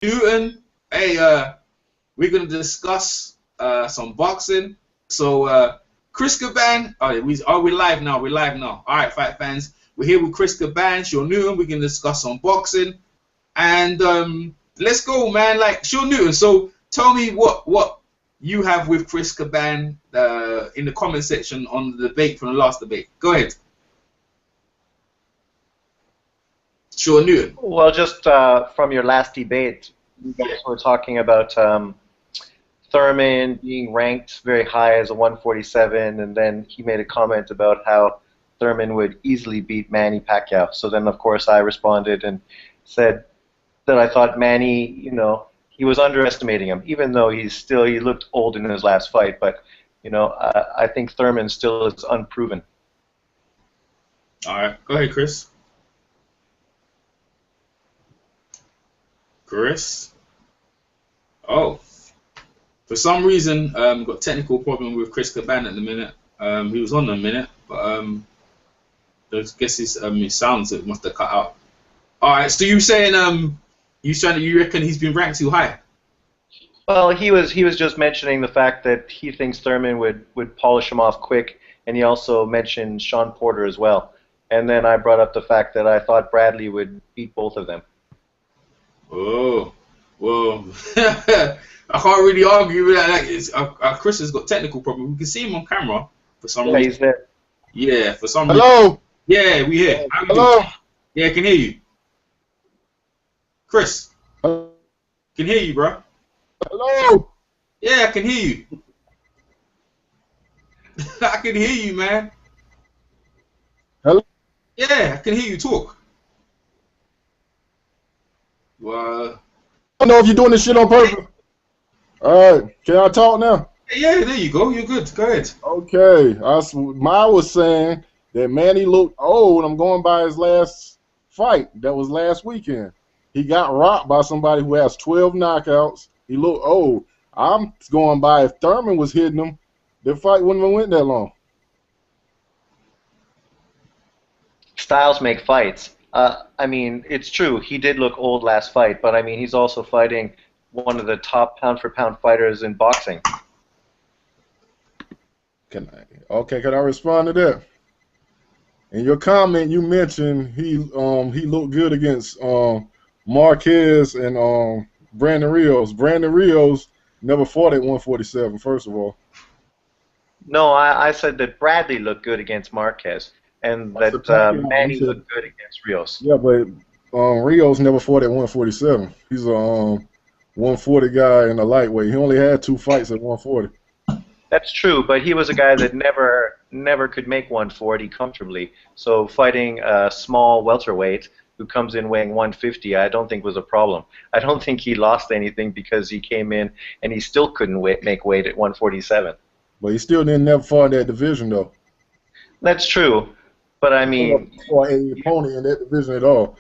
Newton. Hey, we're gonna discuss some boxing. So Chris Caban, we live now. We're live now. All right, fight fans. We're here with Chris Caban, Sean Newton. We can discuss some boxing, and let's go, man. Like Sean Newton. So tell me what you have with Chris Caban in the comment section on the debate from the last debate. Go ahead, Sean Newton. Well, just from your last debate, you guys were talking about Thurman being ranked very high as a 147, and then he made a comment about how Thurman would easily beat Manny Pacquiao. So then, of course, I responded and said that I thought Manny, he was underestimating him, even though he looked old in his last fight. But, I think Thurman still is unproven. All right, go ahead, Chris. Chris? Oh. For some reason, got technical problem with Chris Caban at the minute. He was on a minute, but I guess his sounds it must have cut out. All right, so you saying you reckon he's been ranked too high? Well, he was just mentioning the fact that he thinks Thurman would polish him off quick, and he also mentioned Sean Porter as well. And then I brought up the fact that I thought Bradley would beat both of them. Oh, well. I can't really argue with that. Like, Chris has got technical problems. We can see him on camera for some reason. He's there. Yeah, for some reason. Hello? Yeah, we hear. Hello? Yeah, I can hear you. Chris. Hello? Can hear you, bro. Hello? Yeah, I can hear you. I can hear you, man. Hello? Yeah, I can hear you talk. Well, I don't know if you're doing this shit on purpose. All right, can I talk now? Yeah, there you go. You're good. Go ahead. Okay, Mine was saying that Manny looked old. I'm going by his last fight. That was last weekend. He got rocked by somebody who has 12 knockouts. He looked old. I'm going by if Thurman was hitting him, the fight wouldn't have went that long. Styles make fights. I mean, it's true. He did look old last fight, but I mean, he's also fighting one of the top pound-for-pound fighters in boxing. Can I respond to that? In your comment, you mentioned he looked good against Marquez and Brandon Rios. Brandon Rios never fought at 147, first of all. No, I said that Bradley looked good against Marquez, and that Manny looked good against Rios. Yeah, but Rios never fought at 147. He's a 140 guy in a lightweight. He only had 2 fights at 140. That's true, but he was a guy that never could make 140 comfortably. So fighting a small welterweight who comes in weighing 150, I don't think was a problem. I don't think he lost anything because he came in and he still couldn't make weight at 147. But he still didn't never fought that division though. That's true, but I mean, he never fought any opponent in that division at all.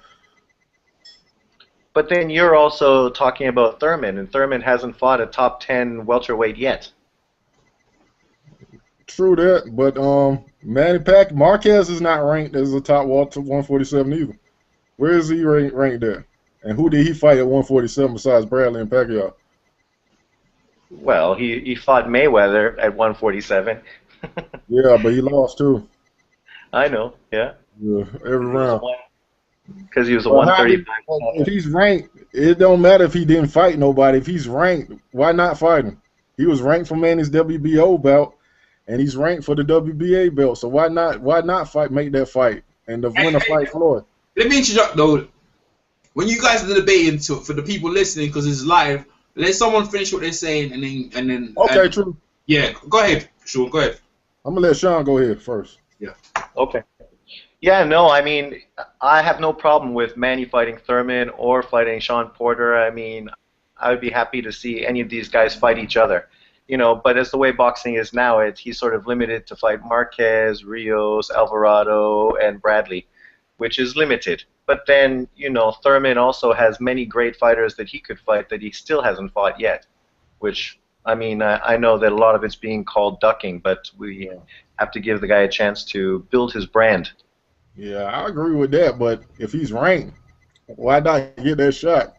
But then you're also talking about Thurman, and Thurman hasn't fought a top 10 welterweight yet. True that, but Manny Pacquiao, Marquez is not ranked as a top 147 either. Where is he ranked at? And who did he fight at 147 besides Bradley and Pacquiao? Well, he fought Mayweather at 147. Yeah, but he lost too. I know, yeah. Yeah, every round. Because he was a 135. If he's ranked, it don't matter if he didn't fight nobody. If he's ranked, why not fight him? He was ranked for Manny's WBO belt, and he's ranked for the WBA belt. So why not make that fight and the winner fight Floyd? Let me interrupt though. When you guys are debating, for the people listening, because it's live, let someone finish what they're saying, and then. Okay, true. Yeah, go ahead, Sean. Go ahead. I'm gonna let Sean go ahead first. Yeah. Okay. Yeah, no, I mean, I have no problem with Manny fighting Thurman or fighting Sean Porter. I mean, I would be happy to see any of these guys fight each other. But as the way boxing is now, he's sort of limited to fight Marquez, Rios, Alvarado, and Bradley, which is limited. But then, Thurman also has many great fighters that he could fight that he still hasn't fought yet, which, I mean, I know that a lot of it's being called ducking, but we have to give the guy a chance to build his brand. Yeah, I agree with that, but if he's ranked, why not get that shot?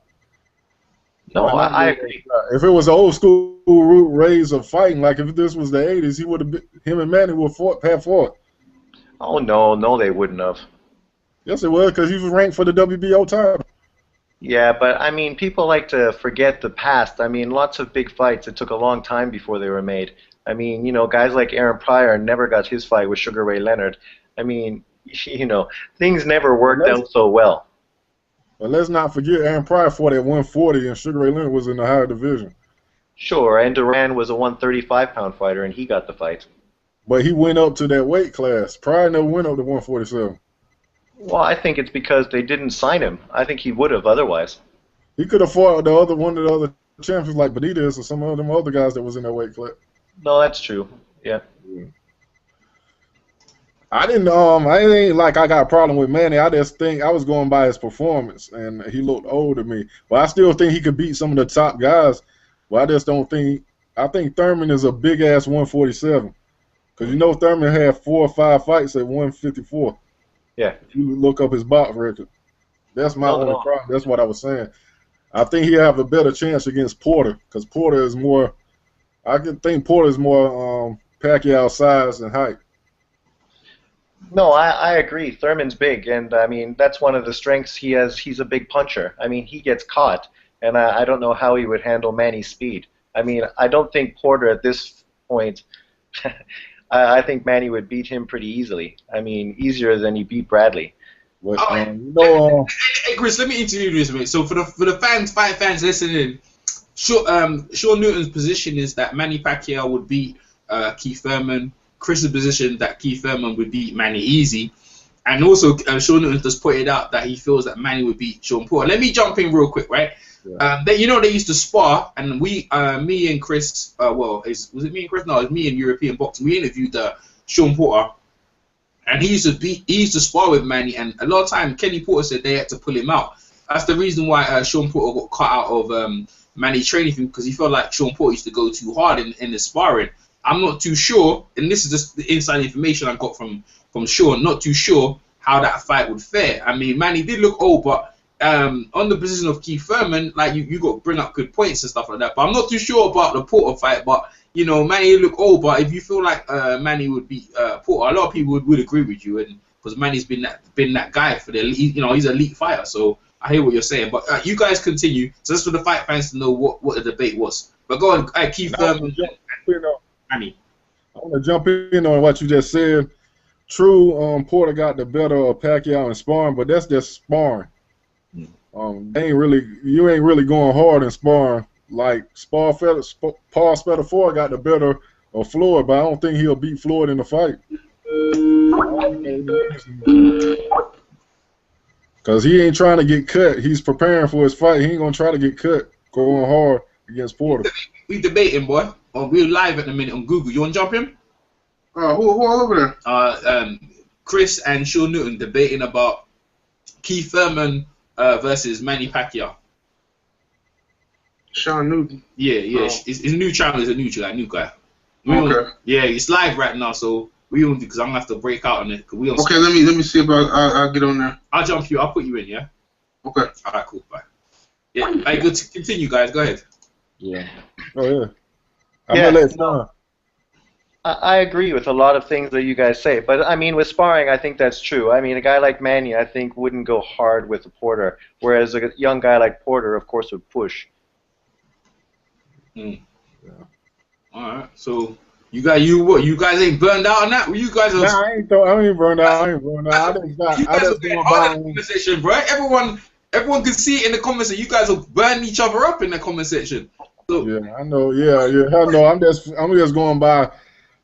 No, Why not I give it agree. a shot? If it was the old school root ways of fighting, like if this was the 80s, he would have been, him and Manny would have fought. Oh no, no, they wouldn't have. Yes, it was, because he was ranked for the WBO title. Yeah, but I mean, people like to forget the past. I mean, lots of big fights, it took a long time before they were made. I mean, guys like Aaron Pryor never got his fight with Sugar Ray Leonard. I mean, things never But worked out so well. let's not forget Aaron Pryor fought at 140, and Sugar Ray Leonard was in the higher division. Sure, and Duran was a 135-pound fighter, and he got the fight. But he went up to that weight class. Pryor never went up to 147. Well, I think it's because they didn't sign him. I think he would have otherwise. He could have fought the other one of the other champions like Benitez or some of them other guys that was in that weight class. No, that's true. Yeah. I ain't like I got a problem with Manny. I just think I was going by his performance, and he looked old to me. But I still think he could beat some of the top guys. But I just don't think. I think Thurman is a big ass 147, because Thurman had 4 or 5 fights at 154. Yeah. If you look up his box record, that's my only problem. That's what I was saying. I think he'll have a better chance against Porter, because Porter is more. I can think Porter is more Pacquiao size and height. No, I agree. Thurman's big, and I mean that's one of the strengths he has. He's a big puncher. I mean, he gets caught, and I don't know how he would handle Manny's speed. I mean, I don't think Porter at this point. I think Manny would beat him pretty easily. I mean, easier than he beat Bradley. But, hey, Chris, let me interview you this a minute. So for the fight fans listening, Sean Newton's position is that Manny Pacquiao would beat Keith Thurman. Chris's position that Keith Thurman would beat Manny easy, and also Sean Newton just pointed out that he feels that Manny would beat Sean Porter. Let me jump in real quick, right? Yeah. They used to spar, and me and Chris, was it me and Chris? No, it was me and European Boxing. We interviewed Sean Porter, and he used to spar with Manny, and a lot of time Kenny Porter said they had to pull him out. That's the reason why Sean Porter got cut out of Manny training him, because he felt like Sean Porter used to go too hard in the sparring. I'm not too sure, and this is just the inside information I got from Sean. Not too sure how that fight would fare. I mean, Manny did look old, but on the position of Keith Thurman, like you got to bring up good points and stuff like that. But I'm not too sure about the Porter fight. But Manny look old. But if you feel like Manny would beat Porter, a lot of people would agree with you, and because Manny's been that guy for the elite, he's an elite fighter. So I hear what you're saying. But you guys continue. So just for the fight fans to know what the debate was. But go on, Keith Thurman. Manny. I want to jump in on what you just said. True, Porter got the better of Pacquiao in sparring, but that's just sparring. You ain't really going hard in sparring. Like Paul Spadafore got the better of Floyd, but I don't think he'll beat Floyd in the fight. Because he ain't trying to get cut. He's preparing for his fight. He ain't going to try to get cut going hard against Porter. We debating, boy. We're live at the minute on Google. You want to jump in? Who all over there? Chris and Sean Newton debating about Keith Thurman versus Manny Pacquiao. Sean Newton. Yeah. His new channel is a new guy. Okay. Yeah, it's live right now, so we don't because I'm gonna have to break out on it. Okay, let me see if I'll get on there. I'll jump you. I'll put you in. Yeah. Okay. All right. Cool. Bye. Yeah. All right. Good. Continue, guys. Go ahead. Yeah. Oh yeah. I'm gonna let Sean. I agree with a lot of things that you guys say, but I mean, with sparring, I think that's true. I mean, a guy like Manny, I think, wouldn't go hard with a Porter, whereas a young guy like Porter, of course, would push. Yeah. All right. So you guys ain't burned out on that? You guys are. Nah, I ain't burned out. You guys are getting hard in the comment section, bro. Everyone can see it in the comment section. You guys are burning each other up in the comment section. So, yeah, I know. Yeah. I know. I'm just going by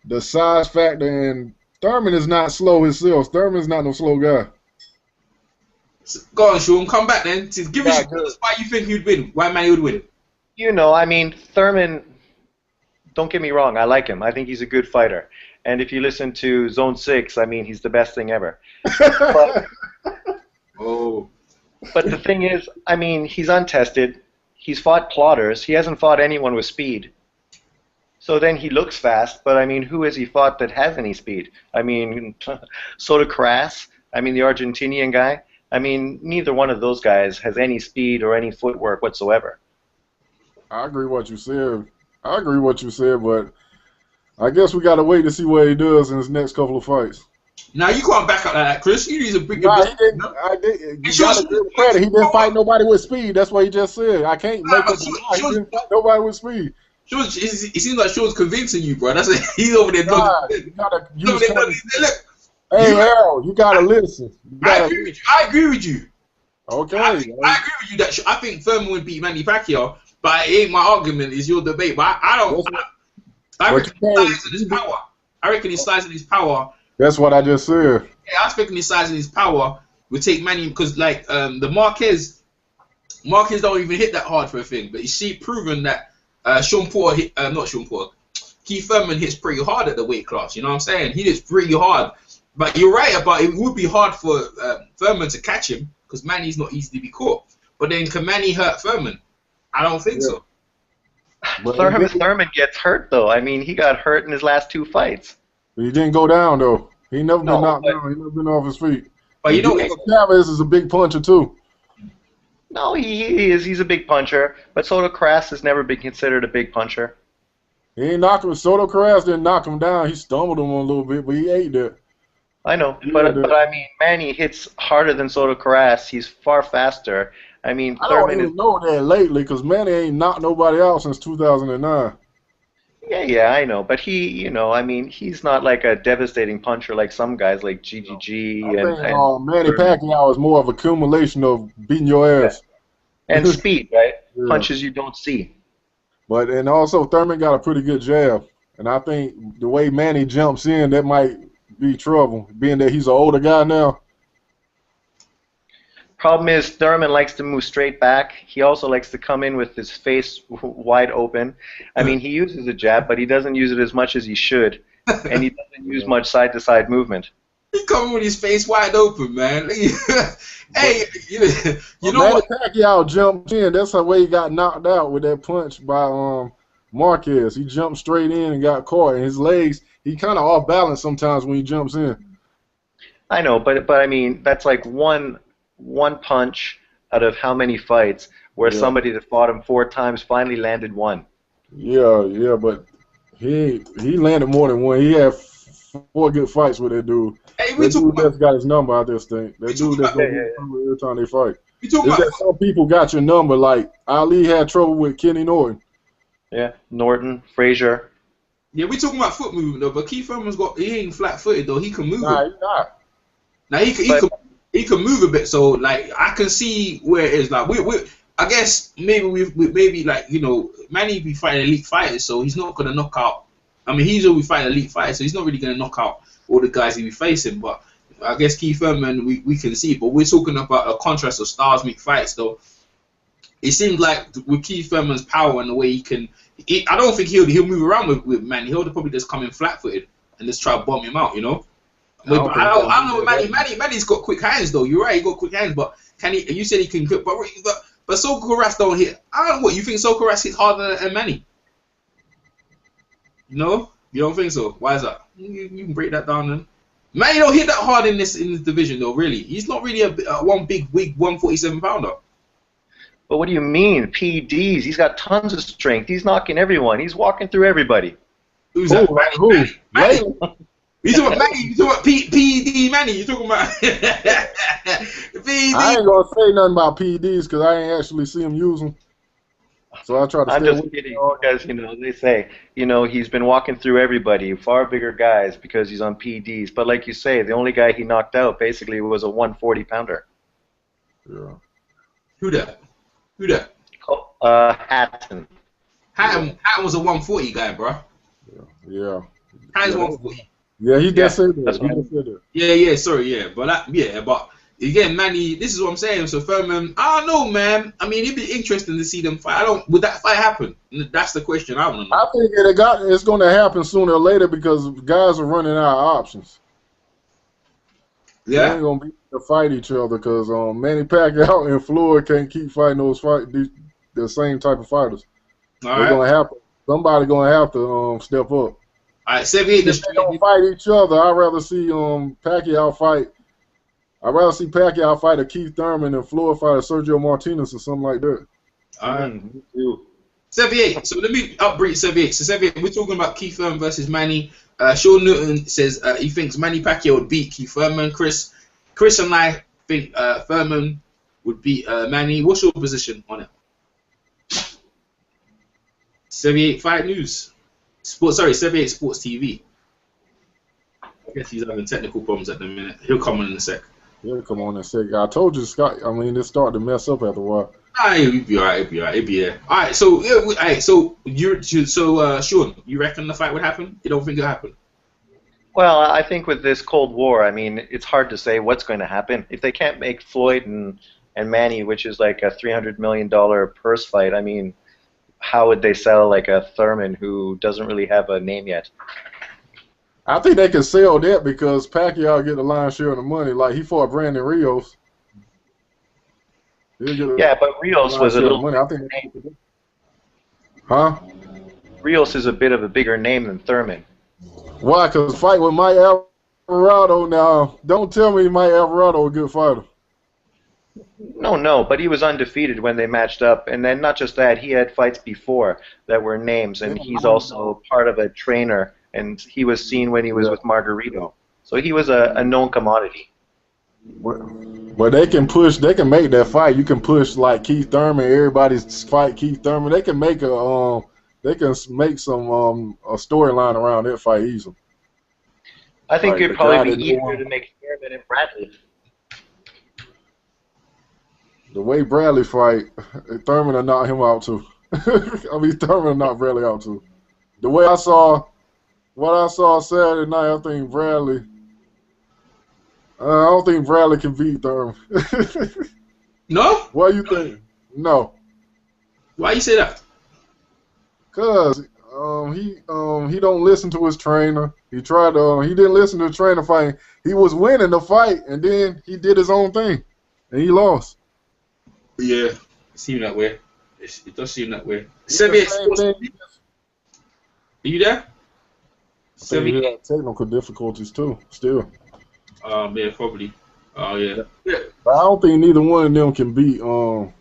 the size factor, and Thurman is not slow himself. Thurman's not no slow guy. Go on, Sean. Come back then. Give us why you think he'd win. Why Manny would win. I mean, Thurman. Don't get me wrong. I like him. I think he's a good fighter. And if you listen to Zone 6, I mean, he's the best thing ever. But the thing is, I mean, he's untested. He's fought plotters. He hasn't fought anyone with speed. So then he looks fast, but I mean, who has he fought that has any speed? I mean, Soto Kras, I mean, the Argentinian guy. I mean, neither one of those guys has any speed or any footwork whatsoever. I agree what you said. I agree what you said, but I guess we gotta wait to see what he does in his next couple of fights. Now you can't back up like that, Chris. You need to bring Nah, it. he didn't. No? I did. You Sure, gotta give him credit. He didn't fight nobody with speed. That's what he just said. I can't make but up a lie. He didn't fight nobody with speed. It seems like Sean's convincing you, bro. That's it. He's over there. Nah, you gotta use. Look, Hey, Harold, you gotta listen. I agree with you. I agree with you. Okay. I agree with you that I think Thurman would beat Manny Pacquiao, but it ain't my argument. It's your debate. But I don't. I reckon he's sizing his power. I reckon he's sizing his power. That's what I just said. Yeah, I was thinking he's sizing his power would take Manny because like the Marquez don't even hit that hard for a thing. But you see, proven that Sean Porter hit, not Sean Porter, Keith Thurman hits pretty hard at the weight class. You know what I'm saying? He hits pretty hard. But you're right about it would be hard for Thurman to catch him because Manny's not easy to be caught. But then can Manny hurt Thurman? I don't think so. But Thurman gets hurt though. I mean, he got hurt in his last 2 fights. But he didn't go down though. He never been knocked down. He never been off his feet. But you know, Chavez is a big puncher too. No, he is. He's a big puncher. But Soto Karass has never been considered a big puncher. He ain't knocked him. Soto Karass didn't knock him down. He stumbled him a little bit, but he ate that. I know, but I mean, Manny hits harder than Soto Karass. He's far faster. I mean, I don't even know that lately because Manny ain't knocked nobody out since 2009. Yeah, I know, but he, you know, I mean, he's not like a devastating puncher like some guys like GGG and Manny Pacquiao is more of a accumulation of beating your ass and speed, right? Yeah. Punches you don't see. But and also Thurman got a pretty good jab, and I think the way Manny jumps in, that might be trouble, being that he's an older guy now. Problem is, Thurman likes to move straight back. He also likes to come in with his face wide open. I mean, he uses a jab, but he doesn't use it as much as he should, and he doesn't use much side-to-side movement. He coming with his face wide open, man. Hey, you know Manny what? Pacquiao jumped in. That's the way he got knocked out with that punch by Marquez. He jumped straight in and got caught, and his legs, he kind of off balance sometimes when he jumps in. I know, but I mean, that's like one punch out of how many fights where somebody that fought him 4 times finally landed 1. Yeah, but he landed more than 1. He had 4 good fights with that dude. Hey, that dude that's got his number out there, thing. That dude that's every time they fight. Some people got your number, like Ali had trouble with Kenny Norton. Yeah, Norton, Frazier. Yeah, we talking about foot movement though, but Keith Thurman's he ain't flat-footed though. He can move. Nah, he's not. Now he can move a bit, so like I can see where it is. Like I guess maybe like Manny be fighting elite fighters, so he's not gonna knock out. I mean, he's always fighting elite fighters, so he's not really gonna knock out all the guys he be facing. But I guess Keith Thurman we can see. But we're talking about a contrast of styles meet fights, though. It seems like with Keith Thurman's power and the way he can, I don't think he'll move around with Manny. He'll probably just come in flat-footed and just try to bomb him out, I don't know. Manny's got quick hands though. You're right, he got quick hands, but can he? You said he can, but Soto Karass don't hit. I don't know what you think. Soto Karass hits harder than Manny. No, you don't think so. Why is that? You can break that down then. Manny don't hit that hard in this division though. Really, he's not really a one big 147 pounder. But what do you mean PEDs? He's got tons of strength. He's knocking everyone. He's walking through everybody. Who's that? Who? Manny. You talking about Manny? You talking about PED Manny? You talking about PED? I ain't gonna say nothing about PEDs because I ain't actually see him use them. So I try to. I'm just kidding because they say he's been walking through everybody, far bigger guys because he's on PEDs. But like you say, the only guy he knocked out basically was a 140 pounder. Yeah. Who that? Hatton. Hatton was a 140 guy, bro. Yeah. Hatton's 140. Yeah, he did say that. Yeah, sorry, yeah. But but again, Manny, this is what I'm saying. So Thurman, I don't know, man. I mean, it'd be interesting to see them fight. Would that fight happen? That's the question I want to know. I think it's going to happen sooner or later because guys are running out of options. Yeah. They ain't going to be able to fight each other because Manny Pacquiao and Floyd can't keep fighting the same type of fighters. Somebody's going to have to step up. All right, 78. If they don't fight each other, I'd rather see Pacquiao fight. I'd rather see Pacquiao fight a Keith Thurman and Floyd fight a Sergio Martinez or something like that. All right. Me too. 78. So let me upbreed 78. So 78, we're talking about Keith Thurman versus Manny. Sean Newton says he thinks Manny Pacquiao would beat Keith Thurman. Chris and I think Thurman would beat Manny. What's your position on it? 78 Fight News. 78 Sports TV. I guess he's having technical problems at the minute. He'll come on in a sec. He'll come on in a sec. I told you, Scott. I mean, it started to mess up after a while. He'll be alright. He'll be there. All right. So Sean, you reckon the fight would happen? You don't think it'll happen? Well, I think with this Cold War, I mean, it's hard to say what's going to happen. If they can't make Floyd and Manny, which is like a $300 million purse fight, I mean, how would they sell like a Thurman who doesn't really have a name yet? I think they can sell that because Pacquiao get the lion's share of the money. Like, he fought Brandon Rios. Yeah, but Rios was a little money. I think huh? Rios is a bit of a bigger name than Thurman. Why? Because fight with Mike Alvarado now. Don't tell me Mike Alvarado a good fighter. No, but he was undefeated when they matched up. And then not just that, he had fights before that were names, and he's also part of a trainer, and he was seen when he was with Margarito. So he was a known commodity. But they can push, they can make that fight. You can push like Keith Thurman, everybody's fight Keith Thurman. They can make some a storyline around that fight easily. I think it'd probably be easier to make Thurman and Bradley. The way Bradley fight, Thurman will knock him out too. I mean, Thurman will knock Bradley out too. The way what I saw Saturday night, I think Bradley. I don't think Bradley can beat Thurman. No? What do you think? No. Why you say that? Cause he don't listen to his trainer. He didn't listen to the trainer fight. He was winning the fight, and then he did his own thing, and he lost. Yeah, it seems that way. It does seem that way. 78 Sports. Are you there? 78. Technical difficulties too. Still. Yeah, probably. Oh yeah. But I don't think neither one of them can beat. I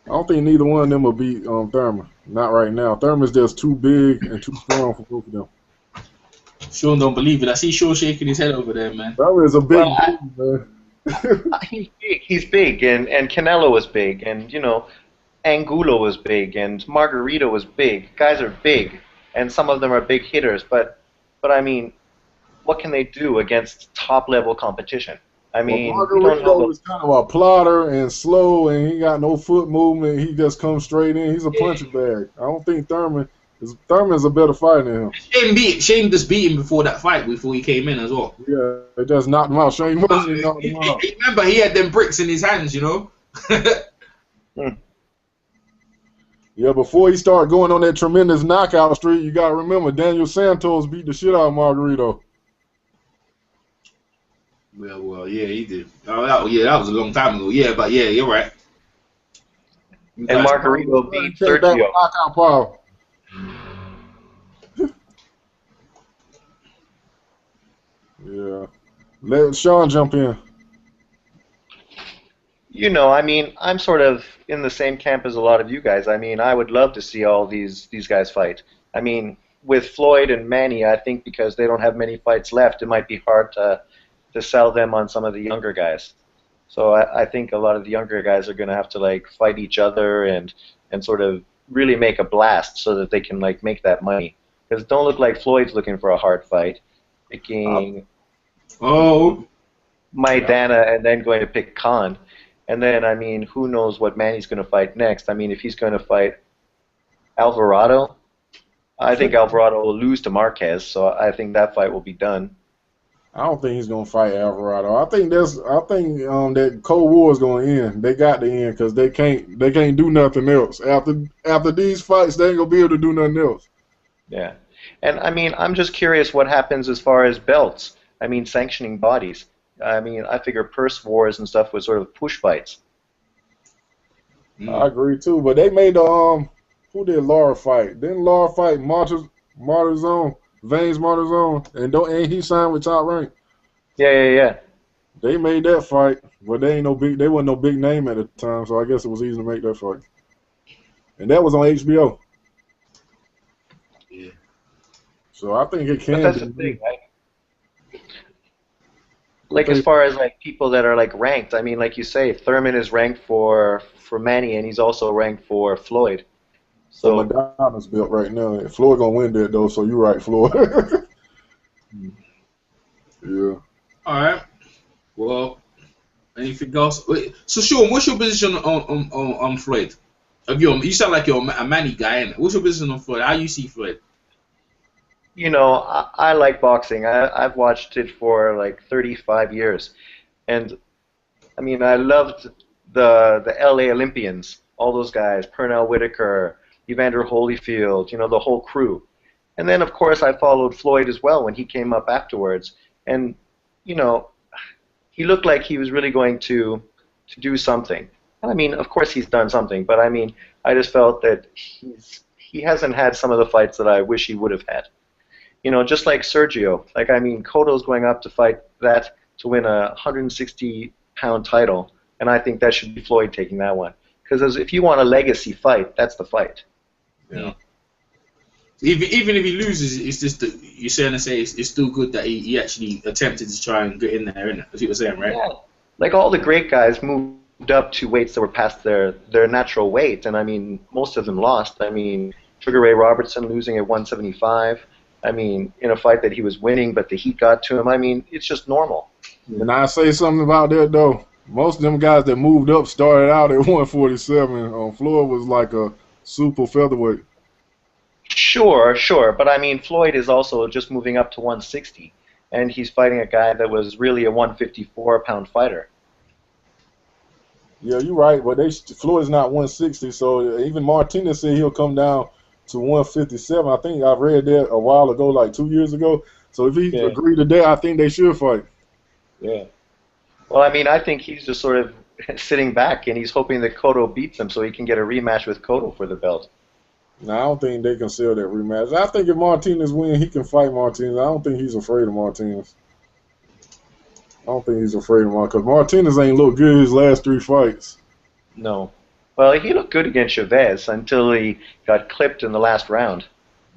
don't think neither one of them will beat Thurman. Not right now. Thurman's just too big and too strong for both of them. Sean don't believe it. I see Sean shaking his head over there, man. Thurman is a big dude, man. He's big, and Canelo was big, and Angulo was big, and Margarito was big. Guys are big, and some of them are big hitters. But I mean, what can they do against top-level competition? I mean, Margarito is kind of a plotter and slow, and he got no foot movement. He just comes straight in. He's a punching bag. I don't think Thurman's a better fighter than him. Shane just beat him before that fight, before he came in as well. Yeah, it just knocked him out. Shane Mosley knocked him out. Remember, he had them bricks in his hands, Yeah, before he started going on that tremendous knockout streak, you got to remember, Daniel Santos beat the shit out of Margarito. Well, yeah, he did. Oh, that was a long time ago. Yeah, but yeah, you're right. And Margarito beat Sergio. Knockout power. Yeah. Let Sean jump in. I mean, I'm sort of in the same camp as a lot of you guys. I mean, I would love to see all these guys fight. I mean, with Floyd and Manny, I think because they don't have many fights left, it might be hard to sell them on some of the younger guys. So I think a lot of the younger guys are going to have to fight each other and sort of really make a blast so that they can make that money. Because it don't look like Floyd's looking for a hard fight, picking Maidana and then going to pick Khan. And then, I mean, who knows what Manny's going to fight next. I mean, if he's going to fight Alvarado, I think Alvarado will lose to Marquez, so I think that fight will be done. I don't think he's gonna fight Alvarado. I think that Cold War is gonna end. They got to end because they can't do nothing else. After these fights, they ain't gonna be able to do nothing else. Yeah, and I mean, I'm just curious what happens as far as belts. I mean, sanctioning bodies. I mean, I figure purse wars and stuff was sort of push fights. I agree too, but they made who did Laura fight? Didn't Laura fight Martizone? Vanes Martizone, and he signed with Top Rank. Yeah. They made that fight, but they wasn't no big name at the time, so I guess it was easy to make that fight. and that was on HBO. Yeah. So I think it But can that's the be. thing, right? Like as far as like people that are like ranked, I mean, like you say, Thurman is ranked for Manny, and he's also ranked for Floyd. So So Madonna's built right now. Floyd gonna win that though. So you're right, Floyd. Yeah. All right. Well, anything else? Wait, so Sean, what's your position on Floyd? You sound like you're a Manny guy, innit? What's your position on Floyd? How you see Floyd? you know, I like boxing. I've watched it for like 35 years, and I mean, I loved the L.A. Olympians, all those guys, Pernell Whitaker, Evander Holyfield, you know, the whole crew. And then, of course, I followed Floyd as well when he came up afterwards. And, you know, he looked like he was really going to do something. And I mean, of course he's done something, but I mean, I just felt that he hasn't had some of the fights that I wish he would have had. You know, just like Sergio. Like, I mean, Cotto's going up to fight that to win a 160-pound title, and I think that should be Floyd taking that one. Because if you want a legacy fight, that's the fight. Yeah. Even if he loses, it's just that you're saying to say it's still good that he actually attempted to try and get in there, isn't it? That's what you're saying, right? Yeah. Like all the great guys moved up to weights that were past their natural weight, and I mean, most of them lost. I mean, Sugar Ray Robertson losing at 175. I mean, in a fight that he was winning, but the heat got to him. I mean, it's just normal. And I say something about that though. Most of them guys that moved up started out at 147. Floyd was like a super featherweight. Sure, sure, but I mean, Floyd is also just moving up to 160, and he's fighting a guy that was really a 154-pound fighter. Yeah, you're right, but Floyd's not 160, so even Martinez said he'll come down to 157. I think I read that a while ago, like 2 years ago. So if he agreed to that, I think they should fight. Yeah. Well, I mean, I think he's just sort of sitting back, and he's hoping that Cotto beats him so he can get a rematch with Cotto for the belt. No, I don't think they can sell that rematch. I think if Martinez wins, he can fight Martinez. I don't think he's afraid of Martinez. I don't think he's afraid of Martinez because Martinez ain't looked good his last 3 fights. No. Well, he looked good against Chavez until he got clipped in the last round.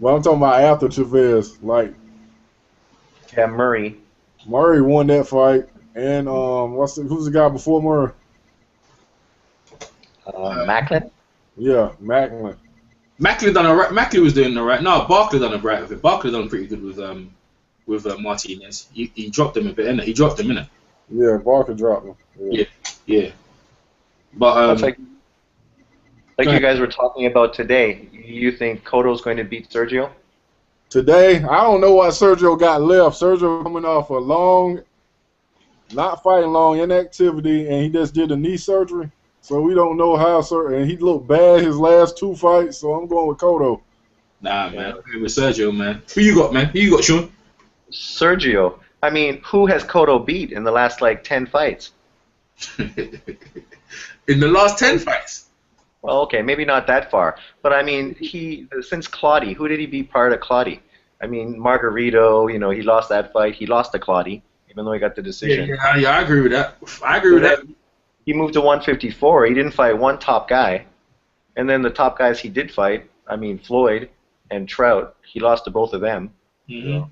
Well, I'm talking about after Chavez. Like, Yeah, Murray. Murray won that fight, and who's the guy before Murray? Macklin? Yeah, Macklin. Macklin was doing alright. No, Barkley done alright with it. Barkley done pretty good with Martinez. He dropped him a bit, innit? He dropped him, innit? Yeah, Barker dropped him. Yeah. But That's like you guys were talking about today. You think Cotto's going to beat Sergio? Today, I don't know what Sergio got left. Sergio coming off a long, not fighting long, inactivity, and he just did a knee surgery. So we don't know how and he looked bad his last 2 fights, so I'm going with Cotto. Nah, man. I'm with Sergio, man. Who you got, man? Who you got, Sean? Sergio. I mean, who has Cotto beat in the last, like, 10 fights? In the last 10 fights? Well, okay, maybe not that far. But, I mean, since Claudy, who did he beat prior to Claudy? I mean, Margarito, you know, he lost that fight. He lost to Claudy, even though he got the decision. Yeah, I agree with that. I agree with that. He moved to 154. He didn't fight one top guy. And then the top guys he did fight, I mean, Floyd and Trout, he lost to both of them. Mm-hmm.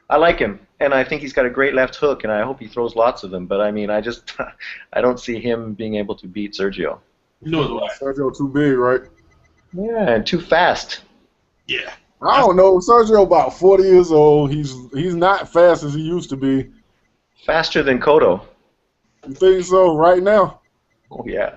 I like him, and I think he's got a great left hook, and I hope he throws lots of them. But, I mean, I don't see him being able to beat Sergio. No, Sergio too big, right? Yeah, and too fast. Yeah. I don't know. Sergio about 40 years old. He's not fast as he used to be. Faster than Cotto. You think so right now? Oh, yeah.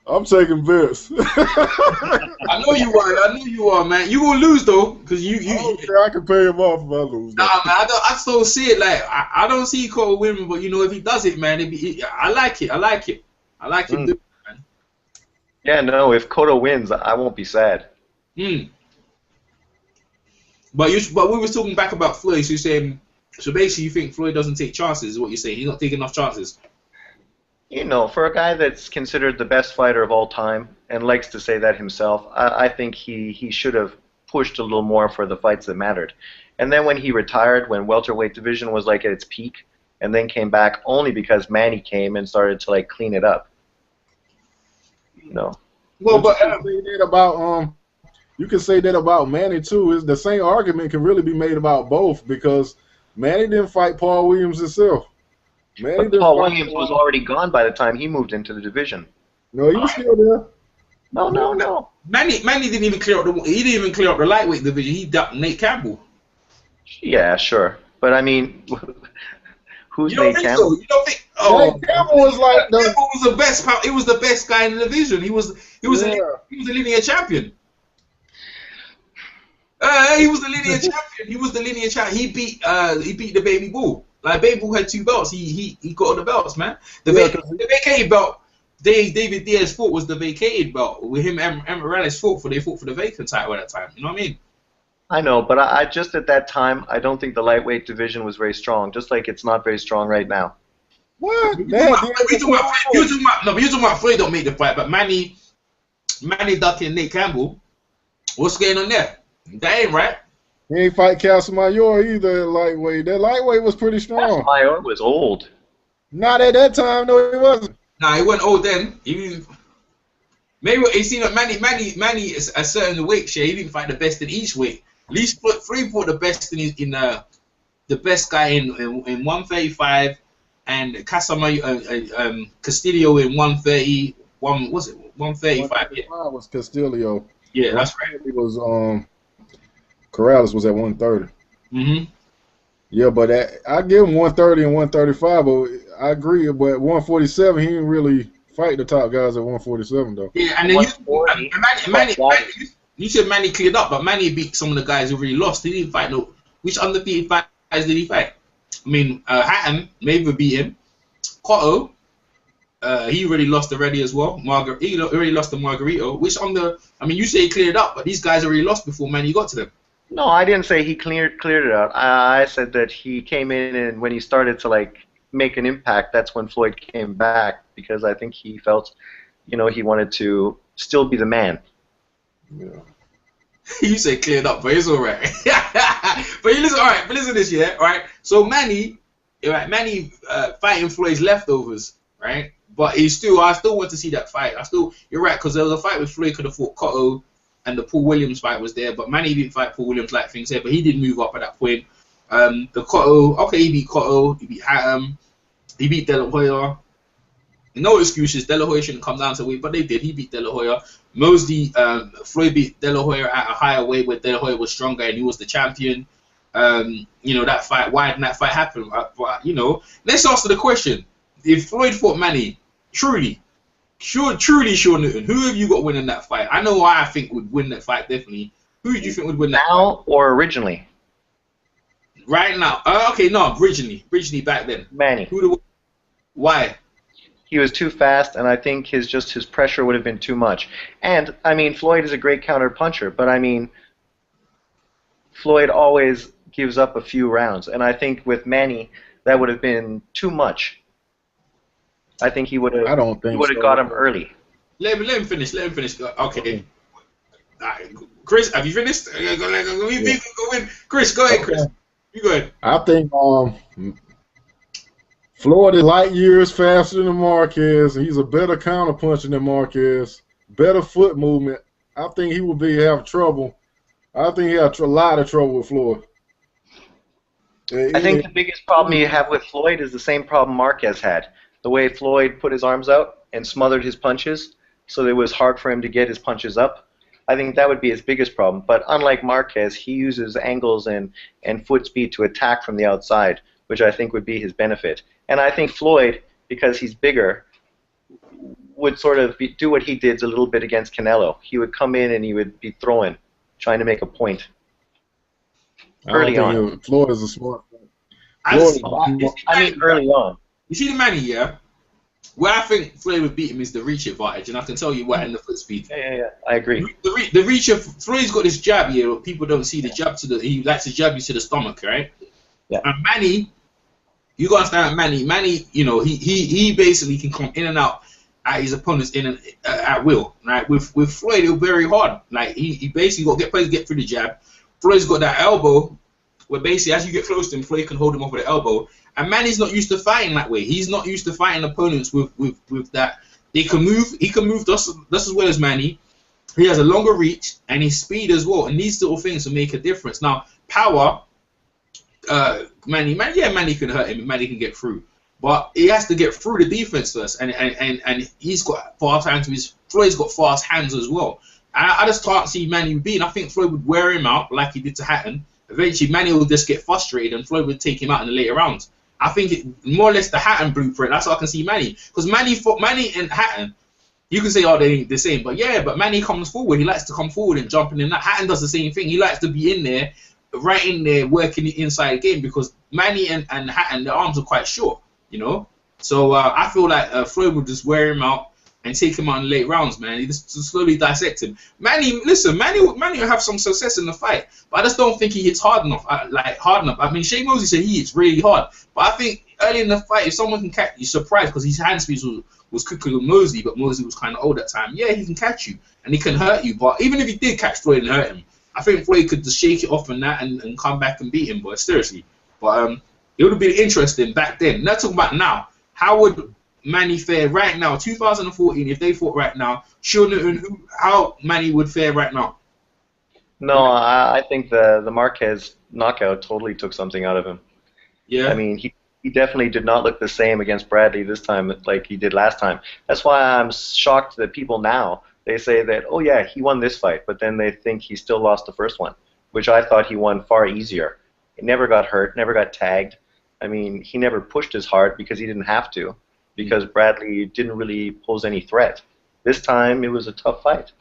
I'm taking Vince. I know you are, man. You will lose though, because I can pay him off if I lose. Nah, man, I still see it. Like I don't see Cole winning, but you know, if he does it, man, I like it. I like him doing it, man. Yeah, no. If Cotto wins, I won't be sad. But we were talking back about Floyd. So you're saying, so basically, you think Floyd doesn't take chances? Is what you're saying? He's not taking enough chances. You know, for a guy that's considered the best fighter of all time and likes to say that himself, I think he should have pushed a little more for the fights that mattered. And then when he retired, when welterweight division was like at its peak, and then came back only because Manny came and started to like clean it up. You know. Well, But but you can say that about you can say that about Manny too. Is the same argument can really be made about both because Manny didn't fight Paul Williams himself. Manny But didn't Paul fight. Williams was already gone by the time he moved into the division. No, he was still there. No. Manny didn't even clear up the lightweight division. He ducked Nate Campbell. Yeah, sure. But I mean, who's You don't Nate think Campbell? so? You don't think? Oh, Nate Campbell was like the Campbell was the best. He was the best guy in the division. He was Yeah. he was a linear champion. He was the linear champion. He was the linear champion. He beat the Baby Bull. Like Baby Bull had 2 belts. He got all the belts, man. The vacated belt. David Diaz fought was the vacated belt. With him and Morales fought for the vacant title at that time. You know what I mean? I know, but I just at that time, I don't think the lightweight division was very strong. Just like it's not very strong right now. what? You talking about Floyd don't make the fight, but Manny ducking Nate Campbell. What's going on there? That ain't right. He ain't fight Casamayor either at lightweight. That lightweight was pretty strong. Mayor was old. Not at that time, no, he wasn't. Nah, he wasn't old then. Maybe he seen that Manny is a certain weight share. He didn't fight the best in each weight. At least Floyd fought the best in the best guy in 135, and Castillo in 130. Was it 135? 135 was Castillo. Yeah, that's right. It was Corrales was at 130. Mhm. Yeah, but I give him 130 and 135, but I agree. But 147, he didn't really fight the top guys at 147 though. Yeah, and then you said Manny cleared up, but Manny beat some of the guys who really lost. He didn't fight no. Which undefeated guys did he fight? I mean, Hatton maybe beat him. Cotto, he already lost already as well. He already lost to Margarito. I mean, you say he cleared up, but these guys already lost before Manny got to them. No, I didn't say he cleared it out. I said that he came in and when he started to like make an impact, that's when Floyd came back because I think he felt, he wanted to still be the man. Yeah. You say cleared up, but it's all right. But you listen, all right. But listen to this, yeah, all right. So Manny fighting Floyd's leftovers, right? But I still want to see that fight. You're right, because there was a fight with Floyd could have fought Cotto, and the Paul Williams fight was there, but Manny didn't fight Paul Williams like things here, but he did move up at that point. The Cotto, okay, he beat Cotto, he beat Hatton, he beat De La Hoya. No excuses, De La Hoya shouldn't come down to weight, but they did. He beat De La Hoya. Mosley, Floyd beat De La Hoya at a higher weight where De La Hoya was stronger and he was the champion. That fight, why didn't that fight happen? Let's answer the question. If Floyd fought Manny, truly Sean Newton, who have you got winning that fight? I know who I think would win that fight, definitely. Who do you think would win that now fight? Or originally? Right now. Originally back then. Manny. Why? He was too fast, and I think his pressure would have been too much. And, I mean, Floyd is a great counter puncher, but, I mean, Floyd always gives up a few rounds. And I think with Manny, that would have been too much. I think he would have got him early. Let him finish. Okay. Right. Chris, have you finished? Chris, go ahead, Chris. You go ahead. I think Floyd is light years faster than Marquez. He's a better counterpuncher than Marquez. Better foot movement. I think he would have trouble. I think he had a lot of trouble with Floyd. I think the biggest problem you have with Floyd is the same problem Marquez had. The way Floyd put his arms out and smothered his punches, so it was hard for him to get his punches up. I think that would be his biggest problem. But unlike Marquez, he uses angles and foot speed to attack from the outside, which I think would be his benefit. And I think Floyd, because he's bigger, would sort of do what he did a little bit against Canelo. He would come in and he would be throwing, trying to make a point early on. Floyd is a smart player. Early on. You see the Manny, yeah? Where I think Floyd would beat him is the reach advantage, and I can tell you what in the foot speed. Yeah, I agree. The reach of Floyd's got this jab here, but people don't see the jab he likes to jab you to the stomach, right? Yeah. And Manny, you gotta understand Manny. Manny, he basically can come in and out at his opponents at will. Right? With Floyd, it'll be very hard. Like he basically got to get through the jab. Floyd's got that elbow where basically as you get close to him, Floyd can hold him off with an elbow. And Manny's not used to fighting that way. He's not used to fighting opponents with that. They can move. He can move just as well as Manny. He has a longer reach and his speed as well. And these little things will make a difference. Now, power, Manny can hurt him. Manny can get through. But he has to get through the defense first, and he's got fast hands. Floyd's got fast hands as well. I just can't see Manny beating. I think Floyd would wear him out like he did to Hatton. Eventually, Manny will just get frustrated, and Floyd would take him out in the later rounds. I think more or less the Hatton blueprint. That's how I can see Manny, because Manny and Hatton, you can say, oh, they ain't the same, but Manny comes forward. He likes to come forward and jump in. And Hatton does the same thing. He likes to be in there, right in there, working the inside the game, because Manny and Hatton, their arms are quite short. You know, so I feel like Floyd would just wear him out and take him out in the late rounds, man. He just slowly dissect him. Manny will have some success in the fight, but I just don't think he hits hard enough. I mean, Shane Mosley said he hits really hard, but I think early in the fight, if someone can catch you, surprised because his hand speed was quicker than Mosley, but Mosley was kind of old at that time. Yeah, he can catch you and he can hurt you, but even if he did catch Floyd and hurt him, I think Floyd could just shake it off and come back and beat him. But seriously, it would have been interesting back then. Let's talk about now. How would Manny fare right now, 2014, if they fought right now? Sean Newton, how Manny would fare right now? No, I think the Marquez knockout totally took something out of him. Yeah. I mean, he definitely did not look the same against Bradley this time like he did last time. That's why I'm shocked that people now, they say that, oh yeah, he won this fight, but then they think he still lost the first one, which I thought he won far easier. He never got hurt, never got tagged. I mean, he never pushed as hard because he didn't have to, because Bradley didn't really pose any threat. This time, it was a tough fight.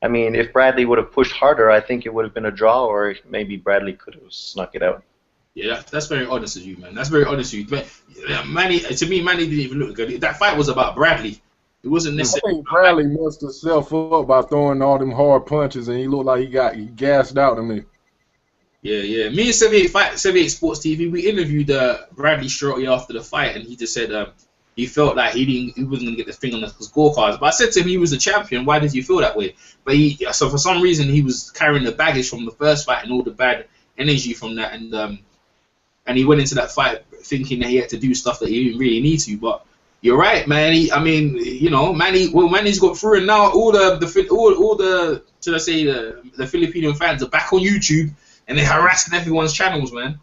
I mean, if Bradley would have pushed harder, I think it would have been a draw, or maybe Bradley could have snuck it out. Yeah, that's very honest of you, man. That's very honest of you. But Manny, to me, Manny didn't even look good. That fight was about Bradley. It wasn't necessarily. I think Bradley messed himself up by throwing all them hard punches, and he looked like he gassed out to me. Yeah. Me and 78 Sports TV, we interviewed Bradley shortly after the fight, and he just said he felt like he wasn't going to get the thing on the scorecards. But I said to him, he was a champion. Why did you feel that way? But so for some reason, he was carrying the baggage from the first fight and all the bad energy from that, and he went into that fight thinking that he had to do stuff that he didn't really need to. But you're right, man. Manny's got through, and now all the should I say the Filipino fans are back on YouTube. And they're harassing everyone's channels, man.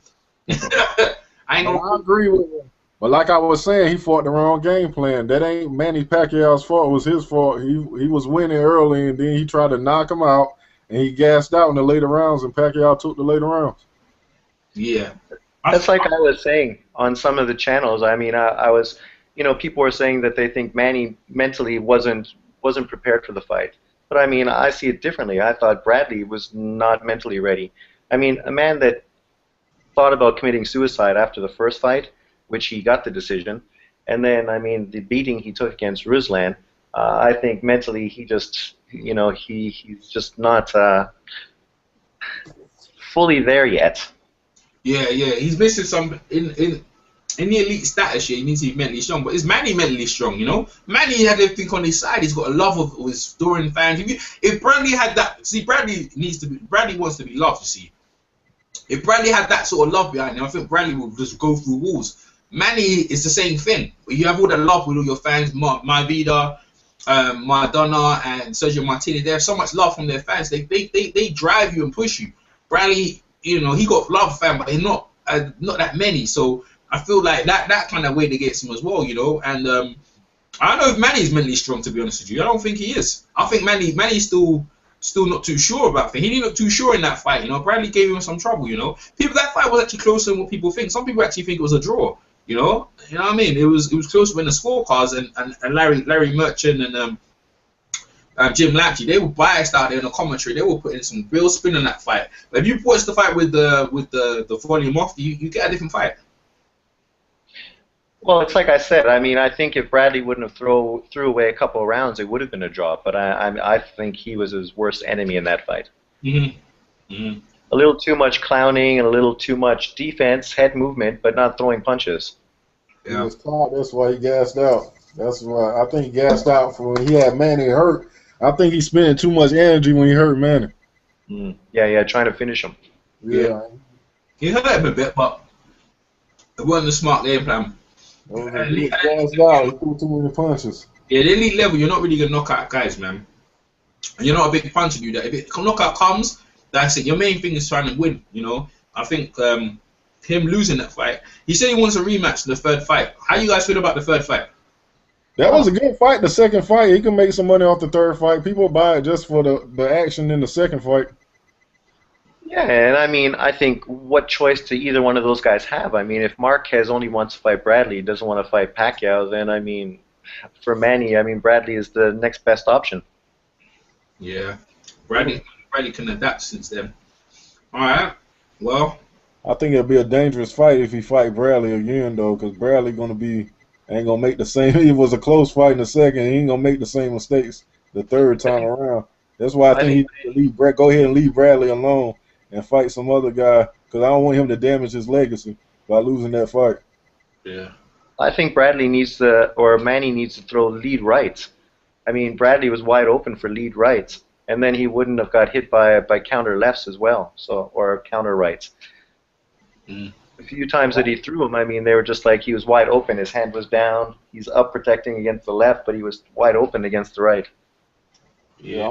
I agree with him. But like I was saying, he fought the wrong game plan. That ain't Manny Pacquiao's fault. It was his fault. He was winning early, and then he tried to knock him out, and he gassed out in the later rounds, and Pacquiao took the later rounds. Yeah. That's like I was saying on some of the channels. I mean, I was, people were saying that they think Manny mentally wasn't prepared for the fight. But I mean, I see it differently. I thought Bradley was not mentally ready. I mean, a man that thought about committing suicide after the first fight, which he got the decision, and then, I mean, the beating he took against Ruslan, I think mentally he just, he's just not fully there yet. Yeah, he's missing some in the elite status. Yeah, he needs to be mentally strong. But is Manny mentally strong? Manny had everything on his side. He's got a love of his Doran fans. If Bradley had that, see, Bradley wants to be loved. You see, if Bradley had that sort of love behind him, I think Bradley would just go through walls. Manny is the same thing. You have all that love with all your fans, My Vida, Maradona, and Sergio Martinez. They have so much love from their fans. They drive you and push you. Bradley, he got love, fam, but he's not that many. So I feel like that kind of way to get him as well, And I don't know if Manny's mentally strong, to be honest with you. I don't think he is. I think Manny's still not too sure about things. He didn't look too sure in that fight, Bradley gave him some trouble, That fight was actually closer than what people think. Some people actually think it was a draw, You know what I mean? It was close when the scorecards and Larry Merchant and Jim Lampley, they were biased out there in the commentary. They were putting some real spin on that fight. But if you watch the fight with the volume off, you get a different fight. Well, it's like I said. I mean, I think if Bradley wouldn't have threw away a couple of rounds, it would have been a draw. But I think he was his worst enemy in that fight. Mm-hmm. Mm-hmm. A little too much clowning and a little too much defense, head movement, but not throwing punches. Yeah. He was tired. That's why he gassed out. That's why I think he gassed out for when he had Manny hurt. I think he spent too much energy when he hurt Manny. Yeah, trying to finish him. Yeah. He hurt him a bit, but it wasn't a smart game plan. He was gassed out. He threw too many punches. Yeah, the elite level, you're not really gonna knock out guys, man. And you're not a big puncher, dude. If it knockout comes, that's it. Your main thing is trying to win. You know, I think him losing that fight. He said he wants a rematch in the third fight. How you guys feel about the third fight? That was a good fight. The second fight, he can make some money off the third fight. People buy it just for the action in the second fight. Yeah, and I mean, I think what choice do either one of those guys have? I mean, if Marquez only wants to fight Bradley, doesn't want to fight Pacquiao, then I mean, for Manny, I mean, Bradley is the next best option. Yeah, Bradley can adapt since then. All right, well, I think it'll be a dangerous fight if he fight Bradley again, though, because Bradley ain't gonna make the same. It was a close fight in the second. He ain't gonna make the same mistakes the third time around. That's why I think he need to go ahead and leave Bradley alone and fight some other guy, because I don't want him to damage his legacy by losing that fight. Yeah. I think Bradley needs to, or Manny needs to throw lead rights. I mean, Bradley was wide open for lead rights, and then he wouldn't have got hit by counter lefts as well, or counter rights. Mm. A few times that he threw him, I mean, they were just like he was wide open. His hand was down. He's up protecting against the left, but he was wide open against the right. Yeah,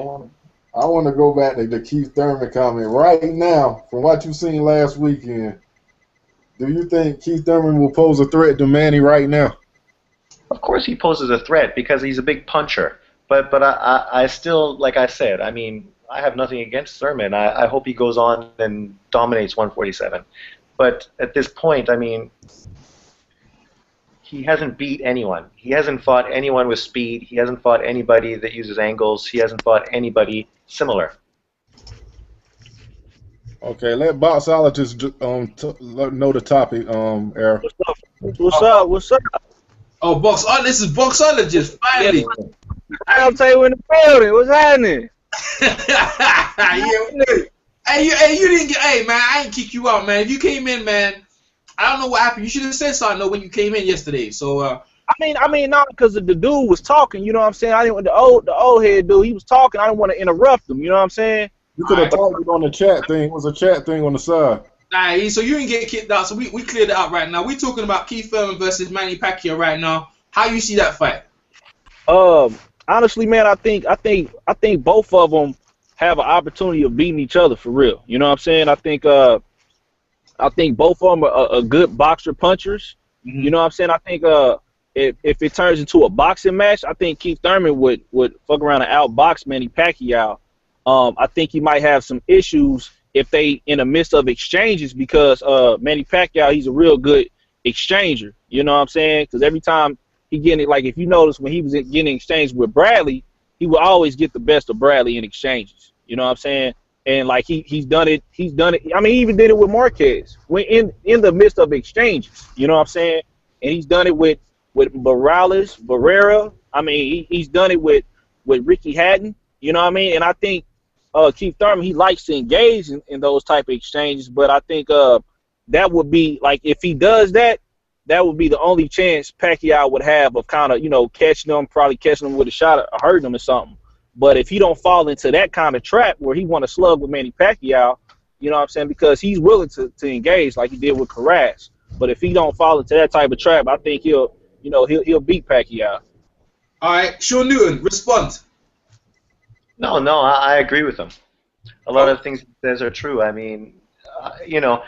I want to go back to the Keith Thurman comment right now. From what you've seen last weekend, do you think Keith Thurman will pose a threat to Manny right now? Of course, he poses a threat because he's a big puncher. But I still, like I said, I mean, I have nothing against Thurman. I hope he goes on and dominates 147. But at this point, I mean, he hasn't beat anyone. He hasn't fought anyone with speed. He hasn't fought anybody that uses angles. He hasn't fought anybody similar. Okay, let boxologists know the topic, Eric. What's up? Oh, this is boxologist finally. I'll tell you in the building. What's happening? Yeah. Hey, you didn't get. Hey, man, I ain't kick you out, man. If you came in, man, I don't know what happened. You should have said something though when you came in yesterday. So, I mean, not because the dude was talking. You know what I'm saying? I didn't. The old head dude, he was talking. I didn't want to interrupt him. You know what I'm saying? You could have talked it on the chat thing. It was a chat thing on the side. Nah, so you didn't get kicked out. So we cleared it out right now. We talking about Keith Thurman versus Manny Pacquiao right now. How you see that fight? Honestly, man, I think both of them have an opportunity of beating each other for real. You know what I'm saying? I think both of them are good boxer punchers. Mm-hmm. You know what I'm saying? I think if it turns into a boxing match, I think Keith Thurman would fuck around and outbox Manny Pacquiao. I think he might have some issues if they in the midst of exchanges because Manny Pacquiao, he's a real good exchanger. You know what I'm saying? Because every time he getting it, like if you notice when he was getting exchanged with Bradley, he would always get the best of Bradley in exchanges. You know what I'm saying? And like he's done it. I mean, he even did it with Marquez when in the midst of exchanges. You know what I'm saying? And he's done it with Barrera. I mean, he's done it with Ricky Hatton. You know what I mean? And I think Keith Thurman, he likes to engage in those type of exchanges. But I think that would be like if he does that, that would be the only chance Pacquiao would have of kind of, you know, catching him with a shot or hurting him or something. But if he don't fall into that kind of trap where he want to slug with Manny Pacquiao, you know what I'm saying, because he's willing to engage like he did with Carras. But if he don't fall into that type of trap, I think he'll beat Pacquiao. All right, Sean Newton, respond. No, I agree with him. A lot of things he says are true. I mean, you know,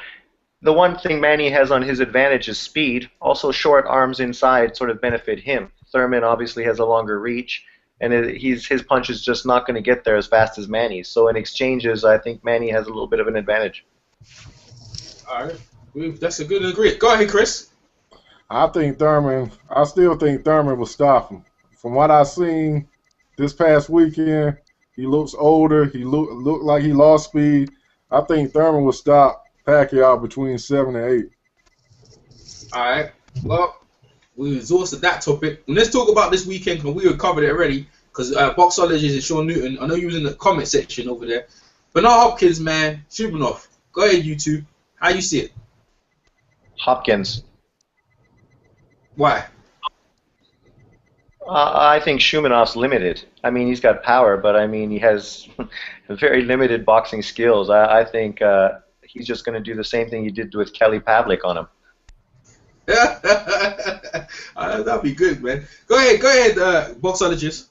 the one thing Manny has on his advantage is speed. Also, short arms inside sort of benefit him. Thurman obviously has a longer reach, and his punch is just not going to get there as fast as Manny's. So in exchanges, I think Manny has a little bit of an advantage. All right, that's a good agree. Go ahead, Chris. I still think Thurman will stop him. From what I've seen this past weekend, he looks older. He looked like he lost speed. I think Thurman will stop Pacquiao between 7 and 8. All right. Well, we exhausted that topic. And let's talk about this weekend because we covered it already. Because boxologist and Sean Newton, I know you was in the comment section over there. Bernard Hopkins, man, Shumanov. Go ahead, you two. How you see it? Hopkins. Why? I think Shumanov's limited. I mean, he's got power, but I mean, he has very limited boxing skills. I think he's just going to do the same thing he did with Kelly Pavlik on him. That'd be good, man. Go ahead, boxologist.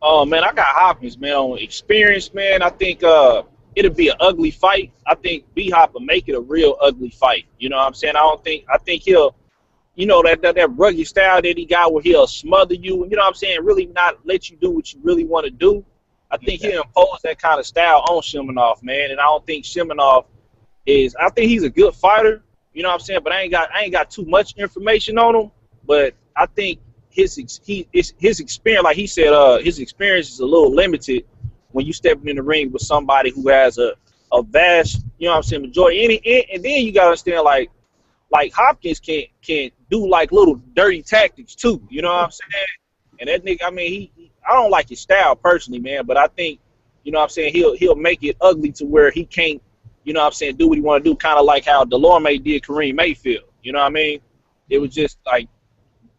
Oh man, I got Hopkins, man, on experience, man. I think it'll be an ugly fight. I think B-Hop will make it a real ugly fight. You know what I'm saying? I think he'll, you know, that rugged style that he got where he'll smother you, you know what I'm saying, really not let you do what you really want to do. I think he'll impose that kind of style on Shimonov, man. And I don't think Shimonov I think he's a good fighter, you know what I'm saying, but I ain't got too much information on him. But I think his experience, like he said, his experience is a little limited when you stepping in the ring with somebody who has a vast, you know what I'm saying, majority. And then you gotta understand, like Hopkins can do like little dirty tactics too, you know what I'm saying? And that nigga, I mean, I don't like his style personally, man, but I think, you know what I'm saying, he'll make it ugly to where he can't, you know what I'm saying, do what he want to do, kind of like how Delorme did Kareem Mayfield, you know what I mean? It was just like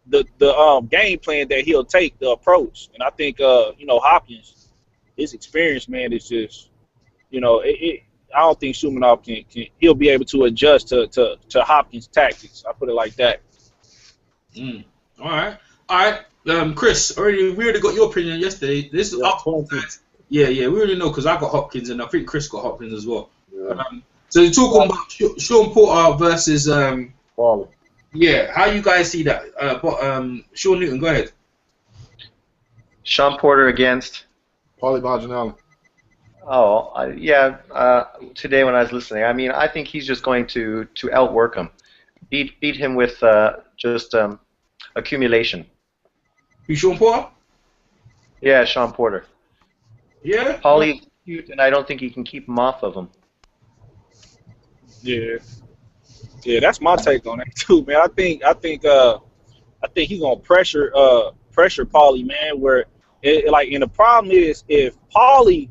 the game plan that he'll take, the approach. And I think, you know, Hopkins, his experience, man, is just, you know, I don't think Shumanov he'll be able to adjust to Hopkins' tactics. I put it like that. All right. Chris, we already got your opinion yesterday. This is yeah, we already know because I got Hopkins and I think Chris got Hopkins as well. Yeah. So you're talking about Sean Porter versus Paulie. Yeah, how you guys see that? Sean Newton, go ahead. Sean Porter against Paulie Malignaggi. Today when I was listening, I mean, I think he's just going to outwork him, beat him with just accumulation. You Sean Porter? Yeah, Sean Porter. Yeah. Paulie's cute, and I don't think he can keep him off of him. Yeah, that's my take on that too, man. I think he's gonna pressure Paulie, man. Where and the problem is if Paulie,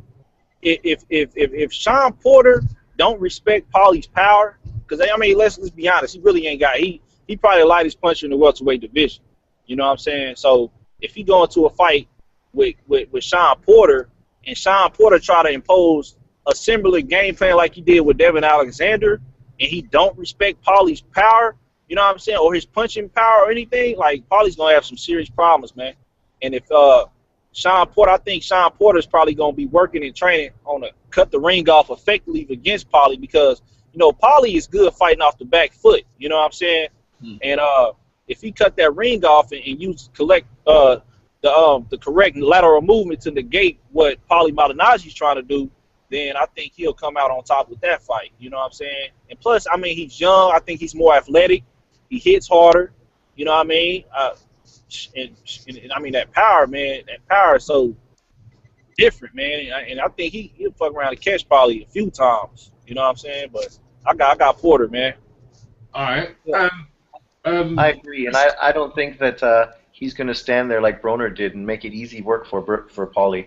if Sean Porter don't respect Paulie's power, because I mean let's be honest, he really ain't got he probably the lightest puncher in the welterweight division. You know what I'm saying? So if he go into a fight with Sean Porter and Sean Porter try to impose a similar game plan like he did with Devin Alexander, and he don't respect Paulie's power, you know what I'm saying, or his punching power or anything, like Paulie's gonna have some serious problems, man. And if Sean Porter, I think Sean Porter's probably gonna be working and training on to cut the ring off effectively against Paulie because, you know, Paulie is good fighting off the back foot, you know what I'm saying? And if he cut that ring off and use the correct lateral movement to negate what Paulie Malignaggi's trying to do, then I think he'll come out on top with that fight. You know what I'm saying? And plus, I mean, he's young. I think he's more athletic. He hits harder. You know what I mean? And I mean, that power, man, that power is so different, man. And I think he'll fuck around and catch Paulie a few times. You know what I'm saying? But I got Porter, man. All right. I agree, and I don't think that he's going to stand there like Broner did and make it easy work for Paulie.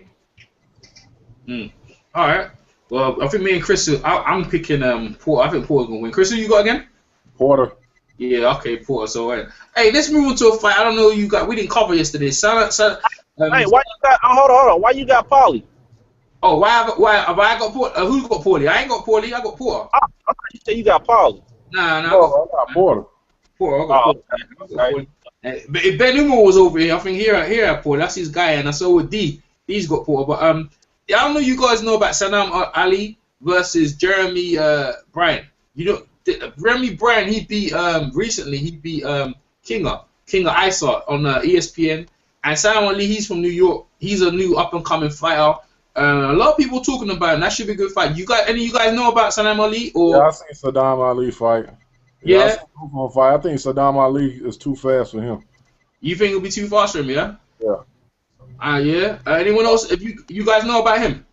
All right. Well, I think me and Chris, I'm picking Porter. I think Porter's gonna win. Chris, who you got again? Porter. Yeah. Okay, Porter. So, hey, let's move on to a fight. I don't know who you got. We didn't cover yesterday. Hey, why you got? Hold on. Why you got Paulie? Oh, why have I got Porter? Who got Paulie? I ain't got Paulie. I got Porter. I thought you said you got Paulie. Nah. I got Porter. I got Porter. But if Ben Umo was over here, I think here at Porter, that's his guy, and I saw with D. He's got Porter, but yeah, I don't know. You guys know about Sanam Ali versus Jeremy Bryan. You know, Jeremy Bryan. He beat recently. He beat King of Isart on ESPN. And Sanam Ali, he's from New York. He's a new up and coming fighter. A lot of people talking about him. That should be a good fight. Any of you guys know about Sanam Ali? Or? Yeah, I seen Saddam Ali fight. Yeah. I seen him fight. I think Saddam Ali is too fast for him. You think it'll be too fast for him? Yeah. Yeah. Yeah. Anyone else? If you guys know about him?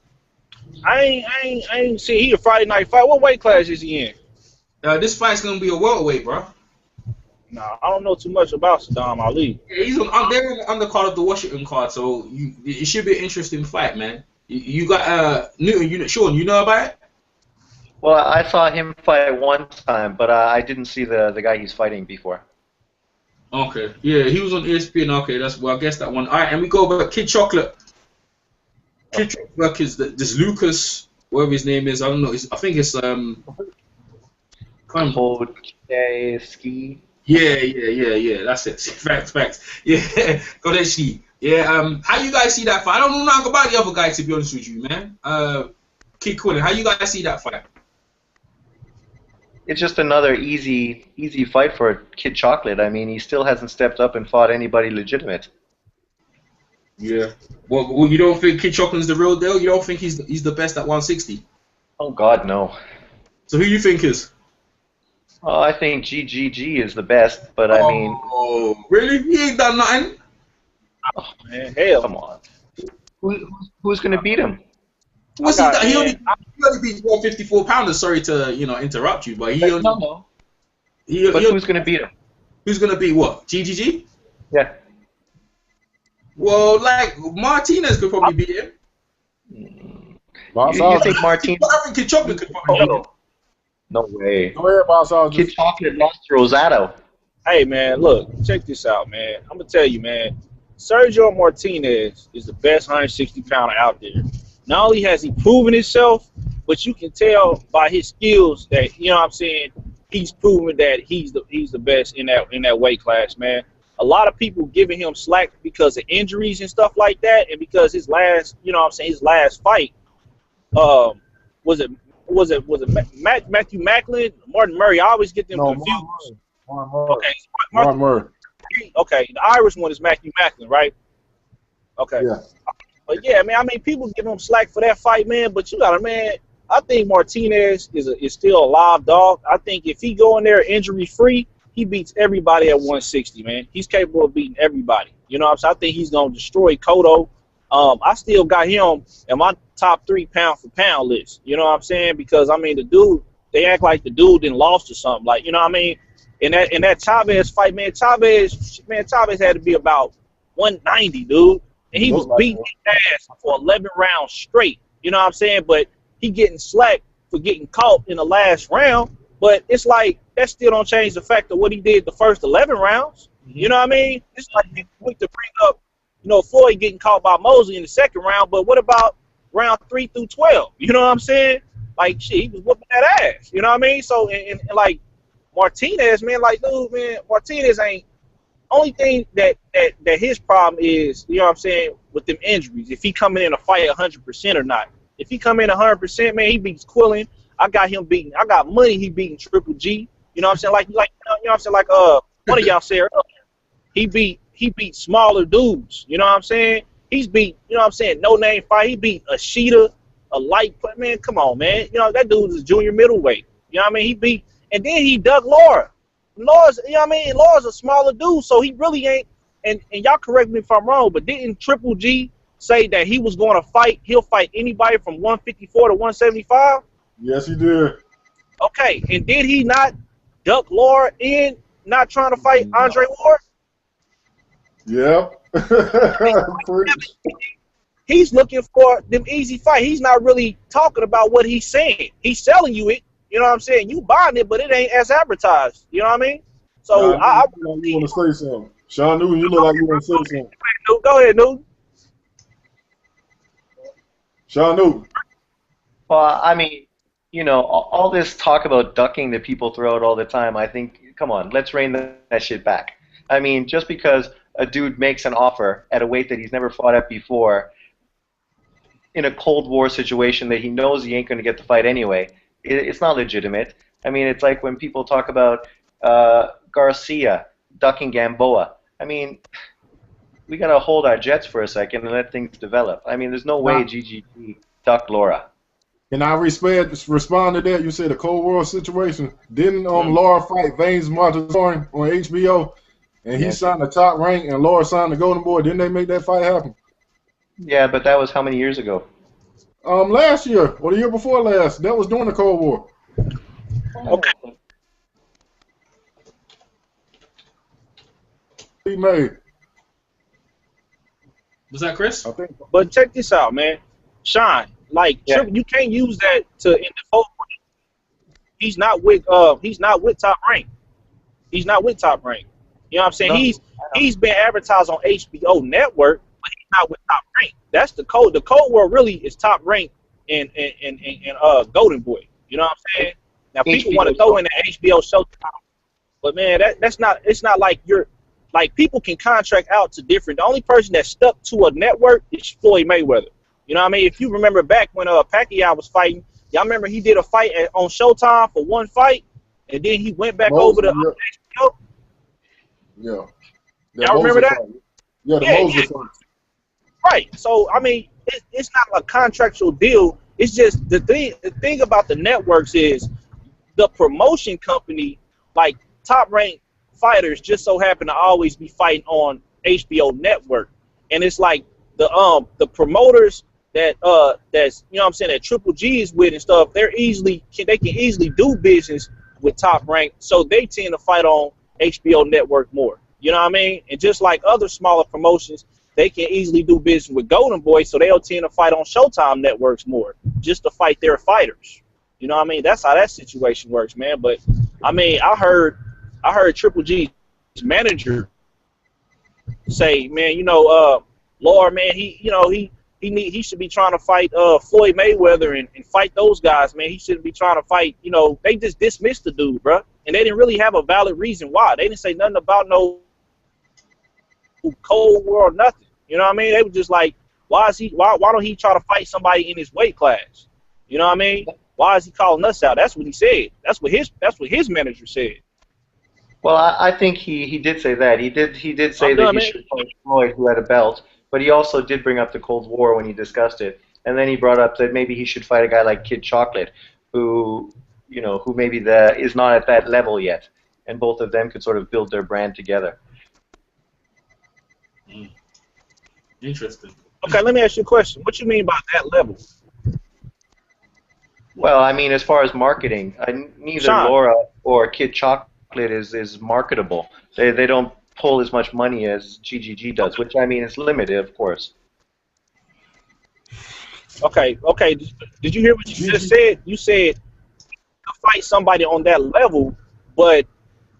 I ain't seen he a Friday night fight. What weight class is he in? This fight's gonna be a welterweight, bro. Nah, I don't know too much about Saddam Ali. Yeah, he's they're in the undercard of the Washington card, so it should be an interesting fight, man. You got Newton, Sean, you know about it? Well, I saw him fight one time, but I didn't see the guy he's fighting before. Okay, yeah, he was on ESPN. Okay, I guess that one. All right, and we go over Kid Chocolate. Kid Chocolate is this Lucas, whatever his name is. I don't know. I think it's Code Ski. Yeah. That's it. Facts. Yeah, Kodeshi. Yeah. How you guys see that fight? I don't know nothing about the other guy, to be honest with you, man. Kid Quinn, how you guys see that fight? It's just another easy fight for Kid Chocolate. I mean, he still hasn't stepped up and fought anybody legitimate. Yeah. Well, you don't think Kid Chocolate's the real deal? You don't think he's the best at 160? Oh God, no. So who you think is? Oh, I think GGG is the best, but I mean... Oh, really? He ain't done nothing? Oh, man, hell. Come on. Who's going to beat him? What's he done? He only beat 154 pounders. Sorry to interrupt you, but he only... No. Who's going to beat him? Who's going to beat what? GGG? Yeah. Well, like, Martinez could probably beat him. You think Martinez... I think Kid Chocolate could probably beat him. No way. Go ahead, boss. Kid Chocolate lost to Rosado. Hey, man, look, check this out, man. I'm going to tell you, man. Sergio Martinez is the best 160-pounder out there. Not only has he proven himself, but you can tell by his skills that, you know what I'm saying, he's proven that he's the best in that weight class, man. A lot of people giving him slack because of injuries and stuff like that, and because his last, you know what I'm saying, his last fight, was it Matthew Macklin, Martin Murray? I always get them confused. Martin Murray. Okay, the Irish one is Matthew Macklin, right? Okay. Yeah. But yeah, man, I mean, people give him slack for that fight, man. But you got man. I think Martinez is still a live dog. I think if he go in there injury free, he beats everybody at 160, man. He's capable of beating everybody. You know what I'm saying? I think he's gonna destroy Cotto. I still got him in my top 3 pound for pound list. You know what I'm saying? Because I mean, the dude, they act like the dude didn't lost or something. Like, you know what I mean? In that Chavez fight, man, Chavez had to be about 190, dude. And he was beating his ass for 11 rounds straight. You know what I'm saying? But he getting slack for getting caught in the last round. But it's like, that still don't change the fact of what he did the first 11 rounds. You know what I mean? It's like people quick to bring up, Floyd getting caught by Mosley in the second round. But what about round 3 through 12? You know what I'm saying? Like, shit, he was whooping that ass. You know what I mean? So, and like, Martinez, man, like, dude, man, Martinez ain't. Only thing that his problem is, you know what I'm saying, with them injuries, if he coming in a fight 100% or not. If he come in 100%, man, he beats Quillen. I got money he beating Triple G. You know what I'm saying? Like you know what I'm saying? Like one of y'all said earlier, he beat smaller dudes. You know what I'm saying? He's beat, you know what I'm saying, no name fight. He beat a Sheeta, a light, man, come on, man. You know, that dude is junior middleweight. You know what I mean? And then he dug Laura. Laura's, you know what I mean? Laura's a smaller dude, so he really ain't. And y'all correct me if I'm wrong, but didn't Triple G say that he was going to fight? He'll fight anybody from 154 to 175. Yes, he did. Okay, and did he not duck Laura in not trying to fight Andre Ward? Yep. He's looking for them easy fight. He's not really talking about what he's saying. He's selling you it. You know what I'm saying? You buying it, but it ain't as advertised. You know what I mean? So I you want to say something. Sean Newton, you look like you want to say something. Go ahead, Newton. Sean Newton. Well, I mean, all this talk about ducking that people throw out all the time, I think, come on, let's rein that shit back. I mean, just because a dude makes an offer at a weight that he's never fought at before in a Cold War situation that he knows he ain't going to get the fight anyway, it's not legitimate. I mean, it's like when people talk about Garcia ducking Gamboa. I mean, we got to hold our jets for a second and let things develop. I mean, there's no way GGG ducked Laura. Can I respond to that? You said a Cold War situation. Didn't Laura fight Vanes Montessori on HBO? And he signed the top rank and Laura signed the Golden Boy. Didn't they make that fight happen? Yeah, but that was how many years ago? Last year or the year before last. That was during the Cold War. Okay. He made. Was that Chris? I think. But check this out, man. Sean, like, you can't use that to in the whole. He's not with top rank. He's not with top rank. You know what I'm saying? No, he's been advertised on HBO Network, but he's not with top rank. That's the code. The Cold War really is top rank and Golden Boy. You know what I'm saying? Now people want to HBO throw in the HBO Showtime, but man, that's not. It's not like you're like people can contract out to different. The only person that stuck to a network is Floyd Mayweather. You know what I mean? If you remember back when Pacquiao was fighting, y'all remember he did a fight on Showtime for one fight, and then he went back over to HBO. Yeah. Y'all remember that? Fight. Yeah, the Mosley fight. Right. So I mean, it's not a contractual deal. It's just the thing about the networks is the promotion company, like Top Rank fighters, just so happen to always be fighting on HBO Network, and it's like the promoters that's you know what I'm saying, that Triple G is with and stuff. They can easily do business with Top Rank, so they tend to fight on HBO Network more. You know what I mean? And just like other smaller promotions, they can easily do business with Golden Boy, so they'll tend to fight on Showtime networks more, just to fight their fighters. You know what I mean? That's how that situation works, man. But I mean, I heard Triple G's manager say, man, you know, Lord, man, he should be trying to fight Floyd Mayweather and fight those guys, man. He shouldn't be trying to fight. You know, they just dismissed the dude, bro, and they didn't really have a valid reason why. They didn't say nothing about no Cold War or nothing. You know what I mean? They were just like, why don't he try to fight somebody in his weight class? You know what I mean? Why is he calling us out? That's what he said. That's what his manager said. Well, I think he did say that. He did say that he should fight Floyd, who had a belt, but he also did bring up the Cold War when he discussed it. And then he brought up that maybe he should fight a guy like Kid Chocolate, who maybe is not at that level yet, and both of them could sort of build their brand together. Interesting. Okay, let me ask you a question. What you mean by that level? Well, I mean, as far as marketing, neither Sean. Laura or Kid Chocolate is marketable. They don't pull as much money as GGG does, which, I mean, is limited, of course. Okay. Did you hear what you just said? You said to fight somebody on that level, but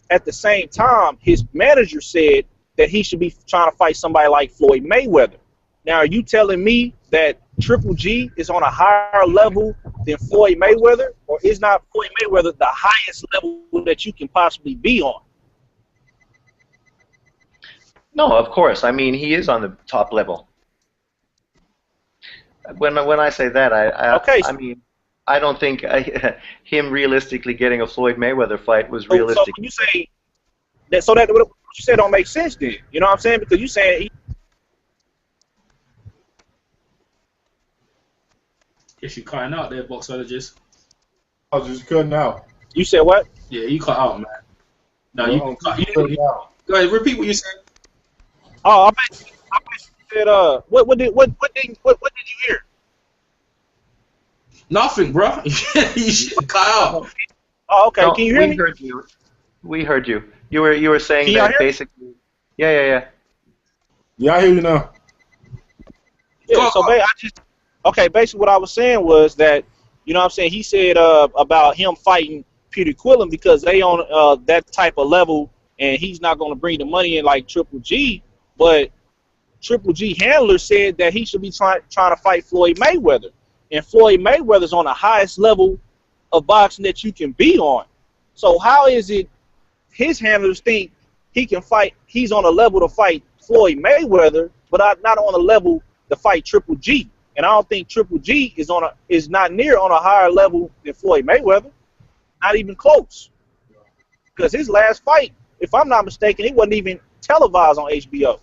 at the same time, his manager said that he should be trying to fight somebody like Floyd Mayweather. Now, are you telling me that Triple G is on a higher level than Floyd Mayweather, or is not Floyd Mayweather the highest level that you can possibly be on? No, of course. I mean, he is on the top level. When I say that, I mean, I don't think him realistically getting a Floyd Mayweather fight was realistic. So when you say that, so that what you said don't make sense, then. You know what I'm saying? Because you saying Guess you cutting out there, boxologist. I was just cutting out. You said what? Yeah, you cut out, man. No, you cutting out. Go ahead, repeat what you said. Oh, I bet you said what did you hear? Nothing, bro. You should cut out. Oh, okay. No, Can you hear me? We heard you. You were saying Can y'all that hear? basically. Yeah. Yeah, I hear you now. Yeah. So basically what I was saying was that, you know what I'm saying, he said about him fighting Peter Quillen because they on that type of level and he's not going to bring the money in like Triple G, but Triple G handler said that he should be trying to fight Floyd Mayweather, and Floyd Mayweather's on the highest level of boxing that you can be on. So how is it his handlers think he can fight, he's on a level to fight Floyd Mayweather, but not on a level to fight Triple G? And I don't think Triple G is not near on a higher level than Floyd Mayweather, not even close. Because his last fight, if I'm not mistaken, it wasn't even televised on HBO.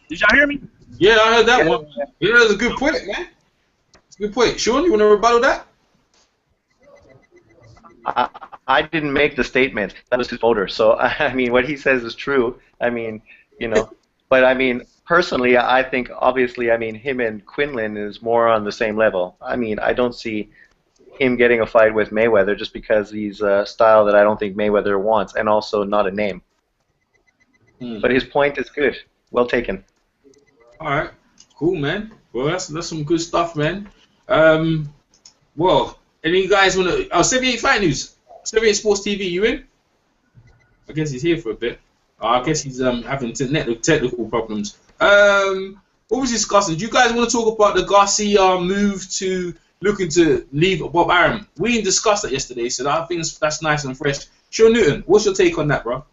Did y'all hear me? Yeah, I heard that one. Yeah, that's a good point, man. It's a good point. Sean, you want to rebuttal that? I didn't make the statement. That was his voter. So, I mean, what he says is true. I mean, but I mean, personally, I think, obviously, I mean, him and Quinlan is more on the same level. I mean, I don't see him getting a fight with Mayweather just because he's a style that I don't think Mayweather wants, and also not a name. But his point is good. Well taken. All right. Cool, man. Well, that's some good stuff, man. Well, any of you guys want to... Oh, 78 Fight News. 78 Sports TV, you in? I guess he's here for a bit. I guess he's having technical problems. What was discussing? Do you guys want to talk about the Garcia move to looking to leave Bob Arum. We didn't discuss that yesterday, so I think that's nice and fresh. Sean Newton, what's your take on that, bro?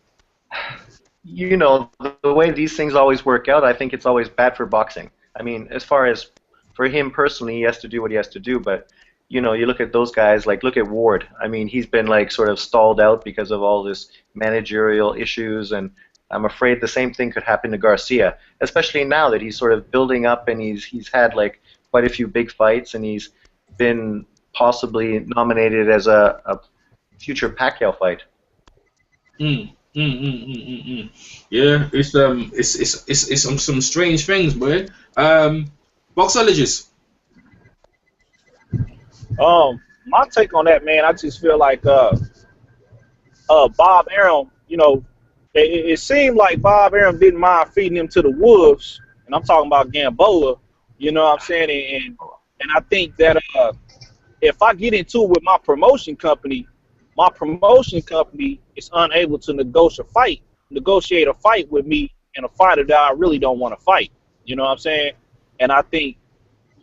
You know, the way these things always work out, I think it's always bad for boxing. I mean, as far as for him personally, he has to do what he has to do, but you know, you look at those guys, like look at Ward. I mean, he's been like sort of stalled out because of all this managerial issues, and I'm afraid the same thing could happen to Garcia, especially now that he's sort of building up and he's had like quite a few big fights, and he's been possibly nominated as a future Pacquiao fight. Yeah, it's some strange things, boy. Boxologist. My take on that, man, I just feel like Bob Arum, you know, it seemed like Bob Arum didn't mind feeding him to the wolves, and I'm talking about Gamboa, you know what I'm saying, and I think that if I get into it with my promotion company is unable to negotiate a fight with me and a fighter that I really don't want to fight, you know what I'm saying, and I think,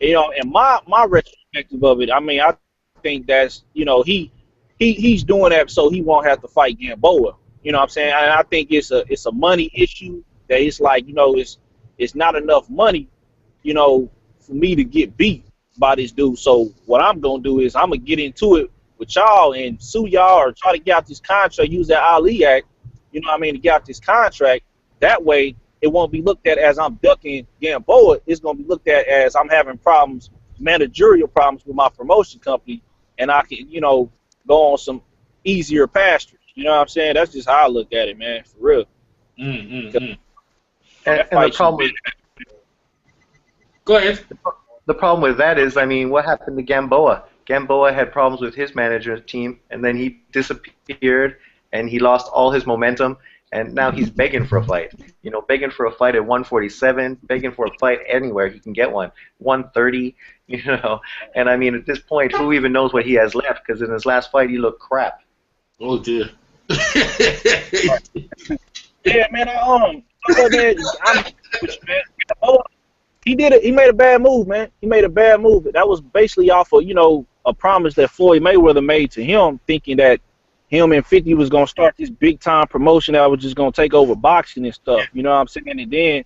you know, in my retrospective of it, I mean, I think that's, you know, he's doing that so he won't have to fight Gamboa. You know what I'm saying? And I think it's a money issue that it's like, you know, it's not enough money, you know, for me to get beat by this dude. So what I'm gonna do is I'm gonna get into it with y'all and sue y'all or try to get out this contract, use that Ali Act, you know what I mean, to get out this contract. That way it won't be looked at as I'm ducking Gamboa. It's gonna be looked at as I'm having problems, managerial problems with my promotion company, and I can, you know, go on some easier pastures. You know what I'm saying? That's just how I look at it, man, for real. And the problem with, go ahead. The problem with that is, I mean, what happened to Gamboa? Gamboa had problems with his manager team, and then he disappeared, and he lost all his momentum, and now he's begging for a fight. You know, begging for a fight at 147, begging for a fight anywhere he can get one, 130, you know. And I mean, at this point, who even knows what he has left? Because in his last fight, he looked crap. Oh dear. Yeah, man. He did it. He made a bad move, man. He made a bad move. That was basically off of, you know, a promise that Floyd Mayweather made to him, thinking that him and 50 was gonna start this big time promotion that was just gonna take over boxing and stuff. You know what I'm saying? And then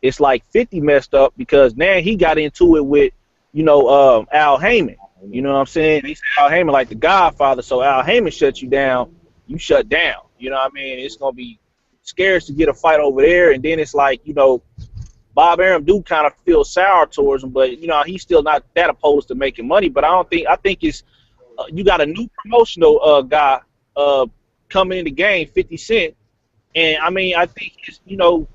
it's like 50 messed up because now he got into it with, you know, Al Heyman. You know what I'm saying? He said Al Heyman like the Godfather, so Al Heyman shut you down, you shut down. You know what I mean? It's gonna be scarce to get a fight over there, and then it's like, you know, Bob Arum do kind of feel sour towards him, but you know he's still not that opposed to making money. But I think it's you got a new promotional guy coming in the game, 50 Cent, and I mean I think it's, you know,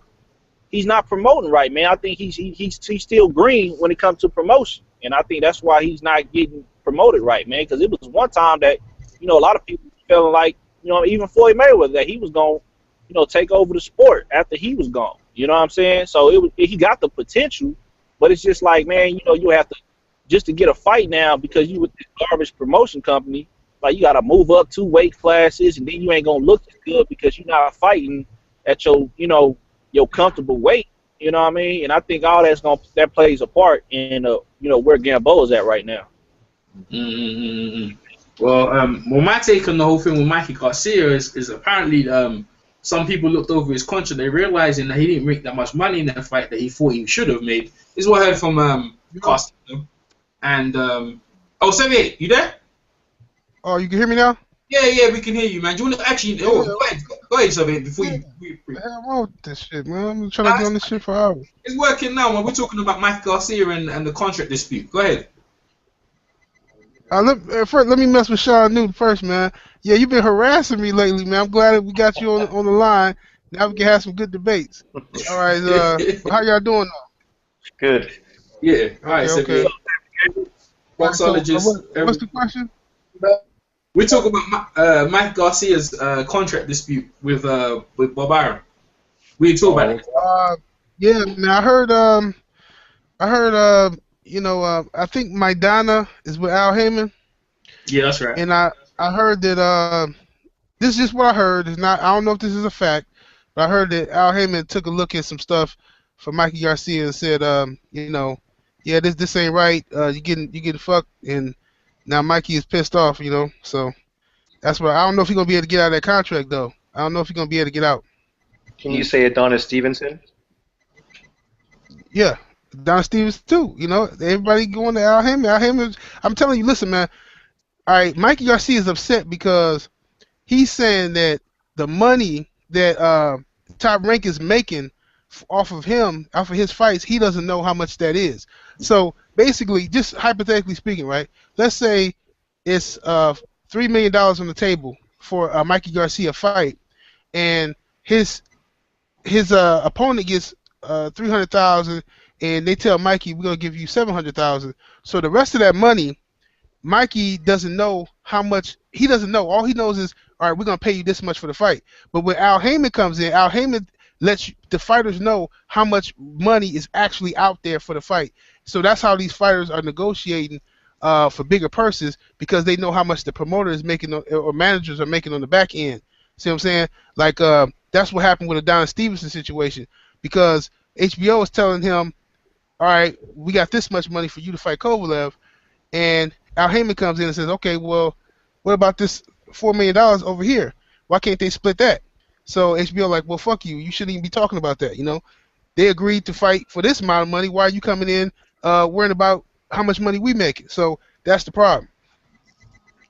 he's not promoting right, man. I think he's still green when it comes to promotion, and I think that's why he's not getting promoted right, man. Because it was one time that, you know, a lot of people feeling like, you know, even Floyd Mayweather, that he was going to, you know, take over the sport after he was gone. You know what I'm saying? So he got the potential, but it's just like, man, you know, you have to, just to get a fight now because you with this garbage promotion company, like you got to move up 2 weight classes, and then you ain't gonna look as good because you're not fighting at your, you know, your comfortable weight. You know what I mean? And I think all that plays a part in you know, where Gamboa's at right now. Well, my take on the whole thing with Mikey Garcia is apparently some people looked over his contract, they realizing that he didn't make that much money in that fight that he thought he should have made. This is what I heard from Costa. And Sevier, you there? Oh, you can hear me now? Yeah, we can hear you, man. Do you want to actually go ahead, Sevier, before you what the hell wrong with this shit, man? I'm trying to get on this shit for hours. It's working now, man. We're talking about Mikey Garcia and the contract dispute. Go ahead. First, let me mess with Sean Newton first, man. Yeah, you've been harassing me lately, man. I'm glad that we got you on the line. Now we can have some good debates. All right, how y'all doing now? Good. Yeah. All right, okay. Boxologist. What's the question? We're talking about Mike Garcia's contract dispute with Bob Arum. We didn't talk about it. Yeah, man. I heard. You know, I think Maidana is with Al Heyman. Yeah, that's right. And I heard that this is just what I heard. It's not. I don't know if this is a fact, but I heard that Al Heyman took a look at some stuff for Mikey Garcia and said, you know, yeah, this ain't right. You getting fucked, and now Mikey is pissed off, you know. So that's why I don't know if he's gonna be able to get out of that contract though. I don't know if he's gonna be able to get out. Can you say Adonis Stevenson? Yeah, Don Stevens too. You know, everybody going to Al Hammond. Al Hammond. I'm telling you, listen, man. All right, Mikey Garcia is upset because he's saying that the money that Top Rank is making off of him, off of his fights, he doesn't know how much that is. So basically, just hypothetically speaking, right? Let's say it's $3 million on the table for a Mikey Garcia fight, and his opponent gets 300,000, and they tell Mikey we're gonna give you 700,000. So the rest of that money, Mikey doesn't know how much. He doesn't know. All he knows is, all right, we're gonna pay you this much for the fight. But when Al Heyman comes in, Al Heyman lets the fighters know how much money is actually out there for the fight. So that's how these fighters are negotiating for bigger purses, because they know how much the promoter is making or managers are making on the back end. See what I'm saying? Like that's what happened with the Don Stevenson situation, because HBO is telling him, all right, we got this much money for you to fight Kovalev, and Al Heyman comes in and says, okay, well, what about this $4 million over here? Why can't they split that? So HBO like, well, fuck you. You shouldn't even be talking about that. You know, they agreed to fight for this amount of money. Why are you coming in worrying about how much money we make? So that's the problem.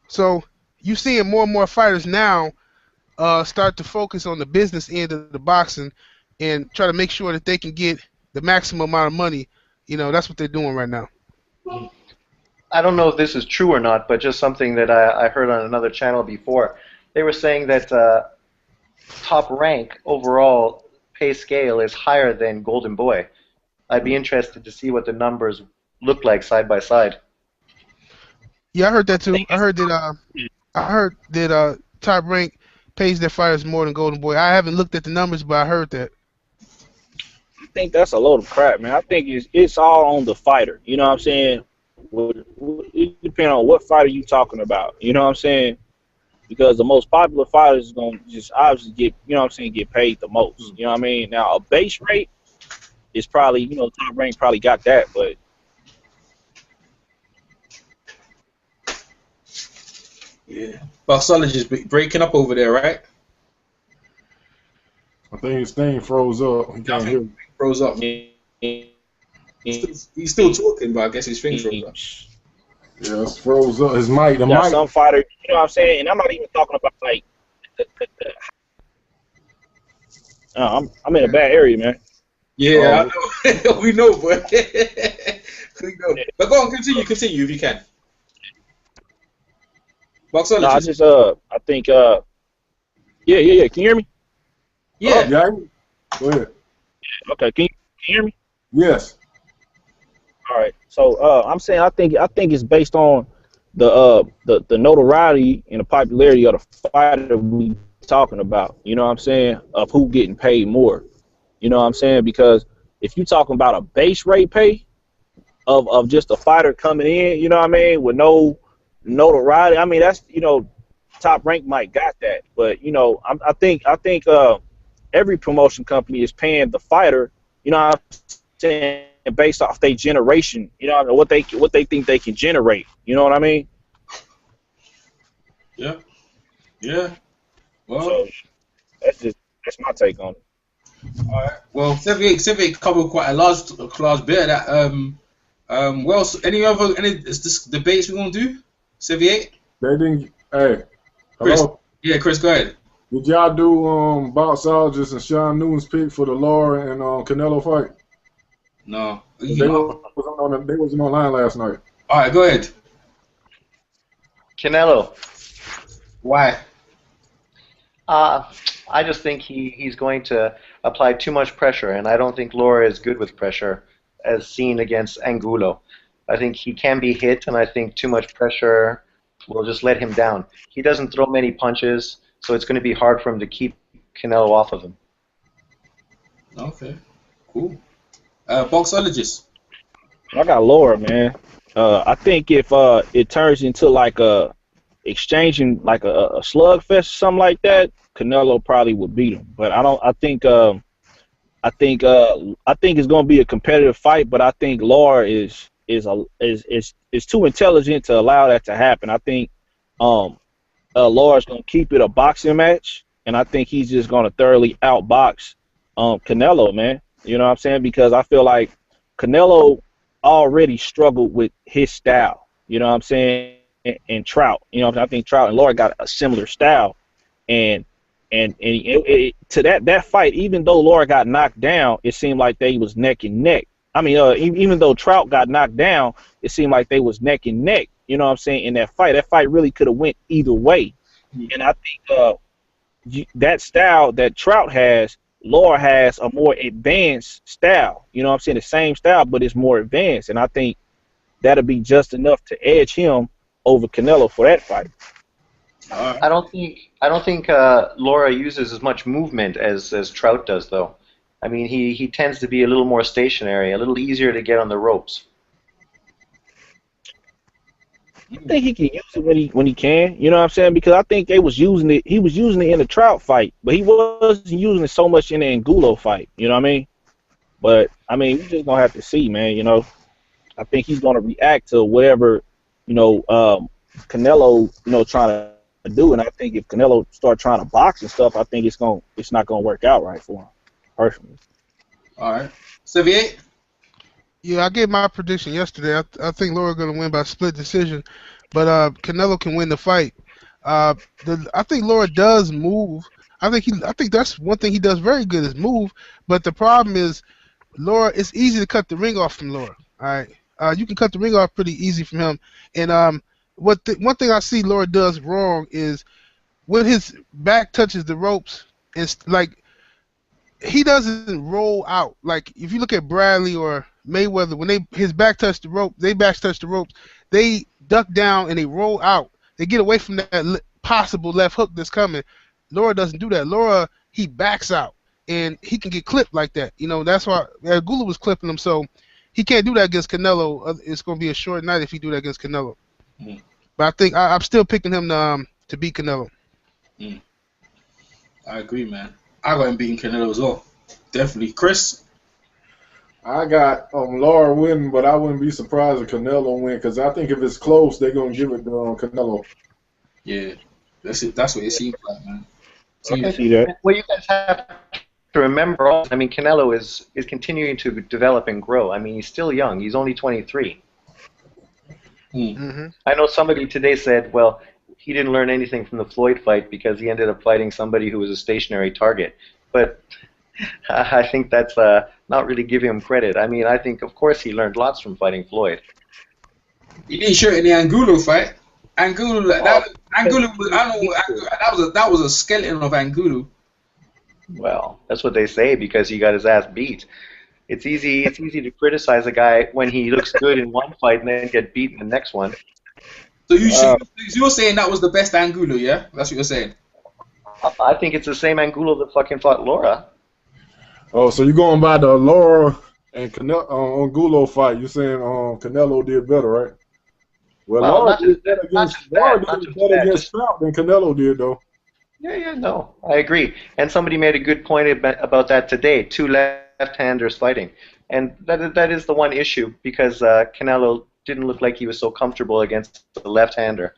So you seeing more and more fighters now start to focus on the business end of the boxing and try to make sure that they can get the maximum amount of money. You know, that's what they're doing right now. I don't know if this is true or not, but just something that I heard on another channel before. They were saying that Top Rank overall pay scale is higher than Golden Boy. I'd be interested to see what the numbers look like side by side. Yeah, I heard that too. I heard that Top Rank pays their fighters more than Golden Boy. I haven't looked at the numbers, but I heard that. I think that's a load of crap, man. I think it's all on the fighter. You know what I'm saying? It depends on what fighter you talking about. You know what I'm saying? Because the most popular fighters is going to just obviously get, you know what I'm saying, get paid the most. You know what I mean? Now, a base rate is probably, you know, Top Rank probably got that, but. Yeah. Boxologist breaking up over there, right? I think his thing froze up. He can't hear. Froze up. He's still talking, but I guess his thing froze up. Yeah, it's froze up. His mic, the mic. Some fighters, you know what I'm saying? And I'm not even talking about, like, I'm in a bad area, man. Yeah, I know. We know, but we know. But go on, continue if you can. Boxologist. No, I just, I think, yeah. Can you hear me? Yeah. Yeah. Go ahead. Okay, can you hear me? Yes. All right. So I'm saying I think it's based on the notoriety and the popularity of the fighter we talking about. You know what I'm saying? Of who getting paid more. You know what I'm saying? Because if you talking about a base rate pay of just a fighter coming in, you know what I mean, with no notoriety. I mean, that's, you know, Top Rank might got that, but you know, I think every promotion company is paying the fighter, you know what I'm saying, based off their generation, you know, what they think they can generate. You know what I mean? Yeah. Yeah. Well, so that's my take on it. All right. Well, 78 covered quite a large bit of that. Well, any debates we gonna do? 78. They didn't. Hey. Chris. Hello. Yeah, Chris, go ahead. Did y'all do Boxologist and Sean Newton's pick for the Laura and Canelo fight? No. They wasn't online last night. All right, go ahead. Canelo. Why? I just think he's going to apply too much pressure, and I don't think Laura is good with pressure, as seen against Angulo. I think he can be hit, and I think too much pressure will just let him down. He doesn't throw many punches, so it's going to be hard for him to keep Canelo off of him. Okay, cool. Boxologist. I got Laura, man. I think if it turns into like exchanging like a slugfest or something like that, Canelo probably would beat him. But I think I think it's gonna be a competitive fight, but I think Laura is too intelligent to allow that to happen. I think um Laura's gonna keep it a boxing match, and I think he's just gonna thoroughly outbox Canelo, man. You know what I'm saying? Because I feel like Canelo already struggled with his style. You know what I'm saying? And Trout. You know what I'm saying? I think Trout and Laura got a similar style, and to that fight, even though Laura got knocked down, it seemed like they was neck and neck. I mean, even though Trout got knocked down, it seemed like they was neck and neck. You know what I'm saying? In that fight really could have went either way. And I think that style that Trout has, Laura has a more advanced style. You know what I'm saying? The same style, but it's more advanced. And I think that'll be just enough to edge him over Canelo for that fight. I don't think Laura uses as much movement as Trout does, though. I mean, he tends to be a little more stationary, a little easier to get on the ropes. I think he can use it when he can. You know what I'm saying? Because I think they was using it. He was using it in the Trout fight, but he wasn't using it so much in the Angulo fight. You know what I mean? But I mean, we just gonna have to see, man. You know, I think he's gonna react to whatever Canelo trying to do, and I think if Canelo start trying to box and stuff, I think it's not gonna work out right for him personally. All right, Sevier. Yeah, I gave my prediction yesterday. I think Laura going to win by split decision, but Canelo can win the fight. I think Laura does move. I think that's one thing he does very good is move. But the problem is, Laura. It's easy to cut the ring off from Laura. All right, you can cut the ring off pretty easy from him. And one thing I see Laura does wrong is when his back touches the ropes, it's like he doesn't roll out. Like if you look at Bradley or Mayweather, when his back touch the rope, they back touch the ropes, they duck down and they roll out. They get away from that possible left hook that's coming. Laura doesn't do that. Laura, he backs out and he can get clipped like that. You know, that's why Gula was clipping him, so he can't do that against Canelo. It's going to be a short night if he do that against Canelo. Mm. But I think I'm still picking him to beat Canelo. Mm. I agree, man. I got him beating Canelo as well. Definitely. Chris? I got Laura winning, but I wouldn't be surprised if Canelo win because I think if it's close, they're going to give it to Canelo. Yeah, that's it. That's what it seems like, man. I see that. Well, you guys have to remember also, I mean, Canelo is continuing to develop and grow. I mean, he's still young. He's only 23. Mm-hmm. I know somebody today said, well, he didn't learn anything from the Floyd fight because he ended up fighting somebody who was a stationary target. But I think that's not really giving him credit. I mean, I think, of course, he learned lots from fighting Floyd. He didn't show it in the Angulo fight. Angulo, that was a skeleton of Angulo. Well, that's what they say because he got his ass beat. It's easy to criticize a guy when he looks good in one fight and then get beat in the next one. So you're saying that was the best Angulo, yeah? That's what you're saying. I think it's the same Angulo that fucking fought Laura. Oh, so you're going by the Laura and Angulo fight? You're saying Canelo did better, right? Well, Laura did better against Trout than Canelo did, though. Yeah, no, I agree. And somebody made a good point about that today. Two left-handers fighting, and that is the one issue because Canelo didn't look like he was so comfortable against the left-hander.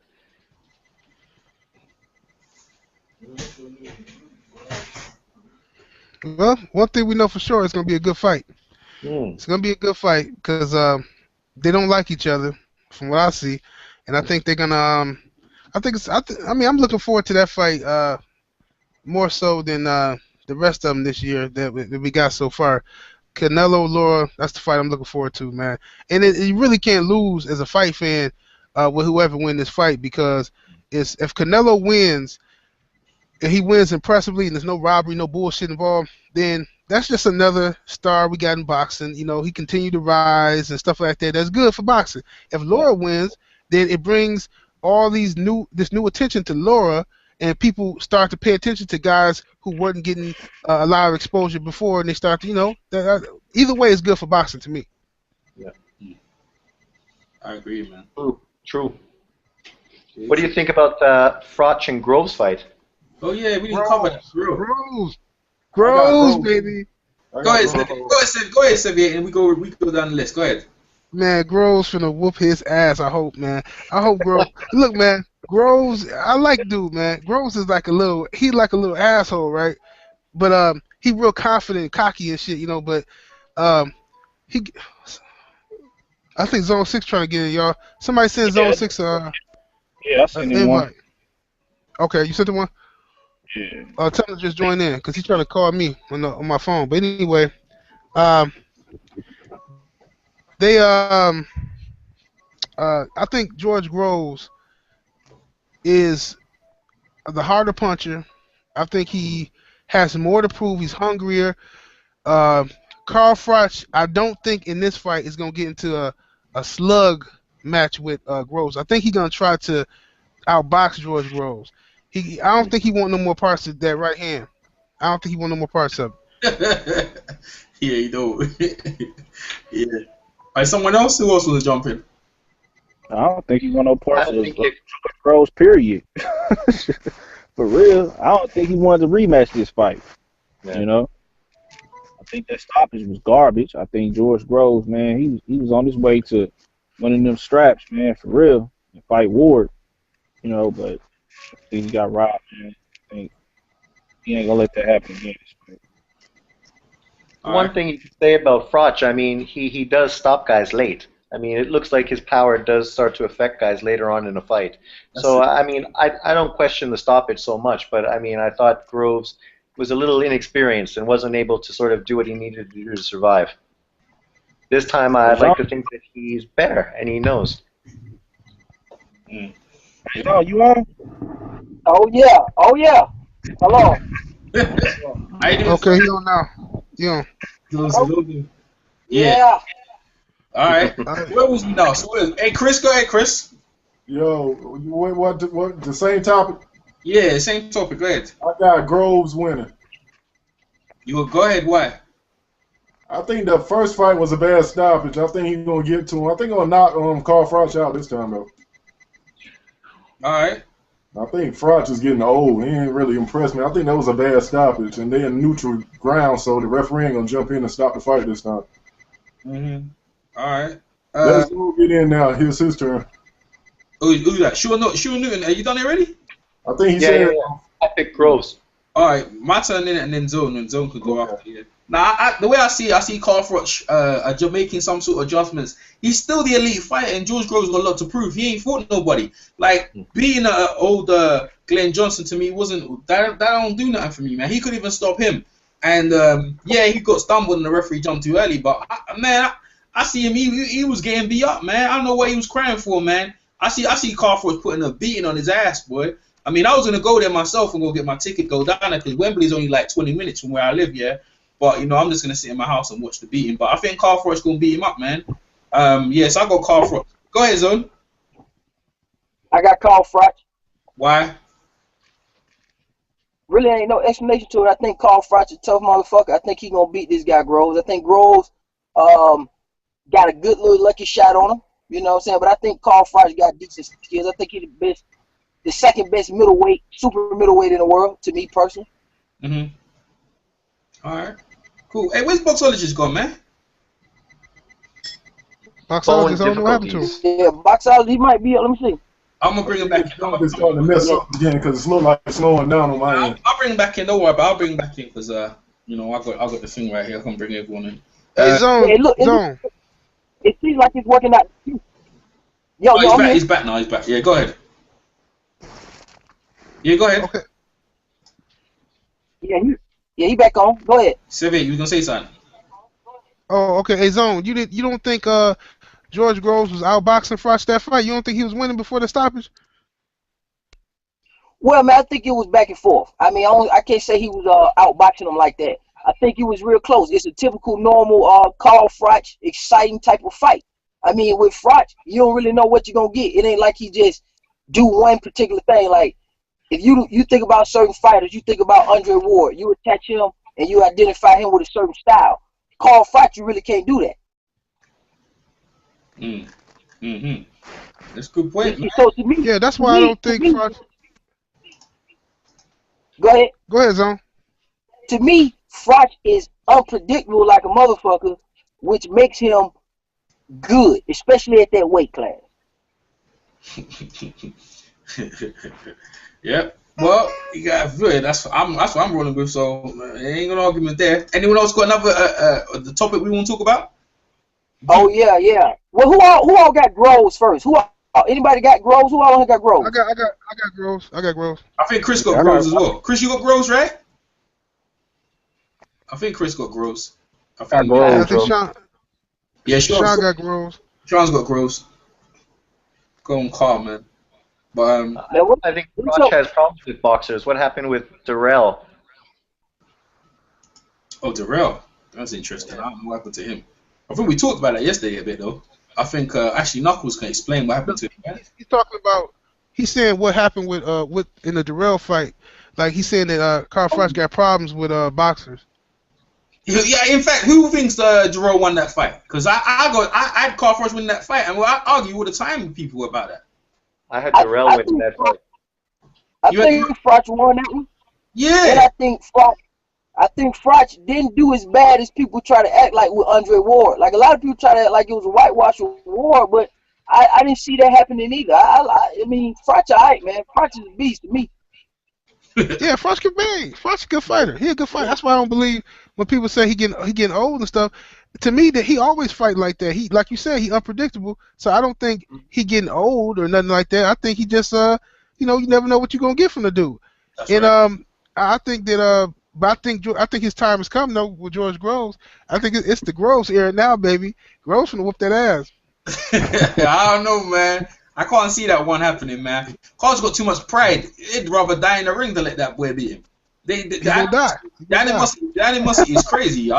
Well, one thing we know for sure is going to be a good fight. Mm. It's going to be a good fight because they don't like each other, from what I see, and I think they're gonna. I mean, I'm looking forward to that fight more so than the rest of them this year that we got so far. Canelo, Laura, that's the fight I'm looking forward to, man. And you really can't lose as a fight fan with whoever wins this fight because if Canelo wins and he wins impressively and there's no robbery, no bullshit involved, then that's just another star we got in boxing. You know, he continued to rise and stuff like that. That's good for boxing. If Laura wins, then it brings all this new attention to Laura, and people start to pay attention to guys who weren't getting a lot of exposure before, and they start to, either way is good for boxing to me. Yeah, I agree, man. True. What do you think about Froch and Groves fight? Oh yeah, we didn't cover that. Groves, baby. I Go got ahead, Sevier. Go ahead, Sevier, and we go down the list. Go ahead. Man, Groves finna whoop his ass. I hope, man. I hope Groves. Look, man, Groves. I like dude, man. Groves is like a little. He like a little asshole, right? But he real confident, cocky and shit, you know. But he. I think Zone 6 trying to get in, y'all. Somebody send Zone 6 Yeah, I sent him one. invite. Okay, you sent him one? Yeah. Tell him to just join in, because he's trying to call me on my phone. But anyway, they I think George Groves is the harder puncher. I think he has more to prove. He's hungrier. Carl Froch, I don't think in this fight is gonna get into a slug match with Groves. I think he's gonna try to outbox George Groves. I don't think he want no more parts of that right hand. I don't think he want no more parts of it. Yeah, you know. Yeah. All right, someone else? Who else was jumping? I don't think he want no parts of Groves, period. For real, I don't think he wanted to rematch this fight. Yeah. You know, I think that stoppage was garbage. I think George Groves, man, he was on his way to winning them straps, man, for real, and fight Ward. You know, but I think he got robbed, man. I think he ain't gonna let that happen again. One thing you can say about Froch, I mean, he does stop guys late. I mean, it looks like his power does start to affect guys later on in a fight. So, I mean, I don't question the stoppage so much, but, I mean, I thought Groves was a little inexperienced and wasn't able to sort of do what he needed to do to survive. This time, I'd like to think that he's better, and he knows. Oh, you on? Oh, yeah. Oh, yeah. Hello. Okay, he on now. Yeah. Yeah. All right. Where was we now? So, hey, Chris, go ahead, Chris. Yo, what the same topic? Yeah, same topic. Go ahead. I got Groves winning. You will go ahead. Why? I think the first fight was a bad stoppage. I think he's gonna get to him. I think he's gonna knock Carl Froch out this time though. All right. I think Froch is getting old. He ain't really impressed me. I think that was a bad stoppage, and they're in neutral ground, so the referee ain't gonna jump in and stop the fight this time. All right. Let's go get in now. Here's his turn. Who's that? Sean Newton. Are you done already? I think he said. Yeah. I picked Groves. All right, my turn in, and then Zone, and Zone could go after you. Now, the way I see Carl Froch making some sort of adjustments. He's still the elite fighter, and George Groves got a lot to prove. He ain't fought nobody. Like being an older Glenn Johnson to me wasn't that don't do nothing for me, man. He could even stop him, and yeah, he got stumbled and the referee jumped too early. But I see him. He was getting beat up, man. I don't know what he was crying for, man. I see Carl Froch putting a beating on his ass, boy. I mean, I was gonna go there myself and go get my ticket, go down there, because Wembley's only like 20 minutes from where I live, yeah. But you know, I'm just gonna sit in my house and watch the beating. But I think Carl Froch's gonna beat him up, man. Yes, I got Carl Froch. Go ahead, Zone. I got Carl Froch. Why? Really ain't no explanation to it. I think Carl Froch is a tough motherfucker. I think he gonna beat this guy Groves. I think Groves got a good little lucky shot on him. You know what I'm saying? But I think Carl Froch got decent skills. I think he's the second best middleweight, super middleweight in the world, to me personally. All right. Cool. Hey, where's Boxologist gone, man? Boxologist, I don't know what happened to him. Yeah, Boxologist, he might be. Let me see. I'm gonna bring him back. It's starting to mess up again because it looks like it's slowing down on my end. I'll bring him back in. Don't worry, but I'll bring him back in because you know, I got the thing right here. I can bring everyone in. Hey, Zone. Hey, look, Zone. It seems like it's working out. He's back now. He's back. Yeah, go ahead. Yeah, go ahead. Okay. Yeah, he back on. Go ahead. Sevier, you was gonna say something? Oh, okay. Hey, Zone, you don't think George Groves was outboxing Froch that fight? You don't think he was winning before the stoppage? Well, man, I think it was back and forth. I mean, I can't say he was outboxing him like that. I think it was real close. It's a typical, normal Carl Froch, exciting type of fight. I mean, with Froch, you don't really know what you're gonna get. It ain't like he just do one particular thing. Like, if you think about certain fighters, you think about Andre Ward, you attach him and you identify him with a certain style. Carl Froch, you really can't do that. That's a good point, man. So to me, yeah, that's why I don't think Froch. Go ahead. Go ahead, Zone. To me, Froch is unpredictable like a motherfucker, which makes him good, especially at that weight class. Yep. Well, you got good. That's what I'm rolling with. So ain't no argument there. Anyone else got another the topic we want to talk about? Oh yeah. Well, who all got Groves first? Anybody got Groves? Who all got Groves? I got Groves. I got Groves. I think Chris got Groves as well. Chris, you got Groves, right? I think Chris got Groves. I think Sean. Yeah, Sean got Groves. Sean's got Groves. Going calm, man. But I think Roach has problems with boxers. What happened with Darrell? Oh, Darrell. That's interesting. I don't know what happened to him. I think we talked about that yesterday a bit, though. I think actually Knuckles can explain what happened to him. He's talking about. He's saying what happened with in the Darrell fight. Like he's saying that Carl Froch got problems with boxers. Yeah, in fact, who thinks Darrell won that fight? Because I had Carl Froch win that fight, and I argue all the time with people about that. I had Darrell win that fight. I think Froch won that one. Yeah. And I think Froch didn't do as bad as people try to act like with Andre Ward. Like a lot of people try to act like it was a whitewash with Ward, but I didn't see that happening either. I mean, Froch alright, man. Froch is a beast to me. Yeah, Froch can bang. Froch a good fighter. He a good fighter. That's why I don't believe when people say he getting old and stuff. To me, that he always fight like that. He, like you said, he unpredictable. So I don't think he getting old or nothing like that. I think he just you never know what you're gonna get from the dude. That's and right. I think that but I think his time has come though with George Groves. I think it's the Groves era now, baby. Groves finna whoop that ass. I don't know, man. I can't see that one happening, man. Carl's got too much pride. He'd rather die in the ring than let that boy beat him. The animosity is crazy.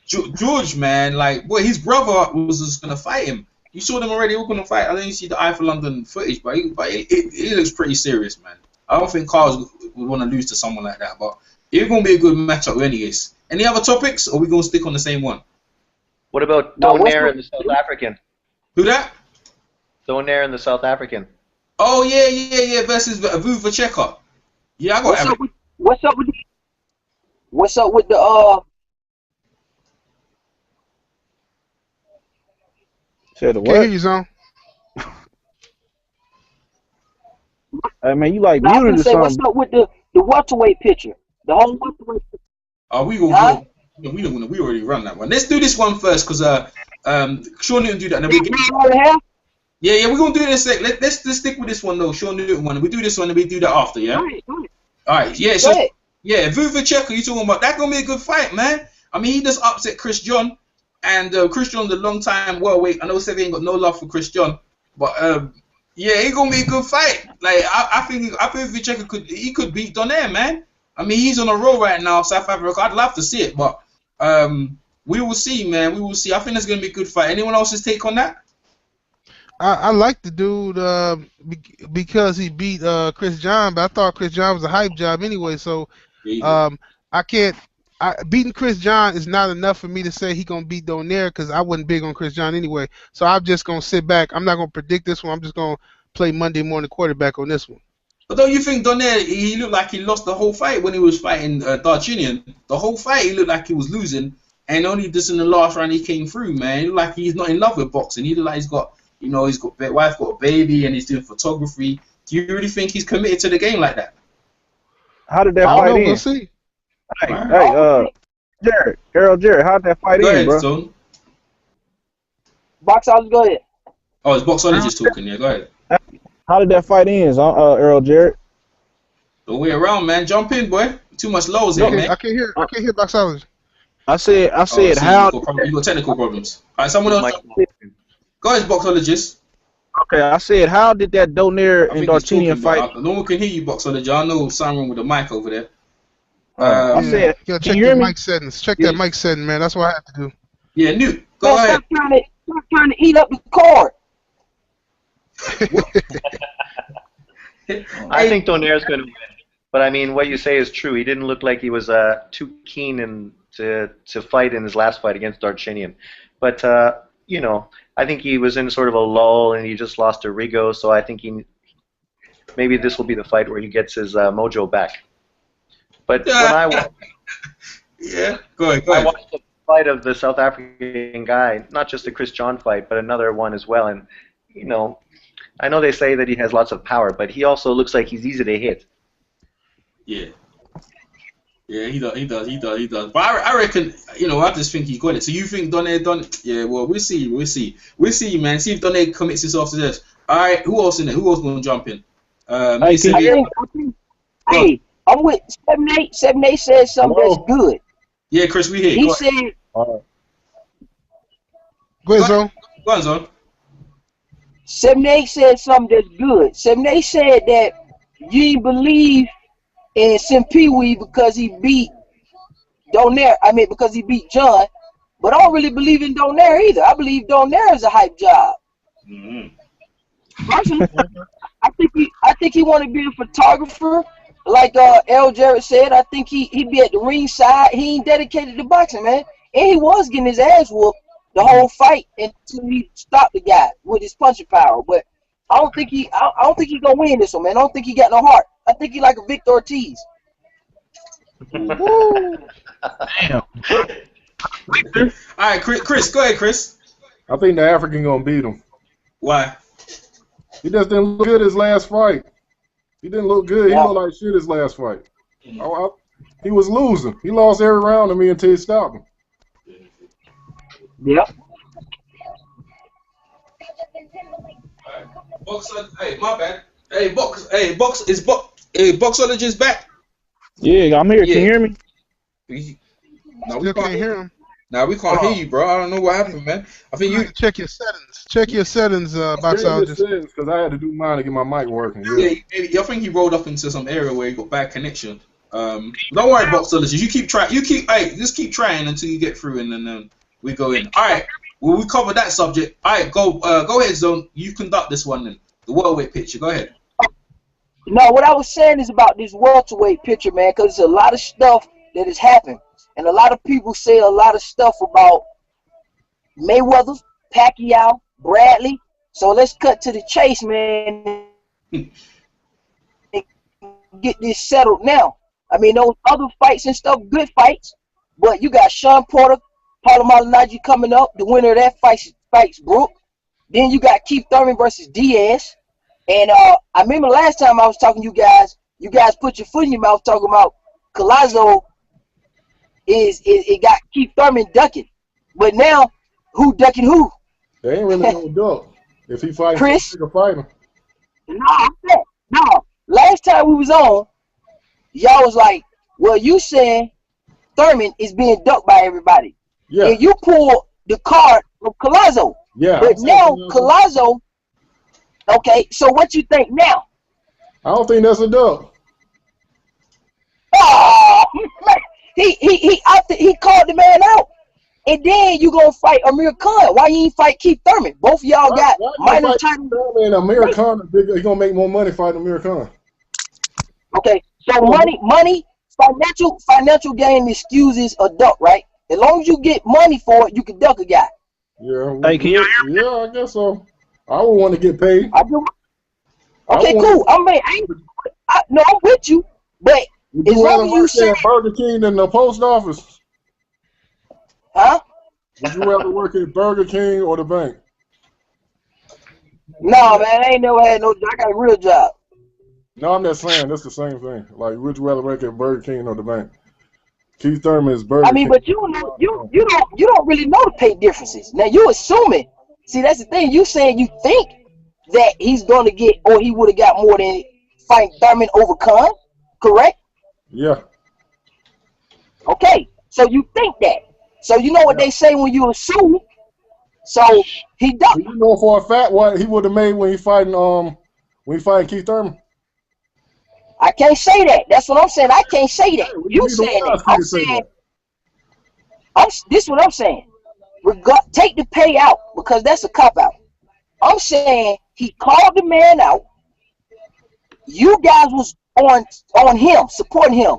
George, man, like, boy, his brother was just gonna fight him. You saw them already. We're gonna fight. I didn't see the Eye for London footage, but it looks pretty serious, man. I don't think Carl would want to lose to someone like that, but it's gonna be a good matchup, anyways. Any other topics, or are we gonna stick on the same one? What about Donaire and the South African? Who that? Donaire and the South African. Oh yeah, versus Avu Checker. Yeah, I got. What's up with the Said the Can't hear what? you, Zone. I mean, you like I was muted gonna or say, what's something. up with the welterweight picture? The whole welterweight picture. We gonna go. We already run that one. Let's do this one first, cause Sean Newton do that. And then we get, yeah, we're gonna do this. Let's stick with this one though, Sean Newton one. We do this one and we do that after, yeah. All right, yeah. So yeah, Vuva Checker, you talking about that? Gonna be a good fight, man. I mean, he just upset Chris John, and Chris John's a long time welterweight. I know Seve ain't got no love for Chris John, but yeah, it's gonna be a good fight. Like I think Vuva Checker could beat Donaire, man. I mean, he's on a roll right now, South Africa. I'd love to see it, but we will see, man. We will see. I think it's gonna be a good fight. Anyone else's take on that? I like the dude because he beat Chris John, but I thought Chris John was a hype job anyway. So I can't. Beating Chris John is not enough for me to say he gonna beat Donaire because I wasn't big on Chris John anyway. So I'm just gonna sit back. I'm not gonna predict this one. I'm just gonna play Monday morning quarterback on this one. But don't you think Donaire, he looked like he lost the whole fight when he was fighting Darchinian? The whole fight, he looked like he was losing, and only just in the last round he came through, man. He looked like he's not in love with boxing. He looked like he's got wife, got a baby, and he's doing photography. Do you really think he's committed to the game like that? How did that I fight don't know. end? We'll see. Hey, Harold Jarrett, how did that fight Go end, ahead, bro? son. Box office, go ahead. Oh, it's Boxologist talking, yeah, go ahead. How did that fight end, Earl Jarrett? The way around, man. Jump in, boy. Too much lows here, man. I can't hear boxologist. I said See, how. you got technical problems. All right, someone else. Go ahead, Boxologist. Okay, I said how did that Donaire I and think he's talking, Darchinian fight? but no one can hear you, Boxologist. I know something wrong with the mic over there. I said, You gotta can check you the hear me? mic settings. Check that mic setting, man. That's what I have to do. Yeah, Newt, go Man, ahead. stop trying to eat up the card. I think Donaire's going to win. But I mean, what you say is true. He didn't look like he was too keen to fight in his last fight against Darchinian. But I think he was in sort of a lull, and he just lost to Rigo. So I think maybe this will be the fight where he gets his mojo back. But when I watch, Yeah, go ahead, go I ahead. watched the fight of the South African guy, not just the Chris John fight, but another one as well. And you know, I know they say that he has lots of power, but he also looks like he's easy to hit. Yeah. Yeah, he does. But I reckon, I just think he got it. So you think Donaire done it? Yeah, well, we'll see, man. See if Donaire commits himself to this. All right, who else in it? Who else gonna jump in? Hey, Hey, I'm with 7-8. 7-8 said something Hello? that's good. Yeah, Chris, we here. He Go said, All right. Go ahead, Zone. Go on, Zon. 7-8 said something that's good. 7-8 said that you didn't believe in Sim Pee Wee because he beat Donaire. I mean, because he beat John. But I don't really believe in Donaire either. I believe Donaire is a hype job. Personally, I think he want to be a photographer, like L. Jarrett said. I think he be at the ringside. He ain't dedicated to boxing, man. And he was getting his ass whooped the whole fight until he stopped the guy with his punching power. But I don't think he gonna win this one, man. I don't think he got no heart. I think he like a Victor Ortiz. Damn. All right, Chris, go ahead, Chris. I think the African gonna beat him. Why? He just didn't look good his last fight. He didn't look good. He looked like shit his last fight. He was losing. He lost every round to me until he stopped him. Yep. Hey, my bad. Hey, Boxologist back? Yeah, I'm here. Can you hear me? No, Still can't hear him. Nah, we can't hear you, bro. I don't know what happened, man. I think you. Check your settings. Check your settings, Boxologist. Because I had to do mine to get my mic working. Yeah, I think he rolled up into some area where he got bad connection. Don't worry, Boxologist. You keep trying. Just keep trying until you get through, and then we go in. All right. Well, we covered that subject. All right, go ahead, Zone. You conduct this one then. The welterweight picture. Go ahead. No, what I was saying is about this welterweight picture, man, because there's a lot of stuff that has happened. And a lot of people say a lot of stuff about Mayweather, Pacquiao, Bradley. So let's cut to the chase, man, and get this settled now. I mean, those other fights and stuff, good fights. But you got Sean Porter, Paulo Malignaggi coming up. The winner of that fights Brook. Then you got Keith Thurman versus Diaz. And I remember last time I was talking to you guys put your foot in your mouth talking about Collazo it got Keith Thurman ducking. But now, who ducking who? They ain't really no duck. If he fights, Chris? he'll fight him. No. Last time we was on, y'all was like, well, you saying Thurman is being ducked by everybody. Yeah. And you pull the card from Collazo. Yeah. But now Collazo, okay, so what you think now? I don't think that's a duck. Oh, man. He called the man out. And then you gonna fight Amir Khan. Why you ain't fight Keith Thurman? Both of y'all got minor titles. And Amir Khan, he's gonna make more money fighting Amir Khan. Okay, so money, financial gain excuses a duck, right? As long as you get money for it, you can duck a guy. Yeah. Hey, can you hear me? Yeah, I guess so. I would want to get paid. Okay, cool. I'm with you, but Would as you rather long as you work say, at Burger King than the post office? huh? Would you rather work at Burger King or the bank? No, man, I ain't never had no. I got a real job. No, I'm just saying that's the same thing. Like, would you rather work at Burger King or the bank? Keith Thurman is Burger King. But you don't really know the pay differences. Now you assuming. See, that's the thing. You saying you think that he's gonna get, or he would have got more than fighting Thurman over Khan, correct? Yeah. Okay, so you think that. So you know what they say when you assume. So he ducked. Do you know for a fact what he would have made when he fighting Keith Thurman? I can't say that. That's what I'm saying. I can't say that. You saying that. I'm saying. This is what I'm saying. Take the pay out because that's a cop out. I'm saying he called the man out. You guys was on him, supporting him,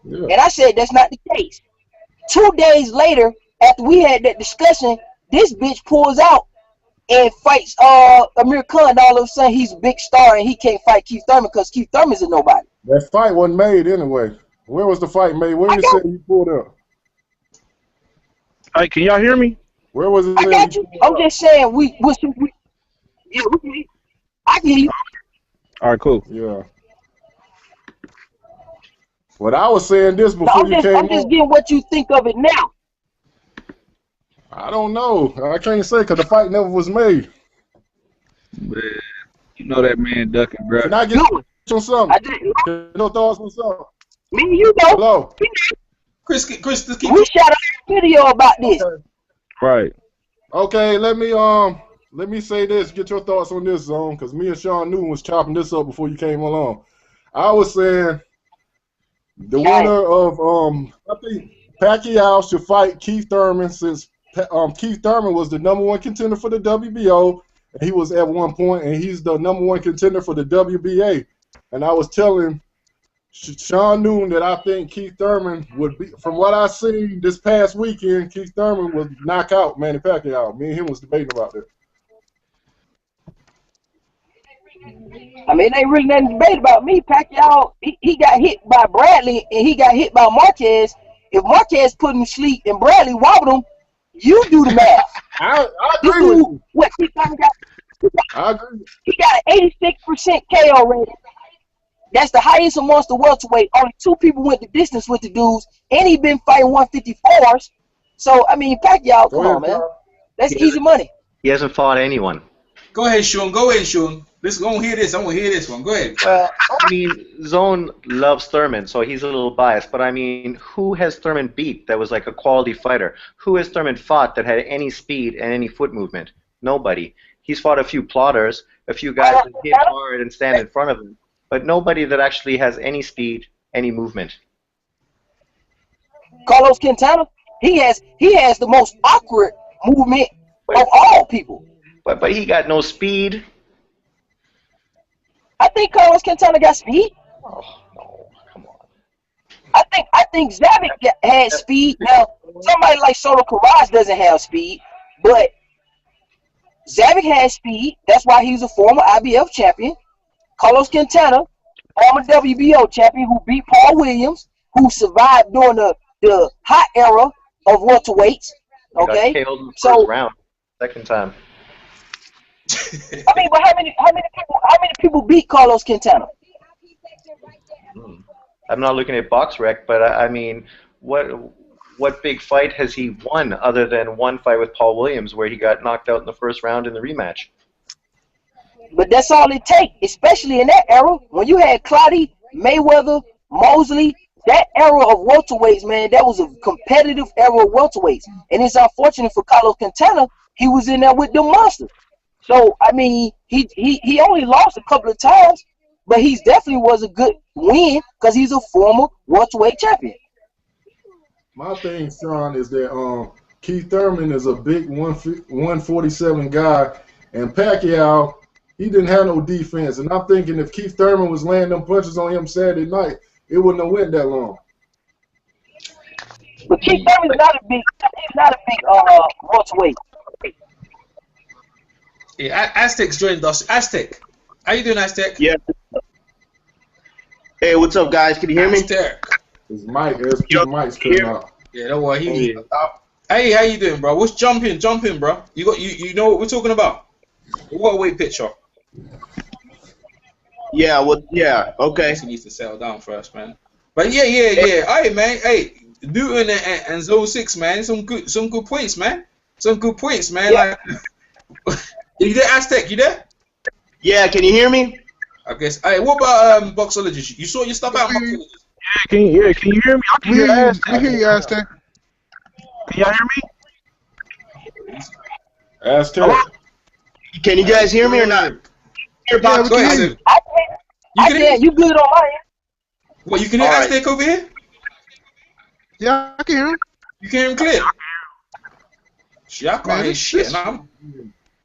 and I said that's not the case. 2 days later, after we had that discussion, this bitch pulls out and fights Amir Khan. All of a sudden, he's a big star and he can't fight Keith Thurman because Keith Thurman's a nobody. That fight wasn't made anyway. Where was the fight made? Where you say he pulled up? Hey, can y'all hear me? Where was it? I got you. I'm just saying yeah, I can hear you. All right, cool. Yeah. But I was saying this No, before you came I'm just on. getting what you think of it now. I don't know. I can't say because the fight never was made. Man, you know that man ducking, bro. Can I get Good. on something? I didn't. Get your thoughts on something? Me and you know. Hello. Chris, let's keep We shot a video about this. Right. Okay, let me say this. Get your thoughts on this, Zone, because me and Sean Newton was chopping this up before you came along. I was saying the winner of I think Pacquiao should fight Keith Thurman since Keith Thurman was the #1 contender for the WBO, and he was at one point, and he's the #1 contender for the WBA. And I was telling Sean Newton that I think Keith Thurman would be, from what I seen this past weekend, Keith Thurman would knock out Manny Pacquiao. Me and him was debating about that. I mean, they really nothing to debate about me. Pacquiao, he got hit by Bradley and he got hit by Marquez. If Marquez put him to sleep and Bradley wobbled him, you do the math. I This agree with dude, you. what Keith Thurman got? I agree. He got an 86% KO rating. That's the highest amongst the welterweight. Only 2 people went the distance with the dudes, and he been fighting 154s. So I mean, Pacquiao, come on, man, that's easy money. He hasn't fought anyone. Go ahead, Sean. Go ahead, Sean. Let's go and hear this. I want to hear this one. Go ahead. Well, I mean, Zone loves Thurman, so he's a little biased. But I mean, who has Thurman beat that was like a quality fighter? Who has Thurman fought that had any speed and any foot movement? Nobody. He's fought a few plotters, a few guys that hit hard and stand in front of him, but nobody that actually has any speed, any movement. Carlos Quintana, he has the most awkward movement of all people. But he got no speed. I think Carlos Quintana got speed. Oh, no, come on. I think Zabic had speed. Now, somebody like Soto Carras doesn't have speed, but Zabic has speed. That's why he's a former IBF champion. Carlos Quintana, former WBO champion who beat Paul Williams, who survived during the hot era of welterweights. Okay, Got KO'd in the so first round, second time. I mean, but how many people beat Carlos Quintana? I'm not looking at BoxRec, but I mean, what big fight has he won other than one fight with Paul Williams where he got knocked out in the first round in the rematch? But that's all it takes, especially in that era when you had Clottey, Mayweather, Mosley. That era of welterweights, man, that was a competitive era of welterweights. And it's unfortunate for Carlos Quintana, he was in there with the monsters. So, I mean, he only lost a couple of times, but he definitely was a good win because he's a former welterweight champion. My thing, Sean, is that Keith Thurman is a big 147 guy, and Pacquiao, he didn't have no defense. And I'm thinking if Keith Thurman was laying them punches on him Saturday night, it wouldn't have went that long. But Keith Thurman's not a big welterweight. Yeah, Aztec's joined us. Aztec, how you doing, Aztec? Yeah. Hey, what's up, guys? Can you hear me? Aztec. His mic, mic's cutting out. Yeah, don't worry. Hey, how you doing, bro? What's jumping, bro? You know what we're talking about? What weight picture? Yeah. Yeah. Okay. He needs to settle down first, man. But yeah. Hey, man. Hey, Newton and Zone 6, man. Some good points, man. Some good points, man. Yeah. Like, you there, Aztec? You there? Yeah. Can you hear me? I guess. Hey, what about Boxologist? You saw your stuff out, Boxologist? Can you hear me? I can hear Aztec. We hear you, Aztec. Can y'all hear me? Aztec. Can you guys hear me or not? Here, Box. Go ahead, Sid. I can. You good on my end? What, you can hear Aztec over here? Yeah, I can hear him. You can hear him clear? Shit, I can't hear shit.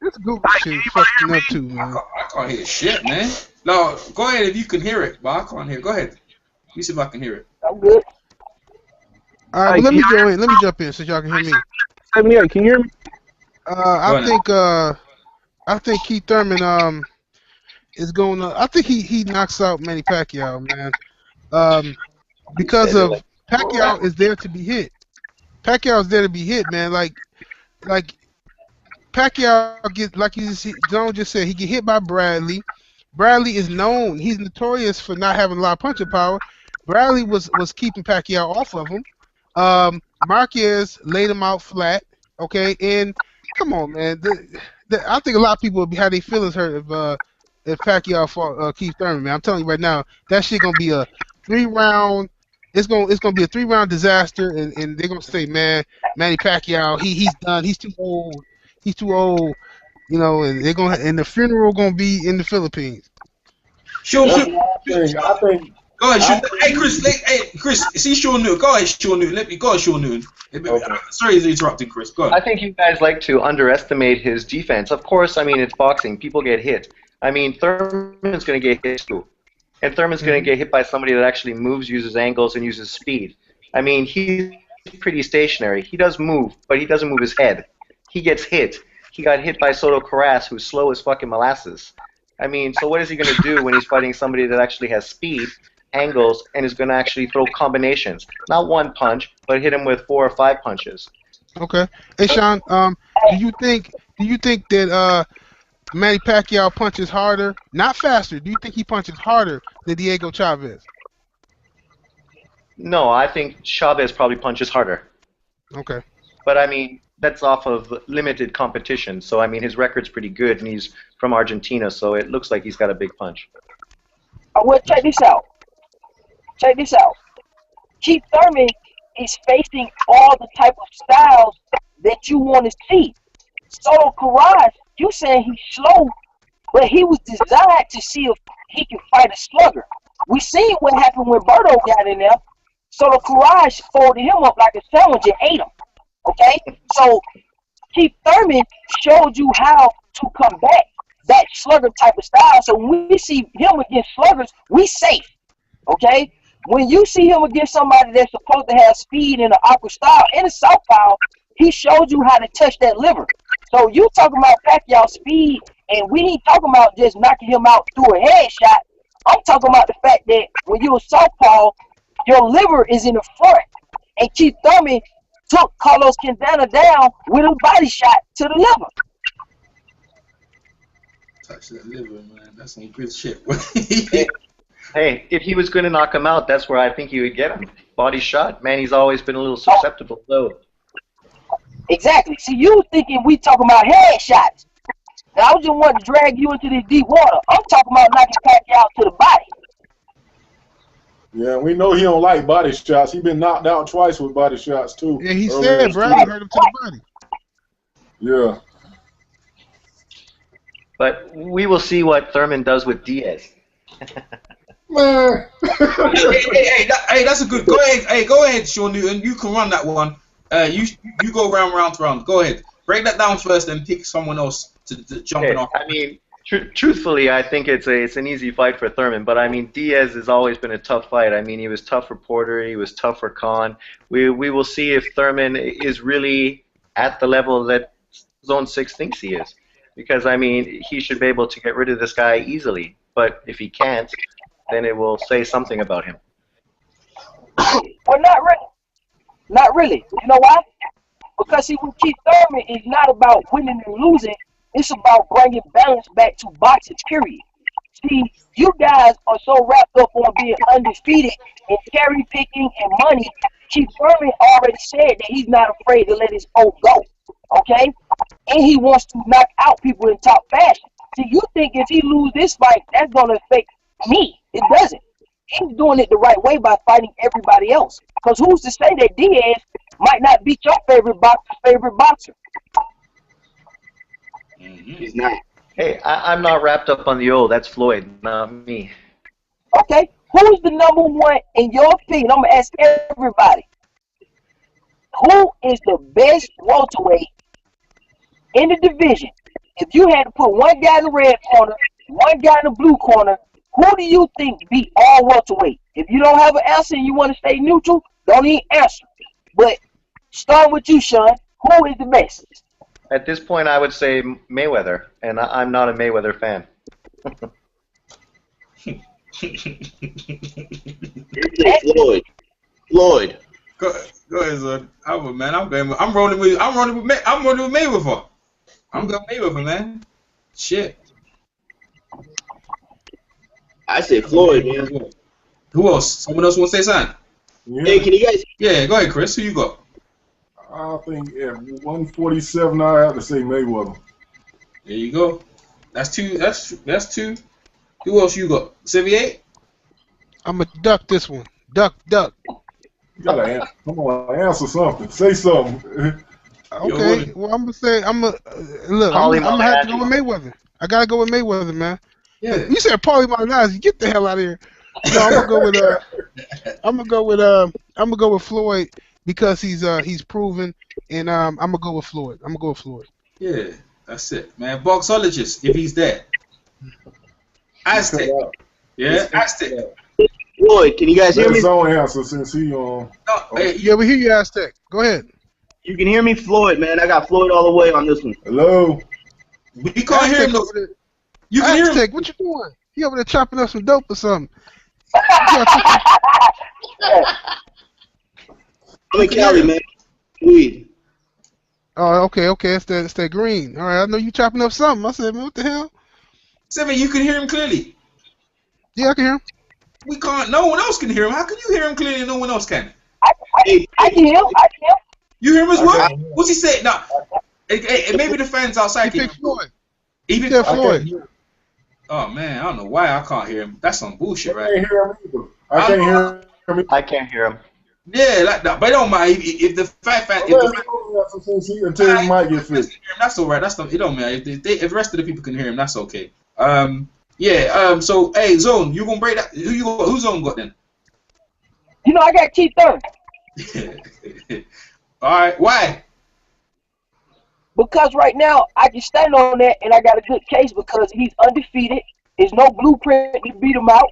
This Google shit is fucking up too, man. I can't hear shit, man. No, go ahead if you can hear it, but I can't hear it. Go ahead. Let me see if I can hear it. I'm good. All right, well, let me go in. Let me jump in so y'all can hear me. Can you hear me? I think Keith Thurman is going to. I think he knocks out Manny Pacquiao, man. Because of Pacquiao is there to be hit. Pacquiao's there to be hit, man. Like Pacquiao get like John just said, he get hit by Bradley. Bradley is known; he's notorious for not having a lot of punching power. Bradley was keeping Pacquiao off of him. Marquez laid him out flat. Okay, and come on, man. I think a lot of people would had their feelings hurt if Pacquiao fought Keith Thurman. Man, I'm telling you right now, that shit gonna be a 3-round. It's gonna be a 3-round disaster, and they're gonna say, man, Manny Pacquiao, he's done. He's too old. He's too old. You know, and the funeral gonna be in the Philippines. Sean, I Sean, think. go ahead, Sean. Hey, Chris, see Sean Newton. Go ahead, Sean Newton. Go ahead, Sean Newton. Okay. Sorry to interrupting, Chris. Go ahead. I think you guys like to underestimate his defense. Of course, I mean, it's boxing. People get hit. I mean, Thurman's going to get hit too. And Thurman's going to get hit by somebody that actually moves, uses angles, and uses speed. I mean, he's pretty stationary. He does move, but he doesn't move his head. He gets hit. He got hit by Soto Karass, who's slow as fucking molasses. I mean, so what is he going to do when he's fighting somebody that actually has speed, angles, and is going to actually throw combinations? Not one punch, but hit him with 4 or 5 punches. Okay. Hey, Sean, do you think that Manny Pacquiao punches harder, not faster? Do you think he punches harder than Diego Chavez? No, I think Chavez probably punches harder. Okay. But I mean, that's off of limited competition. So I mean, his record's pretty good, and he's from Argentina, so it looks like he's got a big punch. Well, check this out. Check this out. Keith Thurman is facing all the type of styles that you want to see. Soto Karass, you saying he's slow, but he was designed to see if he can fight a slugger. We seen what happened when Berto got in there. Soto Karass folded him up like a sandwich and ate him. Okay? So Keith Thurman showed you how to combat that slugger type of style. So when we see him against sluggers, we safe. Okay? When you see him against somebody that's supposed to have speed in an awkward style in a southpaw, he showed you how to touch that liver. So you talking about Pacquiao speed, and we ain't talking about just knocking him out through a headshot. I'm talking about the fact that when you're a southpaw, your liver is in the front. And Keith Thurman took Carlos Quintana down with a body shot to the liver. Touch that liver, man. That's some good shit. Hey, if he was going to knock him out, that's where I think he would get him. Body shot. Manny's always been a little susceptible, though. Exactly. See, you thinking we talking about headshots. Now, I was just wanting to drag you into this deep water. I'm talking about knocking Pacquiao to the body. Yeah, we know he don't like body shots. He been knocked out twice with body shots too. Yeah, he said Bradley hurt him to the body. Yeah. But we will see what Thurman does with Diaz. Man. hey, that's a good. Go ahead, go ahead, Sean Newton. You can run that one. You go round to round. Go ahead. Break that down first, and pick someone else to jump it off. I mean, truthfully, I think it's an easy fight for Thurman. But I mean, Diaz has always been a tough fight. I mean, he was tough for Porter. He was tough for Khan. We will see if Thurman is really at the level that Zone 6 thinks he is. Because I mean, he should be able to get rid of this guy easily. But if he can't, then it will say something about him. Well, not really. Not really. You know why? Because see, with Keith Thurman, it's not about winning and losing. It's about bringing balance back to boxing, period. See, you guys are so wrapped up on being undefeated and cherry picking and money. Keith Thurman already said that he's not afraid to let his own go. Okay? And he wants to knock out people in top fashion. See, you think if he lose this fight, that's going to affect me. It doesn't. He's doing it the right way by fighting everybody else. Because who's to say that Diaz might not beat your favorite boxer? He's not. Hey, I'm not wrapped up on the old. That's Floyd, not me. Okay, who's the number one in your opinion? I'm going to ask everybody. Who is the best welterweight in the division? If you had to put one guy in the red corner, one guy in the blue corner, who do you think beat all welterweight? If you don't have an answer and you want to stay neutral, don't even answer. But start with you, Sean. Who is the best? At this point, I would say Mayweather, and I'm not a Mayweather fan. Floyd. Floyd. Go ahead, son. I'm rolling with Mayweather. I'm going Mayweather, man. Shit. I say Floyd, man. Who else? Someone else want to say something? Hey, can you guys? Yeah, go ahead, Chris. Who you got? I think at 147, I have to say Mayweather. There you go. That's two. That's two. Who else you got? Sevier? I'm gonna duck this one. Duck. You gotta answer. Come on, answer something. Say something. Okay. Well, I'm gonna say look. I'm gonna have to go with Mayweather. I gotta go with Mayweather, man. Yeah. You said Paulie Malignaggi. Get the hell out of here. No, I'm gonna go with Floyd because he's proven, and I'm gonna go with Floyd. Yeah, that's it, man. Boxologist, if he's there. Aztec. Yeah, Aztec. Floyd, can you guys hear Let me? his own answer since he on. Yeah, we hear you, Aztec. Go ahead. You can hear me, Floyd, man. I got Floyd all the way on this one. Hello. We can't hear him. You can hear him. Aztec, what you doing? You over there chopping up some dope or something? I'm in Cali, man. Weed. Oh, okay. It's that green. All right, I know you chopping up something. I said, man, what the hell? Seven, you can hear him clearly. Yeah, I can hear him. We can't. No one else can hear him. How can you hear him clearly and no one else can? I can hear him. You hear him as well? What's he saying? Now, maybe the fans outside He can. picked Floyd. Even Yeah, Floyd. Oh man, I don't know why I can't hear him. That's some bullshit, right? I can't hear him either. I can't hear him. I can't hear him. Yeah, like that. But it don't matter if the fact until he might get fixed. That's all right. That's it don't matter if the rest of the people can hear him. That's okay. So hey, Zone, you gonna break that? Who Zone got then? You know, I got Keith Thurman. All right, why? Because right now I can stand on that, and I got a good case because he's undefeated. There's no blueprint to beat him out.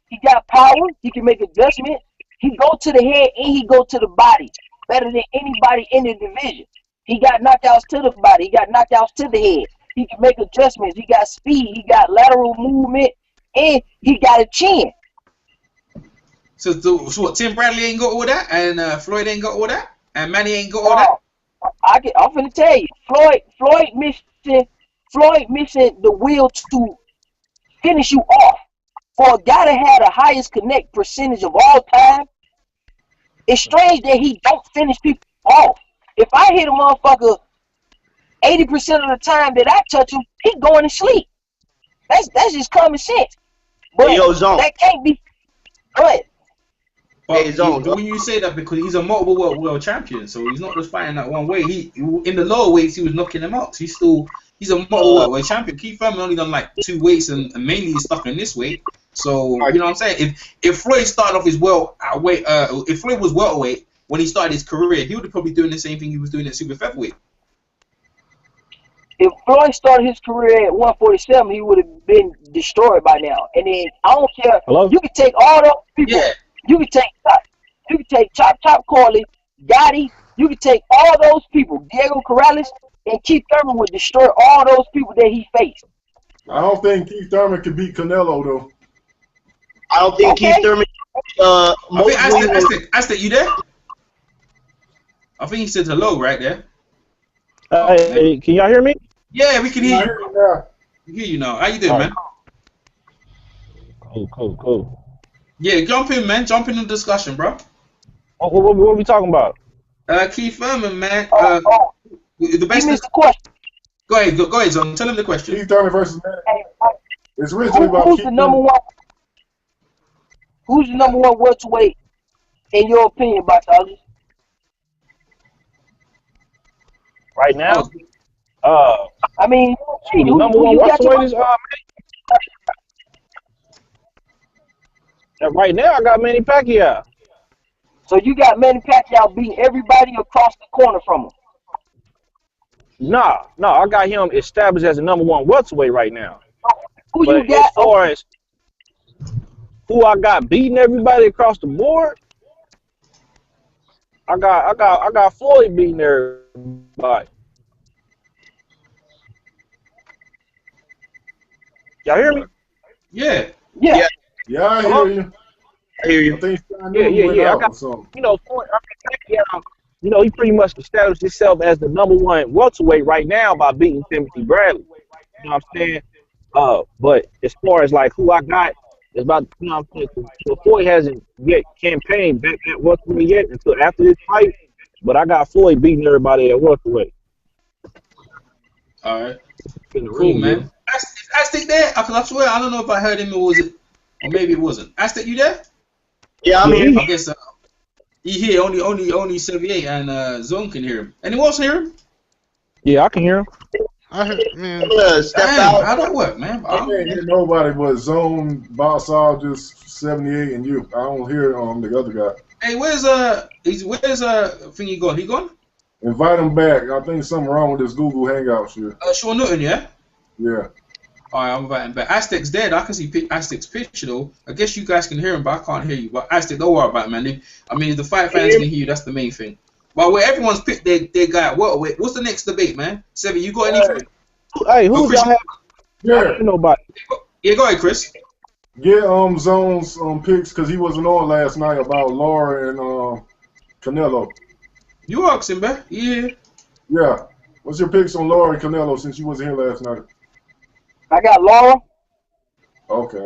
He got power. He can make adjustments. He go to the head and he go to the body better than anybody in the division. He got knockouts to the body. He got knockouts to the head. He can make adjustments. He got speed. He got lateral movement, and he got a chin. So what? Tim Bradley ain't got all that, and Floyd ain't got all that, and Manny ain't got all that. I'm finna tell you, Floyd missing the will to finish you off. For a guy that had the highest connect percentage of all time, it's strange that he don't finish people off. If I hit a motherfucker 80% of the time that I touch him, he going to sleep. That's just common sense. But Hey, yo, Zone. that can't be good. Hey, Zone. When you say that, because he's a multiple world champion, so he's not just fighting that one way. He in the lower weights he was knocking them out. He's a multiple world champion. Keith Thurman only done like 2 weights and mainly he's stuck in this weight. So you know what I'm saying? If Floyd started off his if Floyd was welterweight when he started his career, he would have probably doing the same thing he was doing at super featherweight. If Floyd started his career at 147, he would have been destroyed by now. And then I don't care. Hello? You can take all those people. Yeah. You can take Chop Corley, Gotti. You can take all those people. Diego Corrales and Keith Thurman would destroy all those people that he faced. I don't think Keith Thurman could beat Canelo though. I don't think Keith Thurman. Aztec, you there? I think he said hello right there. Hey, can y'all hear me? Yeah, we can hear you. We hear you now. How you doing, man? Cool. Yeah, jump in, man. Jump in the discussion, bro. What are we talking about? Keith Thurman, man. The best. He missed the question. Go ahead, Zon. Tell him the question. Keith Thurman versus Manny. It's originally about Who's Keith the number Thurman. one? Who's the number one welterweight in your opinion, boxologist? Right now? I mean, the number one welterweight is right now I got Manny Pacquiao. So you got Manny Pacquiao beating everybody across the corner from him. No, I got him established as the number one welterweight right now. Who But you got? as far as who I got beating everybody across the board, I got Floyd beating everybody. Y'all hear me? Yeah. Yeah, I hear you. I hear I you. think Sean Yeah, Newton yeah, went yeah. I out got, or something. you know, Pacquiao, you know, he pretty much established himself as the #1 welterweight right now by beating Timothy Bradley. You know what I'm saying? But as far as like who I got, it's about, you know what I'm saying? 'Cause, you know, Floyd hasn't yet campaigned back at welterweight yet until after this fight. But I got Floyd beating everybody at welterweight All right. in the Cool, ring, dude. man. Aztec there? I swear, I don't know if I heard him or was it, or maybe it wasn't. Aztec, you there? Yeah, I'm Yeah, here. I guess he here. Only Sevier and Zone can hear him. Anyone else hear him? yeah, I can hear him. I heard, man. I'm gonna step Damn, out. how that work, man? I can't hear nobody but Zone, Boxologist, 78, and you. I don't hear the other guy. Hey, where's Thingy gone? He gone? Invite him back. I think something wrong with this Google Hangout shit. Sean Newton, yeah. Yeah. All right, I'm inviting back. Aztec's dead. I can see Aztec's picture though. I guess you guys can hear him, but I can't hear you. But Aztec, don't worry about it, man. If the fight fans can hear you, that's the main thing. But where everyone's picked their guy. What's the next debate, man? Seven, you got anything? Hey, who Chris, y'all have? I Yeah. don't know nobody. Yeah, go ahead, Chris. Get Zone's picks because he wasn't on last night about Laura and Canelo. You asking, man? Yeah. Yeah. What's your picks on Laura and Canelo since you wasn't here last night? I got Laura. Okay.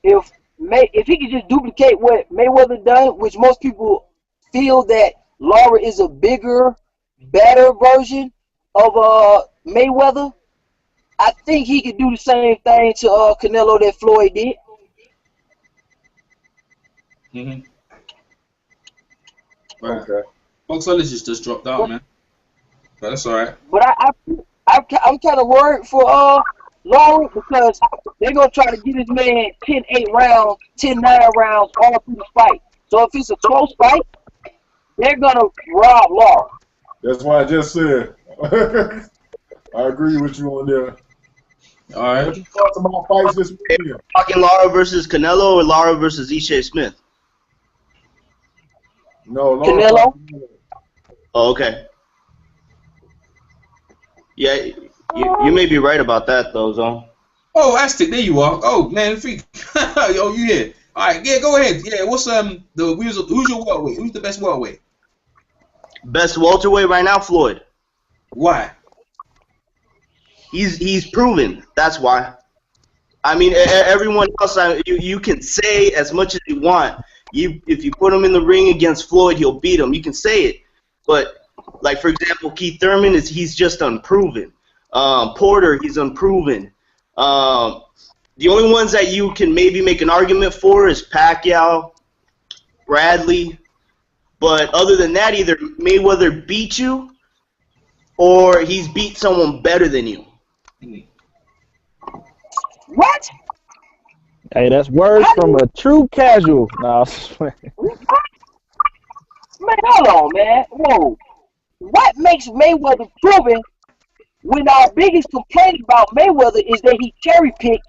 If he could just duplicate what Mayweather done, which most people feel that Laura is a bigger, better version of Mayweather, I think he could do the same thing to Canelo that Floyd did. Mhm. Right. Okay. Boxologist just dropped out, man. But that's all right. But I'm kind of worried for Laura because they're gonna try to get this man 10-8 rounds, 10-9 rounds all through the fight. So if it's a close fight, they're gonna rob Laura. That's why I just said. I agree with you on there. All right. What you thoughts about fights this weekend? Talking Lara versus Canelo or Lara versus Ishe Smith? No, Laura. Canelo? Oh, okay. Yeah, you may be right about that though, Zone. Oh, Aztec, there you are. Oh man, freak. Yo, you here? All right, yeah, go ahead. Yeah, who's who's your welterweight? Who's the best welterweight? Best welterweight right now, Floyd. Why? He's proven. That's why. I mean, everyone else, you can say as much as you want. If you put him in the ring against Floyd, he'll beat him. You can say it, but like for example, Keith Thurman he's just unproven. Porter, he's unproven. The only ones that you can maybe make an argument for is Pacquiao, Bradley, but other than that, either Mayweather beat you or he's beat someone better than you. What? Hey, that's words from a true casual. No, I swear. Man, hold on, man. Whoa. What makes Mayweather proven when our biggest complaint about Mayweather is that he cherry-picked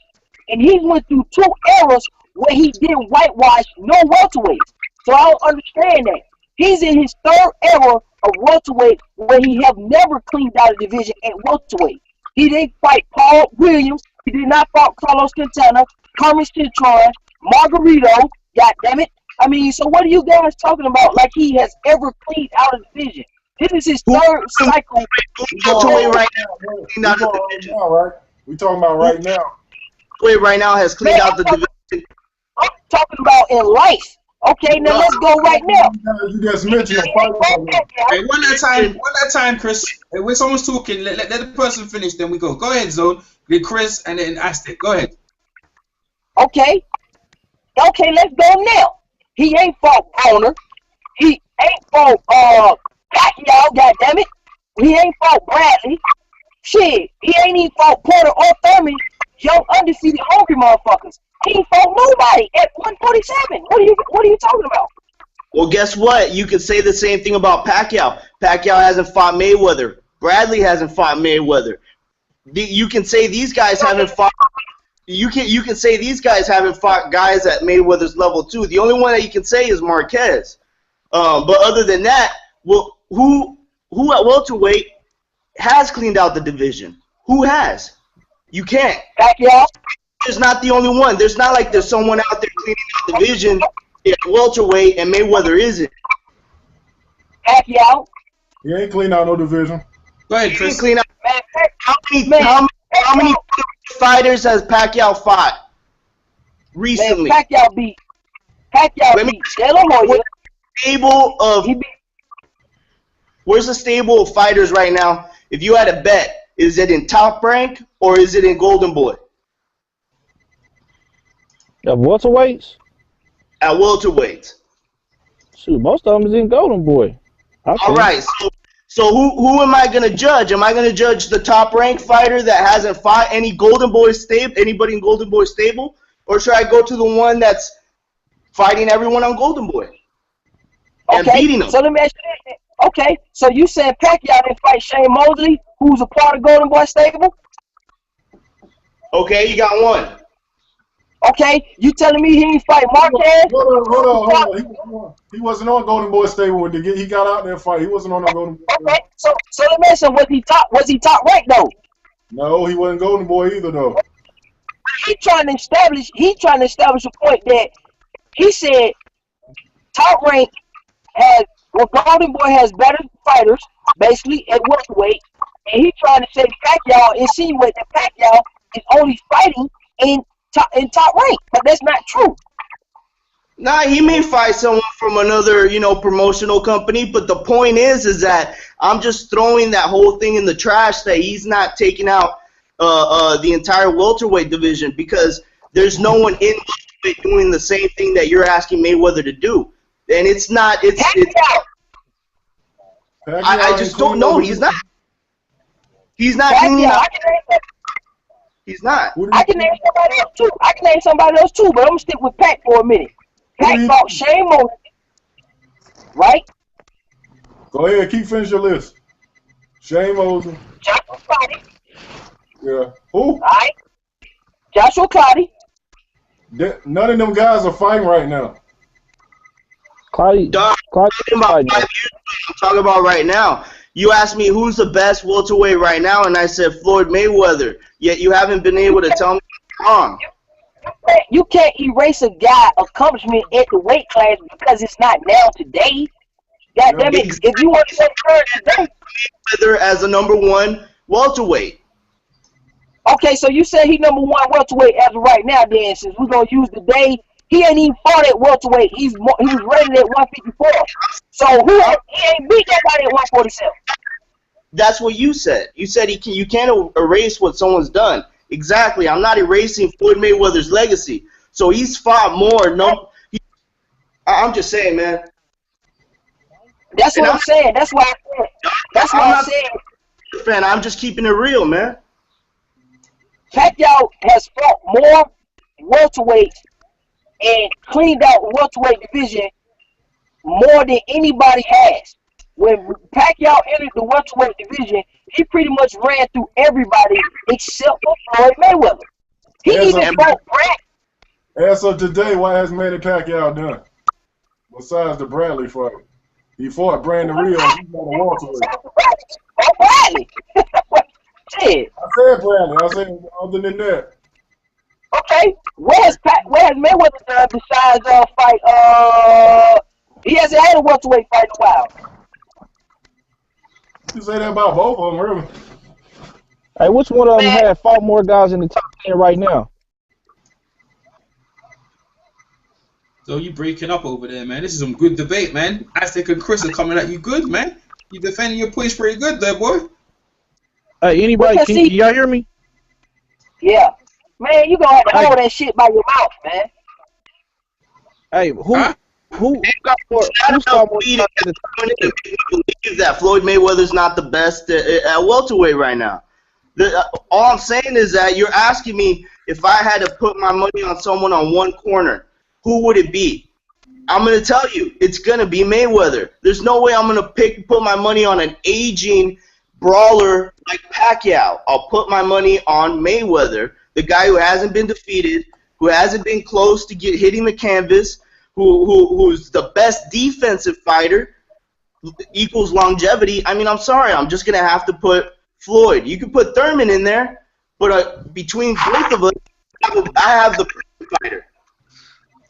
and he went through 2 eras where he didn't whitewash no welterweights. So I don't understand that. He's in his 3rd era of welterweight where he have never cleaned out a division at welterweight. He didn't fight Paul Williams. He did not fight Carlos Santana, Carmen Cintron, Margarito. God damn it. I mean, so what are you guys talking about like he has ever cleaned out a division? This is his 3rd cycle. Welterweight right now, We talking now, right? We talking about right now. Welterweight right now has cleaned out the division. I'm talking about in life. Okay, now let's go right now. You just mentioned a fight. Hey, one at a time, Chris. Hey, when someone's talking, let the person finish, then we go. Go ahead, Zone. Then Chris, and then Aztec. Go ahead. Okay, let's go now. He ain't fought Broner. He ain't fought Pacquiao, goddammit. He ain't fought Bradley. Shit, he ain't even fought Porter or Thurman, young undefeated hungry motherfuckers. He ain't fought nobody at 147. What are you talking about? Well, guess what? You could say the same thing about Pacquiao. Pacquiao hasn't fought Mayweather. Bradley hasn't fought Mayweather. You can say these guys haven't fought. You can say these guys haven't fought guys at Mayweather's level too. The only one that you can say is Marquez. But other than that, well, who at welterweight has cleaned out the division? Who has? You can't. Pacquiao. Mayweather's not the only one. There's not like there's someone out there cleaning out the division at welterweight and Mayweather isn't. Pacquiao. He ain't clean out no division. Go ahead, He Chris. didn't clean out. Man, How many fighters has Pacquiao fought recently? Man, Pacquiao beat De La Hoya. Stable of where's the stable of fighters right now? If you had a bet, is it in Top Rank or is it in Golden Boy? Yeah, welterweights. At welterweight. Shoot, most of them is in Golden Boy. All right. So who am I gonna judge? Am I gonna judge the top ranked fighter that hasn't fought any Golden Boy stable, anybody in Golden Boy stable, or should I go to the one that's fighting everyone on Golden Boy and beating them? So let me ask you this. Okay, so you said Pacquiao didn't fight Shane Mosley, who's a part of Golden Boy stable? Okay, you got one. Okay, you telling me he didn't fight Marquez? Hold on. He wasn't on Golden Boy stable when he got out there and fight. He wasn't on the Golden Boy. Okay, so let me ask you, was he top ranked though? No, he wasn't Golden Boy either though. He trying to establish a point that he said top rank Golden Boy has better fighters, basically at welterweight, and he trying to say Pacquiao, insinuate that Pacquiao is only fighting in top rank, but that's not true. Nah, he may fight someone from another, promotional company, but the point is that I'm just throwing that whole thing in the trash that he's not taking out the entire welterweight division because there's no one in welterweight doing the same thing that you're asking Mayweather to do, and it's not. I just don't know. He's not. He's not cleaning up. He's not. I can name somebody else too. But I'm gonna stick with Pac for a minute. Pac fought Shane Mosley, right? Go ahead, finish your list. Shane Mosley. Joshua Clottey. Yeah. Who? Alright. Joshua Clottey. None of them guys are fighting right now. I'm talking about right now. You asked me who's the best welterweight right now, and I said Floyd Mayweather. Yet you haven't been able to tell me I'm wrong. You can't erase a guy's accomplishment at the weight class because it's not now today. God damn it! If you want to say today, Mayweather as the #1 welterweight. Okay, so you said he #1 welterweight as of right now. Then, since we're gonna use the day, he ain't even fought at welterweight. He was rated at 154. So he ain't beat nobody at 147. That's what you said. You said you can't erase what someone's done. Exactly. I'm not erasing Floyd Mayweather's legacy. So he's fought more. I'm just saying, man. That's what I'm saying. That's why I said. That's why I said. Fan, I'm just keeping it real, man. Pacquiao has fought more welterweights and cleaned out the welterweight division more than anybody has. When Pacquiao entered the welterweight division, he pretty much ran through everybody except for Floyd Mayweather. He even fought Brad. As of today, what has Manny Pacquiao done? Besides the Bradley fight. He fought Brandon Rios. He's not a welterweight. Bradley. Shit. I said Bradley. I said other than that. Okay. Where has Mayweather done besides fight? He hasn't had a welterweight fight in a while. You say that about both of them, really. Hey, which one of them have fought more guys in the top 10 right now? So you breaking up over there, man. This is some good debate, man. Aztec and Chris are coming at you good, man. You defending your points pretty good there, boy. Hey, anybody, can y'all hear me? Yeah. Man, you gonna have to hold that shit by your mouth, man. Hey, who believe that Floyd Mayweather's not the best at welterweight right now. All I'm saying is that you're asking me if I had to put my money on someone on one corner, who would it be? I'm going to tell you, it's going to be Mayweather. There's no way I'm going to put my money on an aging brawler like Pacquiao. I'll put my money on Mayweather, the guy who hasn't been defeated, who hasn't been close to hitting the canvas, who's the best defensive fighter, equals longevity. I mean, I'm sorry. I'm just going to have to put Floyd. You can put Thurman in there, but between both of us, I have the proven fighter.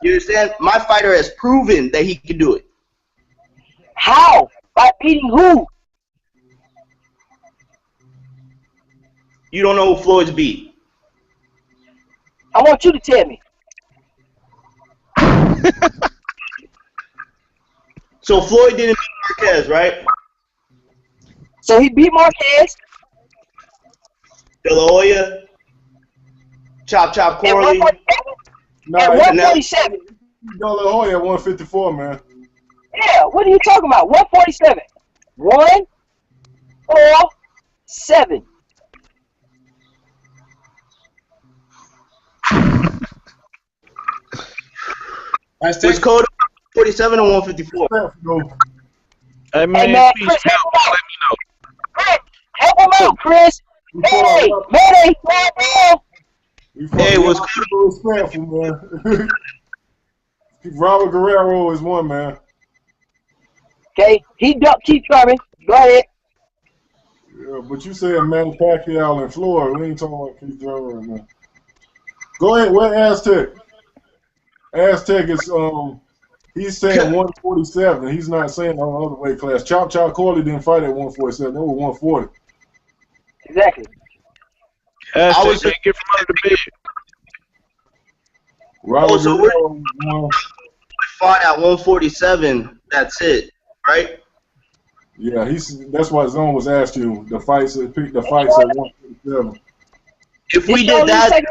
You understand? My fighter has proven that he can do it. How? By beating who? You don't know who Floyd's beat. I want you to tell me. So Floyd didn't beat Marquez, right? So he beat Marquez. De La Hoya, Chop At Corley. 147? Nah, At he 147. De La Hoya at 154, man. Yeah, what are you talking about? 147. 147. Was Cody 47 or 154? Hey man, Hey, man, please Chris, help help him out. me. Let me know. Chris, help him out, Chris. Mayday, mayday, mayday. Hey, what's respectful, man? Robert Guerrero is one, man. Okay, he ducked Keith Thurman. Go ahead. Yeah, but you said Manny Pacquiao and Floyd. We ain't talking about Keith Thurman right now. Go ahead. Where Aztec? Aztec is he's saying 147. He's not saying on the other weight class. Chop Corley didn't fight at 147. They were 140. Exactly. I was saying get from under the bed. Robert so Guerrero fought at 147. That's it, right? yeah, that's why Zone was asked you. The fights at 147. If we did that,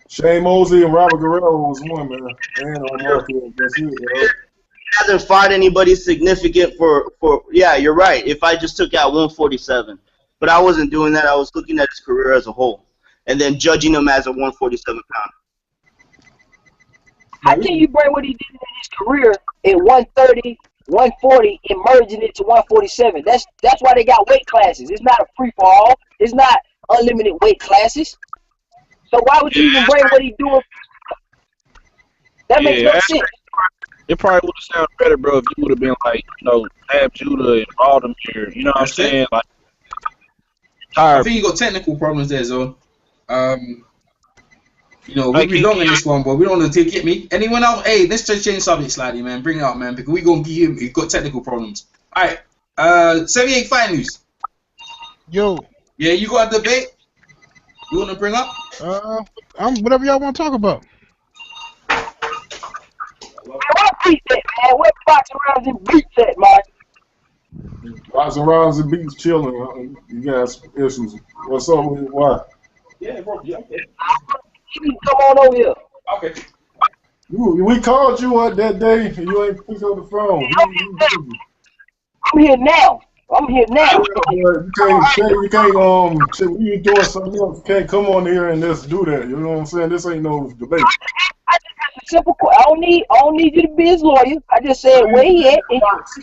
Shane Mosley and Robert Guerrero was one, man. And Marquez, that's it, bro. hasn't fought anybody significant for. Yeah, you're right. If I just took out 147, but I wasn't doing that. I was looking at his career as a whole, and then judging him as a 147 pounder. How can you bring what he did in his career at 130, 140, and merging it to 147? That's why they got weight classes. It's not a free for all. It's not unlimited weight classes. So why would you even bring what he doing? That makes no sense. It probably would have sounded better, bro, if you would have been like, Ab Judah and Baltimore. You know what I'm saying? Like, I think you got technical problems there, Zone. We belong in this one, but we don't want to get me. Anyone else? Hey, let's just change subject slightly, man. Bring it up, man, because we're going to give him. He's got technical problems. All right. 78 fight news. Yo. Yeah, you got a debate? You want to bring up? Whatever y'all want to talk about. What beat that, man? What boxing rounds and beats that, man? Boxing rounds and beats chilling. You guys issues. What's up with why? Yeah, bro. Yeah, okay. You need to come on over here. Okay. We called you up that day and you ain't pick up the phone. I'm here now. You can't you doing something else. You can't come on here and just do that. You know what I'm saying? This ain't no debate. I just asked a simple question. I don't need you to be his lawyer. I just said where he at.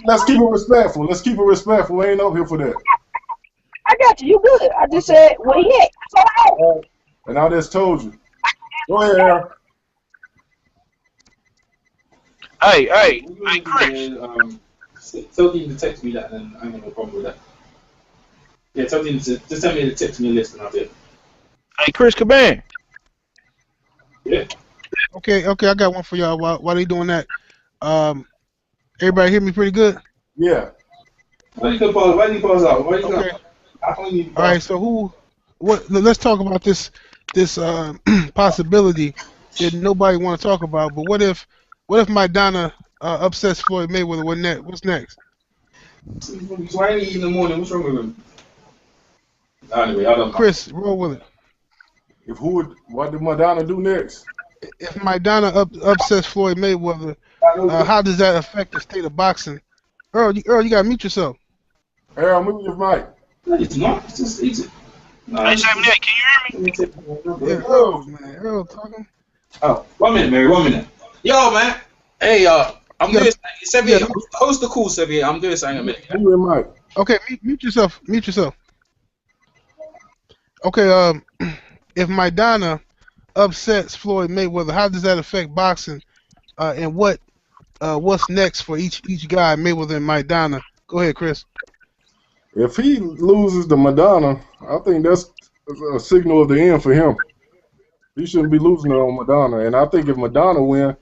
Let's keep it respectful. We ain't up here for that. I got you. You good. I just said where he at. That's all. And I just told you. Go ahead, Aaron. Hey, Chris. Tell him to text me that, and I ain't got no problem with that. Yeah, tell him to just tell me to text me a list, and I'll do it. Hey, Chris Caban. Yeah. Okay, I got one for y'all. While they doing that, everybody hear me pretty good? Yeah. Why do you pause out? Okay. All right. So let's talk about this possibility that nobody want to talk about. But what if Maidana upsets Floyd Mayweather? What's next? Why ain't he in the morning? What's wrong with him? Anyway, I don't know. Chris, roll with it. What did Maidana do next? If Maidana upsets Floyd Mayweather, how does that affect the state of boxing? Earl, you gotta mute yourself. Earl, move your mic. No, it's not. It's just easy. Hey, Sam, can you hear me? Yeah, Earl talking. Oh, 1 minute, Mary. 1 minute. Yo, man. Hey, I'm doing Sevier. Host the call, Sevier. I'm doing something in a minute. Move your mic. Okay, mute yourself. Okay, if Maidana upsets Floyd Mayweather, how does that affect boxing? And what's next for each guy, Mayweather and Maidana? Go ahead, Chris. If he loses to Maidana, I think that's a signal of the end for him. He shouldn't be losing it on Madonna. And I think if Madonna win,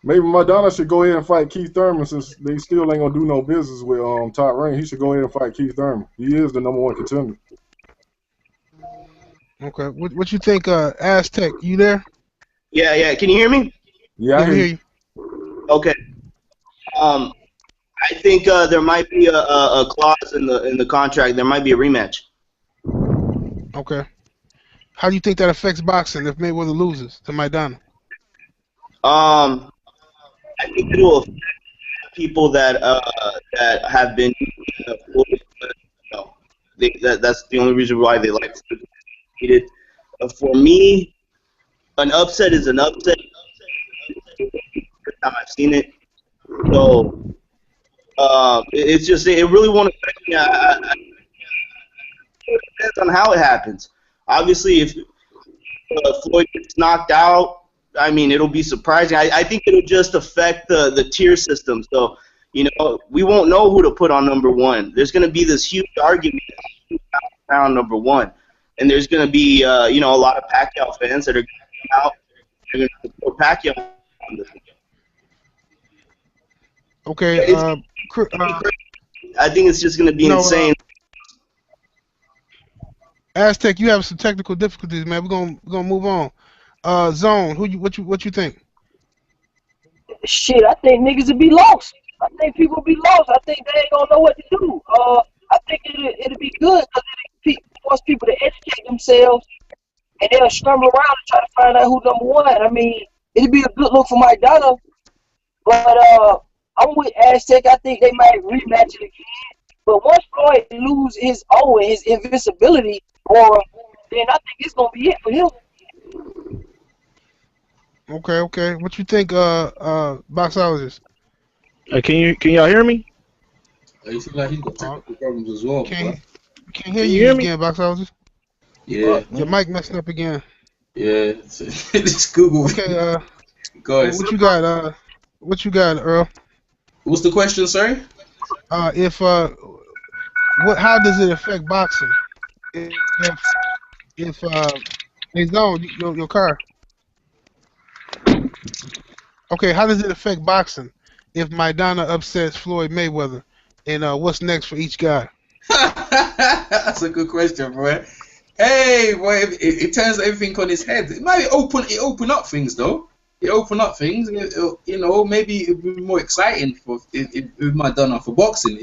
maybe Madonna should go ahead and fight Keith Thurman since they still ain't gonna do no business with Top Rank. He should go ahead and fight Keith Thurman. He is the #1 contender. Okay. What you think, Aztec? You there? Yeah. Can you hear me? Yeah, I hear you. Okay. I think there might be a clause in the contract. There might be a rematch. Okay. How do you think that affects boxing if Mayweather loses to Maidana? I think it will affect people that have been. That's the only reason why they like to beat it. For me, an upset is an upset. First time I've seen it, so it's just it really won't affect me. It depends on how it happens. Obviously, if Floyd gets knocked out, I mean, it'll be surprising. I think it'll just affect the tier system. So, we won't know who to put on #1. There's going to be this huge argument around #1. And there's going to be, a lot of Pacquiao fans that are going to come out. They're going to support Pacquiao. Okay. I think it's just going to be insane. Aztec, you have some technical difficulties, man. We're gonna move on. Zone, what you think? Shit, I think niggas will be lost. I think people will be lost. I think they ain't gonna know what to do. I think it'll be good because it force people to educate themselves, and they'll scramble around and try to find out who's #1. I mean, it'll be a good look for Maidana, but I'm with Aztec. I think they might rematch it again. But once Floyd lose his his invincibility, then I think it's gonna be it for him. Okay. What you think, boxologist? Can y'all hear me? You seem like he's got technical problems as well. Can't hear you again, boxologist. Yeah. Your mic messing up again. Yeah. It's Google. Okay. Go ahead. What you got, Earl? What's the question, sorry? How does it affect boxing? If hey Zone, your car. Okay, how does it affect boxing if Maidana upsets Floyd Mayweather? And what's next for each guy? That's a good question, bro. Hey, boy, it turns everything on its head. It might open up things, though. It open up things. Maybe it'd be more exciting if Maidana for boxing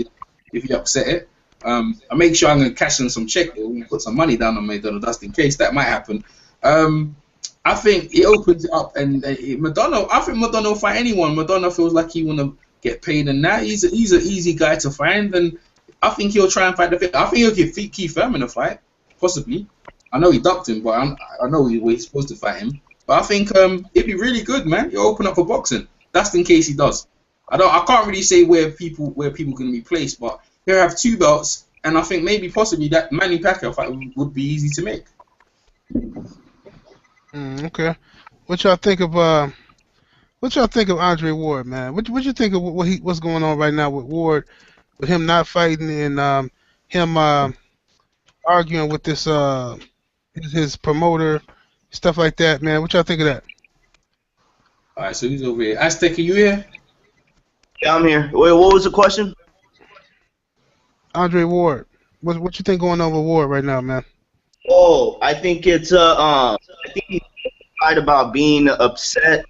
if you upset it. I make sure I'm gonna cash in some check. We'll put some money down on Maidana just in case that might happen. I think it opens it up, and Madonna. I think Madonna will fight anyone. Madonna feels like he wanna get paid, and that he's an easy guy to find, and I think he'll try and fight the fit. I think he'll give Keith Thurman a fight, possibly. I know he ducked him, but I know he's supposed to fight him. But I think it'd be really good, man. You'll open up for boxing, just in case he does. I can't really say where people going to be placed, but he'll have 2 belts, and I think maybe possibly that Manny Pacquiao fight would be easy to make. Okay, what y'all think of Andre Ward, man? What you think of what's going on right now with Ward, with him not fighting and him arguing with this his promoter, stuff like that, man? What y'all think of that? All right, so he's over here. Aztec, are you here? Yeah, I'm here. Wait, what was the question? Andre Ward, what you think going on with Ward right now, man? Oh, I think it's I think he's right about being upset.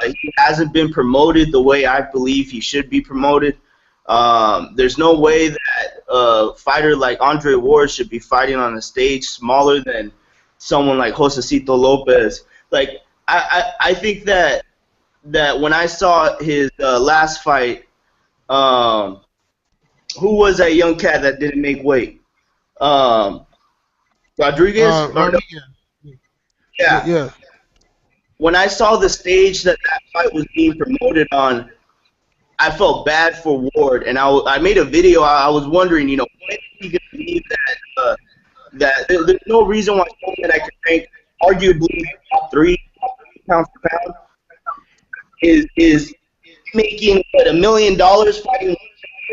He hasn't been promoted the way I believe he should be promoted. There's no way that a fighter like Andre Ward should be fighting on a stage smaller than someone like Josecito Lopez. Like I think that when I saw his last fight, who was that young cat that didn't make weight? Rodriguez? Yeah. When I saw the stage that fight was being promoted on, I felt bad for Ward, and I made a video. I was wondering, when is he going to believe that there's no reason why someone that I can rank arguably top 3 pound for pound is making $1 million fighting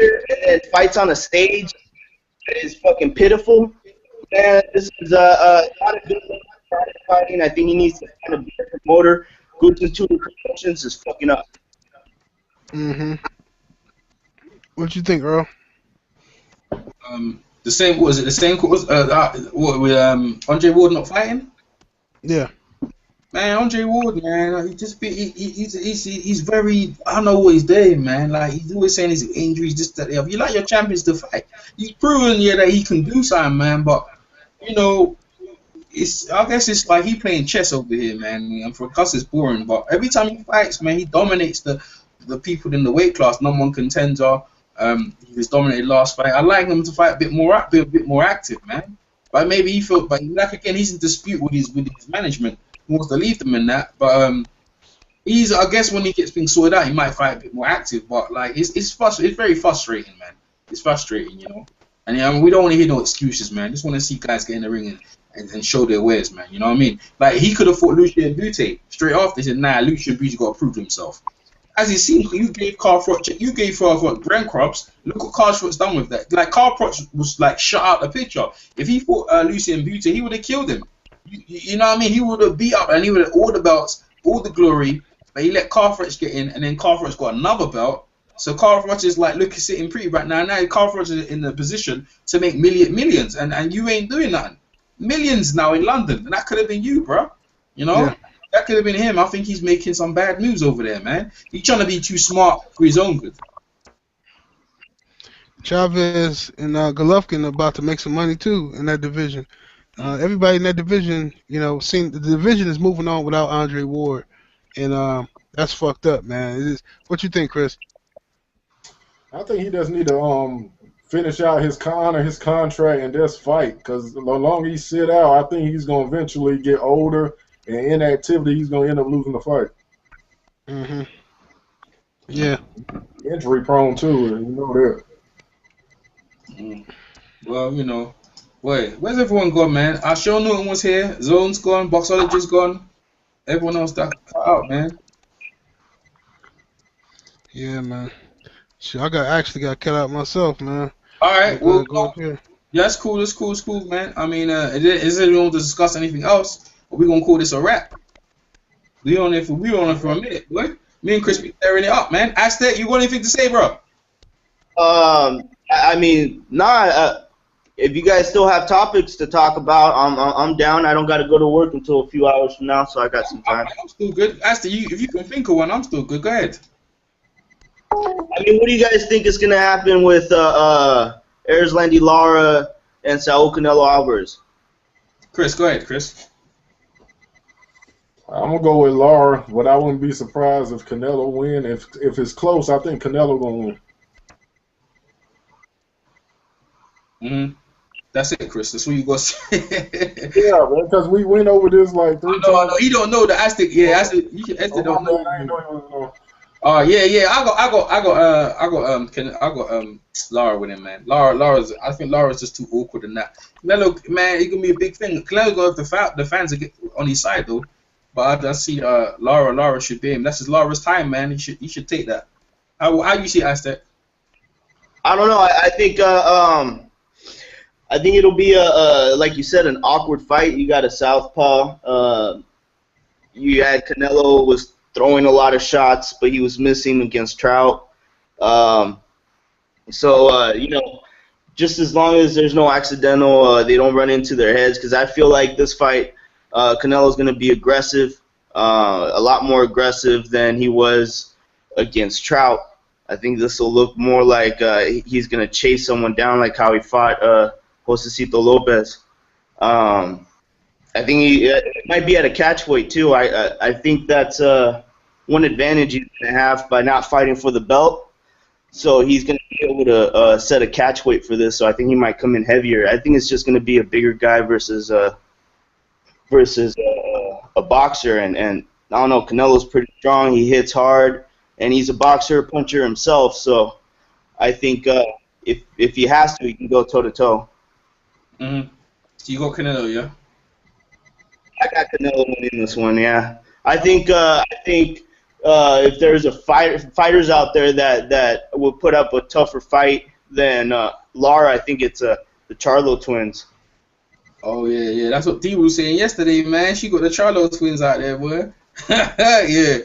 and then fights on a stage that is fucking pitiful. Man, this is not a good look for fighting. I think he needs to find a better promoter. Goods into the promotions is fucking up. Mm-hmm. What you think, Earl? The same. What was it? The same. What with Andre Ward not fighting? Yeah. Man, Andre Ward, man, like, he's very, I don't know what he's doing, man. Like, he's always saying his injuries, this, that, the other. You like your champions to fight. He's proven, yeah, that he can do something, man. But, you know, I guess it's like he playing chess over here, man. And for us, it's boring. But every time he fights, man, he dominates the people in the weight class. #1 contender. He was dominated last fight. I like him to fight be a bit more active, man. But maybe he felt, but like again, he's in dispute with his management. He wants to leave them in that, but I guess when he gets things sorted out, he might fight a bit more active. But like, it's very frustrating, man. It's frustrating, you know. And we don't want to hear no excuses, man. Just want to see guys get in the ring and show their wares, man. You know what I mean? Like, he could have fought Lucien Butte straight after. He said, nah, Lucien Butte's got to prove himself. As you see, you gave Carl Froch Grand Crops. Look what Carl Froch's done with that. Like, Carl Froch was like shut out the picture. If he fought Lucien Butte, he would have killed him. You know what I mean? He would have beat up and he would have all the belts, all the glory, but he let Carl Froch get in, and then Carl Froch got another belt. So Carl Froch is like looking sitting pretty right now. Now Carl Froch is in a position to make millions, and you ain't doing nothing. Millions now in London, and that could have been you, bro. You know? Yeah. That could have been him. I think he's making some bad moves over there, man. He's trying to be too smart for his own good. Chavez and Golovkin are about to make some money too in that division. Everybody in that division, you know, the division is moving on without Andre Ward, and that's fucked up, man. What you think, Chris? I think he just need to finish out his contract and just fight, because the longer he sit out, I think he's gonna eventually get older, and inactivity, he's gonna end up losing the fight. Mm-hmm. Yeah. Injury prone too, you know that. Well, you know. Wait, where's everyone gone, man? Sean Newton was here. Zone's gone. Boxologist's gone. Everyone else got cut out, man. Yeah, man. Shit, I actually got cut out myself, man. All right, well, go up here. Yeah, it's cool. It's cool, man. I mean, is anyone want to discuss anything else? Or we gonna call this a wrap? We on it for a minute, boy. Me and Chris be tearing it up, man. Aztec, you got anything to say, bro? I mean, nah. If you guys still have topics to talk about, I'm down. I don't got to go to work until a few hours from now, so I got some time. I'm still good. If you can think of one, I'm still good. Go ahead. I mean, what do you guys think is going to happen with Erislandy Lara and Saul Canelo Alvarez? Chris, go ahead, Chris. I'm going to go with Lara, but I wouldn't be surprised if Canelo win. If it's close, I think Canelo going to win. Mm-hmm. That's it, Chris. That's what you gonna say. Yeah, man, because we went over this like 3 times. I know. He don't know the Aztec. Yeah, Aztec. Aztec don't know. Oh yeah. I got Lara with him, man. I think Lara's just too awkward in that. Canelo, man, he gonna be a big thing. Canelo gonna have the fans get on his side though. But I see Lara should be him. That's just Lara's time, man. He should take that. How you see Aztec? I don't know. I think it'll be like you said, an awkward fight. You got a southpaw. You had Canelo was throwing a lot of shots, but he was missing against Trout. You know, just as long as there's no accidental, they don't run into their heads. Because I feel like this fight, Canelo's going to be aggressive, a lot more aggressive than he was against Trout. I think this will look more like he's going to chase someone down like how he fought Josecito Lopez. I think it might be at a catch weight too. I think that's one advantage he's going to have by not fighting for the belt. So he's going to be able to set a catch weight for this. So I think he might come in heavier. I think it's just going to be a bigger guy versus a boxer. And I don't know, Canelo's pretty strong. He hits hard, and he's a boxer, puncher himself. So I think if he has to, he can go toe to toe. Mm-hmm. So you got Canelo, yeah? I got Canelo winning this one, yeah. I think if there's fighters out there that will put up a tougher fight than Lara, I think it's the Charlo twins. Oh yeah. That's what D was saying yesterday, man. She got the Charlo twins out there, boy. Yeah.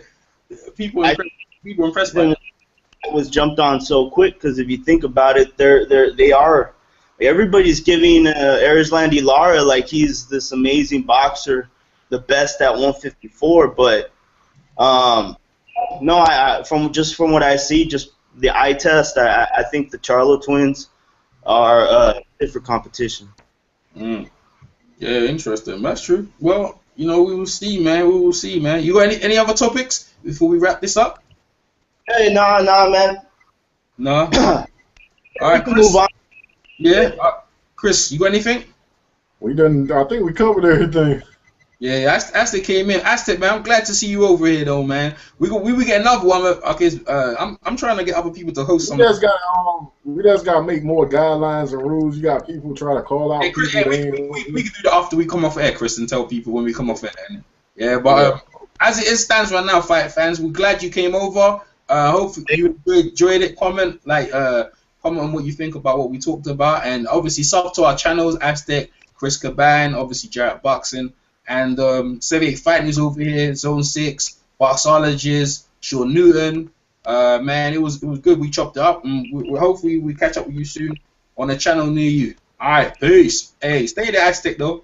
People I impressed. People impressed by think that. it was jumped on so quick because if you think about it, they are. Everybody's giving Erislandy Lara like he's this amazing boxer, the best at 154. But no, from what I see, just the eye test, I think the Charlo twins are fit for competition. Mm. Yeah, interesting. That's true. Well, we will see, man. We will see, man. You got any other topics before we wrap this up? Hey, nah, man. No. All We right, can Chris. move on. Yeah, Chris, you got anything? We done. I think we covered everything. Yeah, Aztec came in. Aztec, man, I'm glad to see you over here, though, man. We get another one. Okay, I'm trying to get other people to host We some. just got to make more guidelines and rules. You got people try to call out Hey, Chris, people. we can do that after we come off air, Chris, and tell people when we come off air. Yeah, but as it stands right now, fight fans, we're glad you came over. Hopefully you enjoyed it. Comment on what you think about what we talked about, and obviously sub to our channels: Aztec, Chris Caban, obviously Jarrett Boxing, and 78 Fight News over here, Zone 6, Boxologist, Sean Newton. Man, it was good. We chopped it up, and hopefully we catch up with you soon on a channel near you. All right, peace. Hey, stay there, Aztec though.